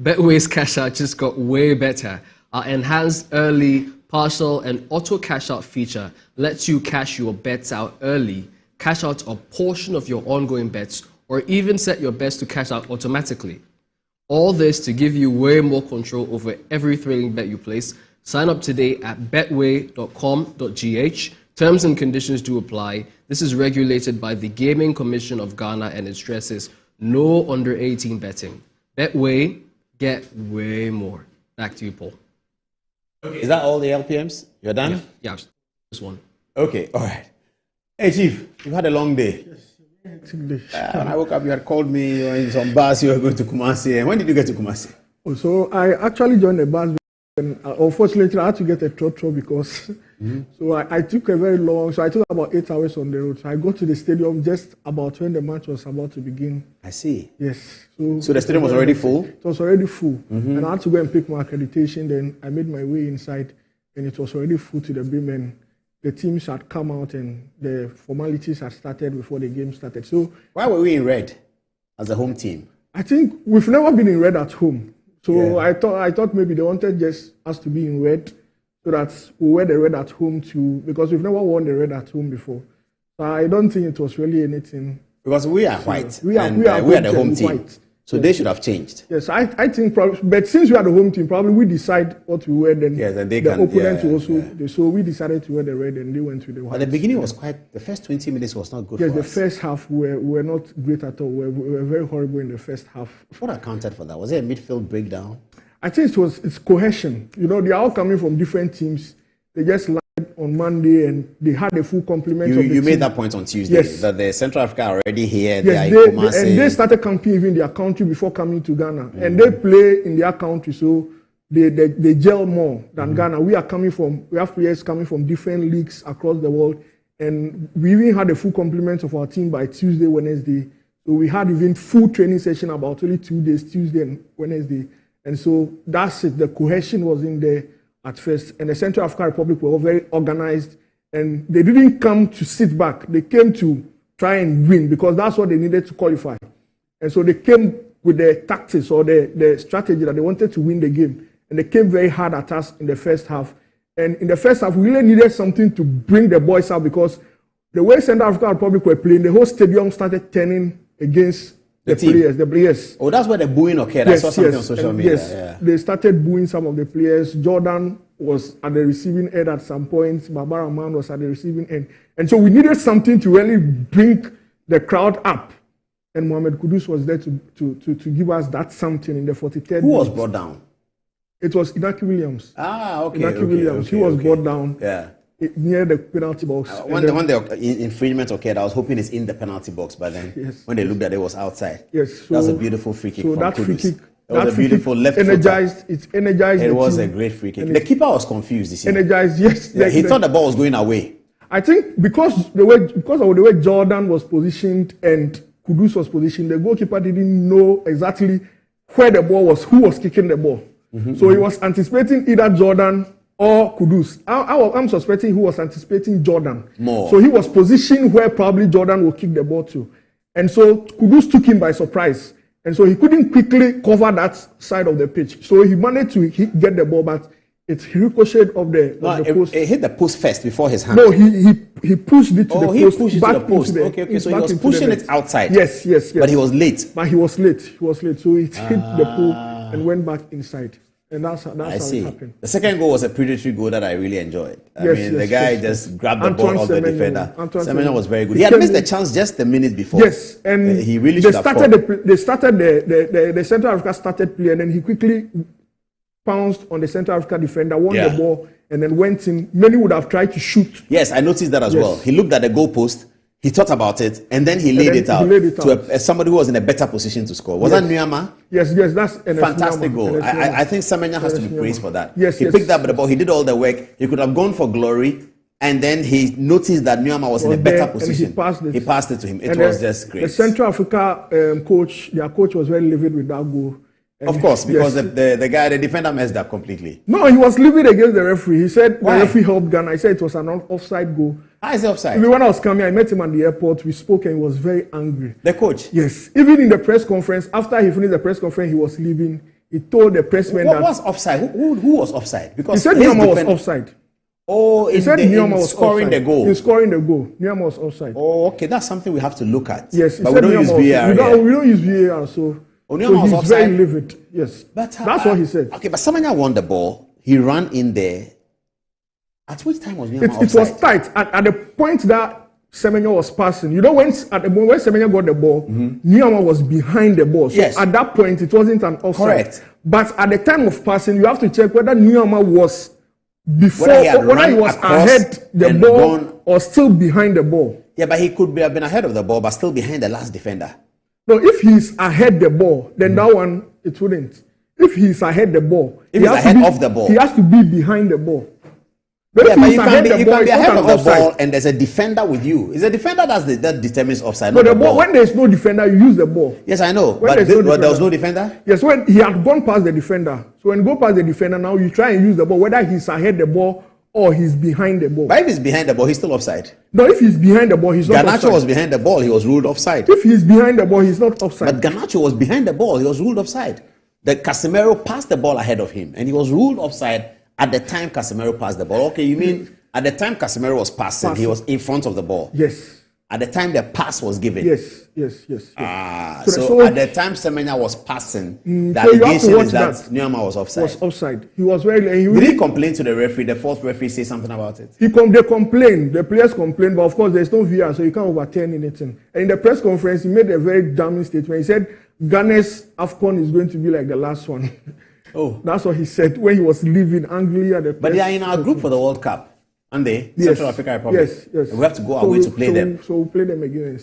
[SPEAKER 23] Betway's cash out just got way better. Our enhanced early, partial, and auto cash out feature lets you cash your bets out early, cash out a portion of your ongoing bets, or even set your bets to cash out automatically. All this to give you way more control over every thrilling bet you place. Sign up today at betway.com.gh. Terms and conditions do apply. This is regulated by the Gaming Commission of Ghana and it stresses no under 18 betting. Betway, get way more. Back to you, Paul.
[SPEAKER 1] Okay. Is that all the LPMs? You're done?
[SPEAKER 23] Yeah, just one.
[SPEAKER 1] Okay, all right. Hey, Chief, you've had a long day.
[SPEAKER 11] Yes,
[SPEAKER 1] when I woke up, you had called me in some bus, you were going to Kumasi. When did you get to Kumasi?
[SPEAKER 11] So I actually joined the bus. And unfortunately, I had to get a trotro because so I took a very long, so I took about 8 hours on the road. So I got to the stadium just about when the match was about to begin.
[SPEAKER 1] I see.
[SPEAKER 11] Yes.
[SPEAKER 1] So the stadium was already full?
[SPEAKER 11] It was already full. And I had to go and pick my accreditation. Then I made my way inside and it was already full to the brim. And the teams had come out and the formalities had started before the game started. So
[SPEAKER 1] why were we in red as a home team?
[SPEAKER 11] I think we've never been in red at home. So I thought maybe they wanted just us to be in red so that we wear the red at home too, because we've never worn the red at home before. So I don't think it was really anything.
[SPEAKER 1] Because we are white. We are the home team. White. So they should have changed.
[SPEAKER 11] Yes, I think probably, but since we are the home team, probably we decide what we wear. Then the opponent will also. So we decided to wear the red, and they went with the white.
[SPEAKER 1] But the beginning was quite. The first 20 minutes was not good.
[SPEAKER 11] Yes,
[SPEAKER 1] for
[SPEAKER 11] the first half we were not great at all. We were very horrible in the first half.
[SPEAKER 1] What accounted for that? Was it a midfield breakdown?
[SPEAKER 11] I think it's cohesion. You know, they are all coming from different teams. They just landed on Monday and they had a full complement of the team.
[SPEAKER 1] You made that point on Tuesday, yes. That the Central Africa are already here.
[SPEAKER 11] Yes, and they started camping even in their country before coming to Ghana. And they play in their country, so they gel more than Ghana. We have players coming from different leagues across the world. And we even had a full complement of our team by Tuesday, Wednesday. So we had even full training session about only 2 days, Tuesday and Wednesday. And so that's it. The cohesion was in there at first. And the Central African Republic were all very organized. And they didn't come to sit back. They came to try and win because that's what they needed to qualify. And so they came with the tactics or the strategy that they wanted to win the game. And they came very hard at us in the first half. And in the first half, we really needed something to bring the boys out because the way Central African Republic were playing, the whole stadium started turning against the players.
[SPEAKER 1] Oh, that's where the booing occurred.
[SPEAKER 11] Yes,
[SPEAKER 1] I saw something on social media.
[SPEAKER 11] Yes, they started booing some of the players. Jordan was at the receiving end at some points. Barbara Man was at the receiving end. And so we needed something to really bring the crowd up. And Mohamed Kudus was there to give us that something in the 43rd
[SPEAKER 1] Who was brought down?
[SPEAKER 11] It was Inaki Williams.
[SPEAKER 1] Okay.
[SPEAKER 11] Williams. He was brought down near the penalty box.
[SPEAKER 1] When the infringement occurred, I was hoping it's in the penalty box, but then when they looked at it, it was outside.
[SPEAKER 11] Yes.
[SPEAKER 1] That was a beautiful free kick.
[SPEAKER 11] So
[SPEAKER 1] from
[SPEAKER 11] that
[SPEAKER 1] Kudus.
[SPEAKER 11] free kick,
[SPEAKER 1] it was a beautiful left
[SPEAKER 11] energized. It energized.
[SPEAKER 1] It was
[SPEAKER 11] team.
[SPEAKER 1] a great free kick. The keeper was confused. You see.
[SPEAKER 11] Energized. Yes.
[SPEAKER 1] Yeah, he thought the ball was going away.
[SPEAKER 11] I think because of the way Jordan was positioned and Kudus was positioned, the goalkeeper didn't know exactly where the ball was, who was kicking the ball. So he was anticipating either Jordan or Kudus. I'm suspecting he was anticipating Jordan.
[SPEAKER 1] More.
[SPEAKER 11] So he was positioned where probably Jordan will kick the ball to. And so Kudus took him by surprise. And so he couldn't quickly cover that side of the pitch. So he managed to get the ball, but it ricocheted of the post.
[SPEAKER 1] It hit the post first before his hand.
[SPEAKER 11] No, he pushed it to the post.
[SPEAKER 1] He pushed it to the post. Okay. So he was pushing it outside.
[SPEAKER 11] Yes.
[SPEAKER 1] But he was late.
[SPEAKER 11] So it hit the pool and went back inside. And that's how it happened.
[SPEAKER 1] The second goal was a predatory goal that I really enjoyed. The guy just grabbed the ball off the defender. Semenyo was very good. He had missed the chance just a minute before.
[SPEAKER 11] Yes, and
[SPEAKER 1] he really should have scored.
[SPEAKER 11] The Central Africa started play, and then he quickly pounced on the Central Africa defender, won the ball, and then went in. Many would have tried to shoot.
[SPEAKER 1] Yes, I noticed that as well. He looked at the goalpost. He thought about it, and then he laid it out to somebody who was in a better position to score. Was that Nyama?
[SPEAKER 11] Yes, that's a
[SPEAKER 1] fantastic goal. I think Semenyo has to be praised for that.
[SPEAKER 11] Yes,
[SPEAKER 1] he picked up the ball. He did all the work. He could have gone for glory, and then he noticed that Nyama was in a better position. He passed it to him. It was just great.
[SPEAKER 11] The Central Africa coach, their coach was very livid with that goal.
[SPEAKER 1] Of course, because the defender messed up completely.
[SPEAKER 11] No, he was livid against the referee. He said the referee helped Ghana. He said it was an offside goal.
[SPEAKER 1] How is it offside?
[SPEAKER 11] When I was coming, I met him at the airport. We spoke and he was very angry.
[SPEAKER 1] The coach?
[SPEAKER 11] Yes. Even in the press conference, after he finished the press conference, he was leaving. He told the pressman that...
[SPEAKER 1] What was offside? Who was offside? Because
[SPEAKER 11] he said Nyama was offside.
[SPEAKER 1] Oh, he said Nyama was scoring offside. The goal.
[SPEAKER 11] In scoring the goal. Nyama was offside.
[SPEAKER 1] Oh, okay. That's something we have to look at.
[SPEAKER 11] Yes.
[SPEAKER 1] But we don't use VAR.
[SPEAKER 11] We don't use VAR, so...
[SPEAKER 1] Nyama was
[SPEAKER 11] offside. Very livid. Yes. But, that's what he said.
[SPEAKER 1] Okay, but Semenyo won the ball. He ran in there. At which time was Nyama offside?
[SPEAKER 11] It was tight. At the point that Semenyo was passing, you know, when Semenyo got the ball, Nyama was behind the ball. So at that point, it wasn't an offside.
[SPEAKER 1] Correct.
[SPEAKER 11] But at the time of passing, you have to check whether Nyama was before, whether he was ahead the ball or still behind the ball.
[SPEAKER 1] Yeah, but he could have been ahead of the ball, but still behind the last defender.
[SPEAKER 11] No, if he's ahead the ball, then that one, it wouldn't. If he's ahead the ball,
[SPEAKER 1] if he's ahead of the ball,
[SPEAKER 11] he has to be behind the ball.
[SPEAKER 1] But you can be ahead of the ball and there's a defender with you. It's a defender that determines offside.
[SPEAKER 11] No, the ball, when there's no defender, you use the ball.
[SPEAKER 1] Yes, I know. But there was no defender?
[SPEAKER 11] Yes, when he had gone past the defender. So when you go past the defender, now you try and use the ball, whether he's ahead the ball or he's behind the ball.
[SPEAKER 1] But if he's behind the ball, he's still offside.
[SPEAKER 11] No, if he's behind the ball, he's not offside.
[SPEAKER 1] Garnacho was behind the ball, he was ruled offside.
[SPEAKER 11] If he's behind the ball, he's not offside.
[SPEAKER 1] But Garnacho was behind the ball, he was ruled offside. The Casemiro passed the ball ahead of him, and he was ruled offside at the time Casemiro passed the ball. Okay, you mean at the time Casemiro was passing, he was in front of the ball?
[SPEAKER 11] Yes.
[SPEAKER 1] At the time the pass was given?
[SPEAKER 11] Yes.
[SPEAKER 1] So at the time Semenyo was passing, the allegation is that Nyama was offside.
[SPEAKER 11] He was very...
[SPEAKER 1] Did he complain to the referee? The fourth referee say something about it?
[SPEAKER 11] They complained. The players complained, but of course there's no VR, so you can't overturn anything. And in the press conference, he made a very damning statement. He said, Ghana's AFCON is going to be like the last one.
[SPEAKER 1] Oh.
[SPEAKER 11] That's what he said when he was leaving Anglia at the press.
[SPEAKER 1] But they are in our group for the World Cup, aren't they?
[SPEAKER 11] Yes.
[SPEAKER 1] Central African Republic.
[SPEAKER 11] Yes.
[SPEAKER 1] And we have to go our way to play them.
[SPEAKER 11] So we'll play them again and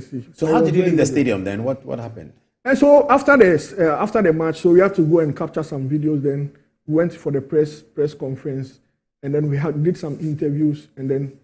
[SPEAKER 11] see.
[SPEAKER 1] So how did you leave the stadium then? What happened?
[SPEAKER 11] And so after the match, so we had to go and capture some videos. Then we went for the press conference, and then we did some interviews, and then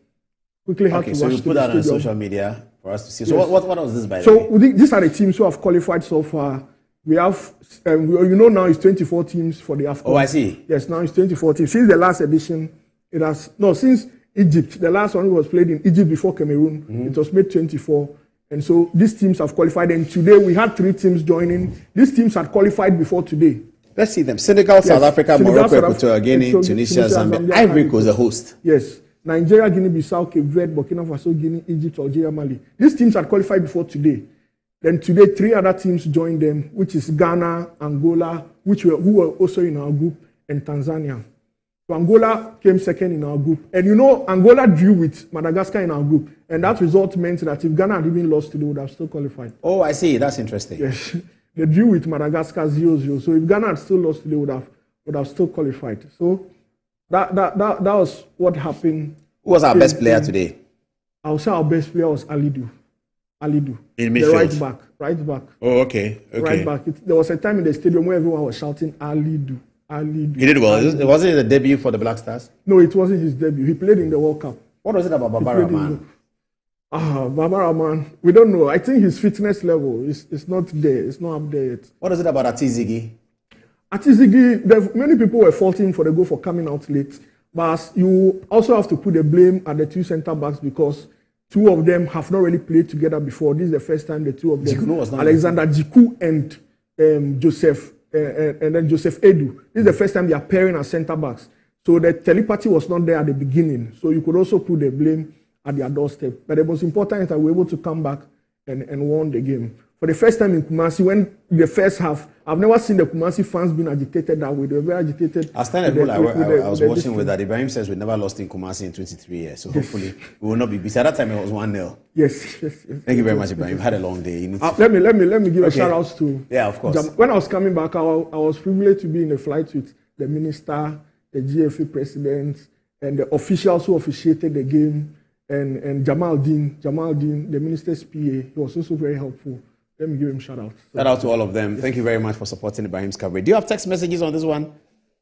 [SPEAKER 11] quickly had to rush to the stadium.
[SPEAKER 1] So you put that on social media. for us to see. So
[SPEAKER 11] Yes.
[SPEAKER 1] what was this by the
[SPEAKER 11] So
[SPEAKER 1] way?
[SPEAKER 11] these are the teams who have qualified so far. We have, now it's 24 teams for the AFCON.
[SPEAKER 1] Oh, I see.
[SPEAKER 11] Yes, now it's 24 teams. Since the last edition, since Egypt, the last one was played in Egypt before Cameroon, it was made 24. And so these teams have qualified. And today we had 3 teams joining. These teams had qualified before today.
[SPEAKER 1] Let's see them. Senegal, South Africa, Morocco, Equatorial Guinea, Tunisia, Zambia. Ivory Coast, the host.
[SPEAKER 11] Yes. Nigeria, Guinea-Bissau, Cape Verde, Burkina Faso, Guinea, Egypt, Algeria, Mali. These teams had qualified before today. Then today, 3 other teams joined them, which is Ghana, Angola, who were also in our group, and Tanzania. So Angola came second in our group. And Angola drew with Madagascar in our group. And that result meant that if Ghana had even lost, they would have still qualified.
[SPEAKER 1] Oh, I see. That's interesting.
[SPEAKER 11] Yes. They drew with Madagascar 0-0. So if Ghana had still lost, they would have still qualified. So that was what happened.
[SPEAKER 1] Who was our best player today?
[SPEAKER 11] I would say our best player was Alidu.
[SPEAKER 1] In
[SPEAKER 11] the
[SPEAKER 1] midfield?
[SPEAKER 11] right back.
[SPEAKER 1] Oh, okay.
[SPEAKER 11] Right back. There was a time in the stadium where everyone was shouting Alidu.
[SPEAKER 1] He did well. Was it the debut for the Black Stars?
[SPEAKER 11] No, it wasn't his debut. He played in the World Cup.
[SPEAKER 1] What was it about Barbara, man?
[SPEAKER 11] Barbara, man. We don't know. I think his fitness level is not there. It's not up there yet.
[SPEAKER 1] What is it about Atizigi?
[SPEAKER 11] Atizigi, many people were faulting for the goal for coming out late. But you also have to put the blame at the 2 centre backs because 2 of them have not really played together before. This is the first time the 2 of them, Alexander Jiku and Joseph, and then Joseph Edu. This is the first time they are pairing as centre backs. So the telepathy was not there at the beginning. So you could also put the blame at their doorstep. But the most important is that we were able to come back and won the game. For the first time in Kumasi, when the first half, I've never seen the Kumasi fans being agitated that way. They were very agitated.
[SPEAKER 1] I was watching with that. Ibrahim says we never lost in Kumasi in 23 years. So hopefully we will not be busy. At that time it was 1-0.
[SPEAKER 11] Yes.
[SPEAKER 1] Thank you very much, Ibrahim. You've had a long day.
[SPEAKER 11] Let me give a shout out to.
[SPEAKER 1] Yeah, of course.
[SPEAKER 11] When I was coming back, I was privileged to be in a flight with the minister, the GFA president, and the officials who officiated the game, and Jamal Dean, the minister's PA. He was also very helpful. Let me give him a shout out.
[SPEAKER 1] Shout out to all of them. Thank you very much for supporting Ibrahim's coverage. Do you have text messages on this one?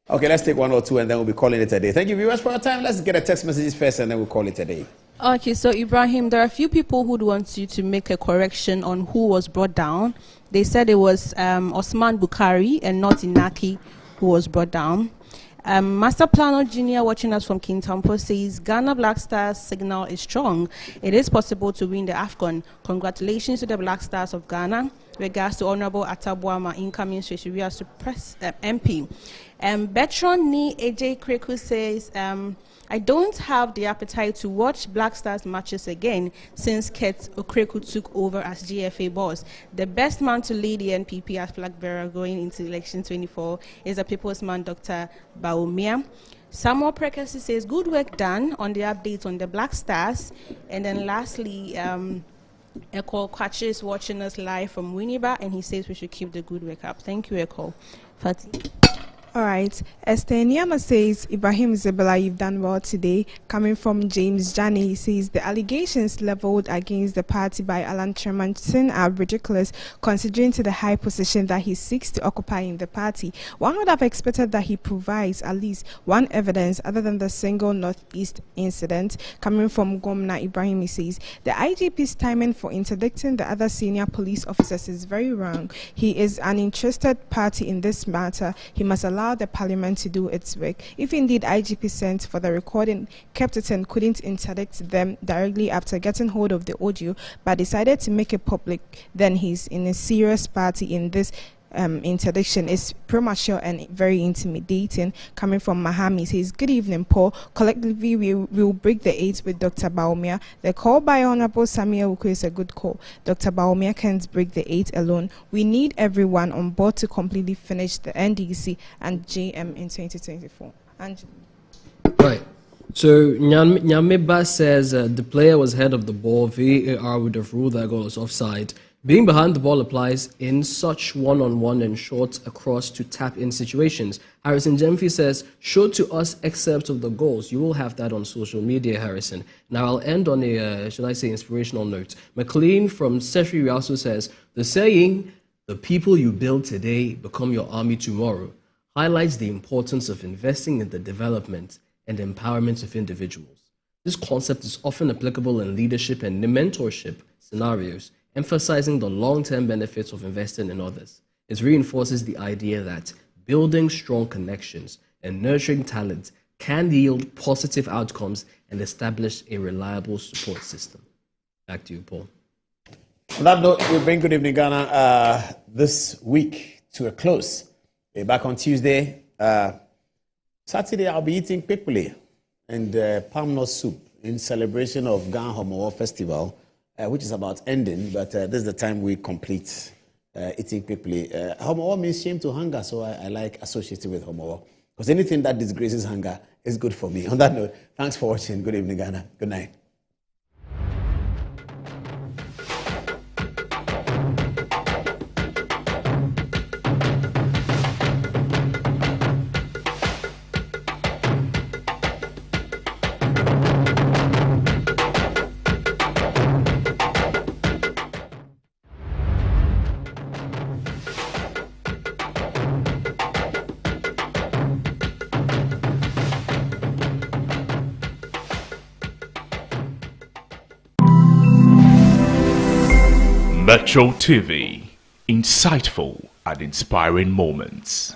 [SPEAKER 1] Okay, let's take 1 or 2 and then we'll be calling it a day. Thank you viewers for your time. Let's get a text messages first and then we'll call it a day.
[SPEAKER 21] Okay, so Ibrahim, there are a few people who want you to make a correction on who was brought down. They said it was Osman Bukhari and not Inaki who was brought down. Master Plano Jr. watching us from Kintampo says Ghana Black Stars signal is strong. It is possible to win the AFCON. Congratulations to the Black Stars of Ghana. Regards to Honorable Atabuama, incoming Sheshuria Suppress MP. Betron Ni AJ Kreku says, I don't have the appetite to watch Black Stars matches again since Ket Okreku took over as GFA boss. The best man to lead the NPP as flag bearer going into election 24 is the people's man, Dr. Baumia. Samuel Prekasi says, good work done on the updates on the Black Stars. And then lastly, Eko Kwachi is watching us live from Winneba, and he says we should keep the good work up. Thank you, Eko. Fatih.
[SPEAKER 22] All right. Esther Nyama says, Ibrahim Zebela, you've done well today. Coming from James Jani, he says, the allegations leveled against the party by Alan Tremantin are ridiculous, considering to the high position that he seeks to occupy in the party. One would have expected that he provides at least one evidence other than the single Northeast incident. Coming from Gomna Ibrahim, he says, the IGP's timing for interdicting the other senior police officers is very wrong. He is an interested party in this matter. He must allow the parliament to do its work. If indeed IGP sent for the recording, kept it and couldn't interdict them directly after getting hold of the audio, but decided to make it public, then he's in a serious party in this interdiction. Is premature and very intimidating. Coming from Mahami, says, good evening, Paul. Collectively, we will break the 8 with Dr. Baumia. The call by Honorable Samuel Wuku is a good call. Dr. Baumia can't break the 8 alone. We need everyone on board to completely finish the NDC and JM in 2024.
[SPEAKER 23] Right. So Nyameba says the player was head of the ball. VAR would have ruled that goal was offside. Being behind the ball applies in such one-on-one and short across to tap-in situations. Harrison Jemfi says, show to us excerpts of the goals. You will have that on social media, Harrison. Now, I'll end on a, should I say, inspirational note. McLean from Sefri also says, the saying, the people you build today become your army tomorrow, highlights the importance of investing in the development and empowerment of individuals. This concept is often applicable in leadership and mentorship scenarios, emphasizing the long-term benefits of investing in others. It reinforces the idea that building strong connections and nurturing talent can yield positive outcomes and establish a reliable support system. Back to you, Paul.
[SPEAKER 1] On that note, we bring Good Evening Ghana this week to a close. Back on Tuesday. Saturday, I'll be eating pepule and palm nut soup in celebration of Ghana Homowo Festival, which is about ending, but this is the time we complete eating pepule. Homowo means shame to hunger, so I like associating with Homowo, because anything that disgraces hunger is good for me. On that note, thanks for watching. Good Evening Ghana. Good night.
[SPEAKER 13] Metro TV, insightful and inspiring moments.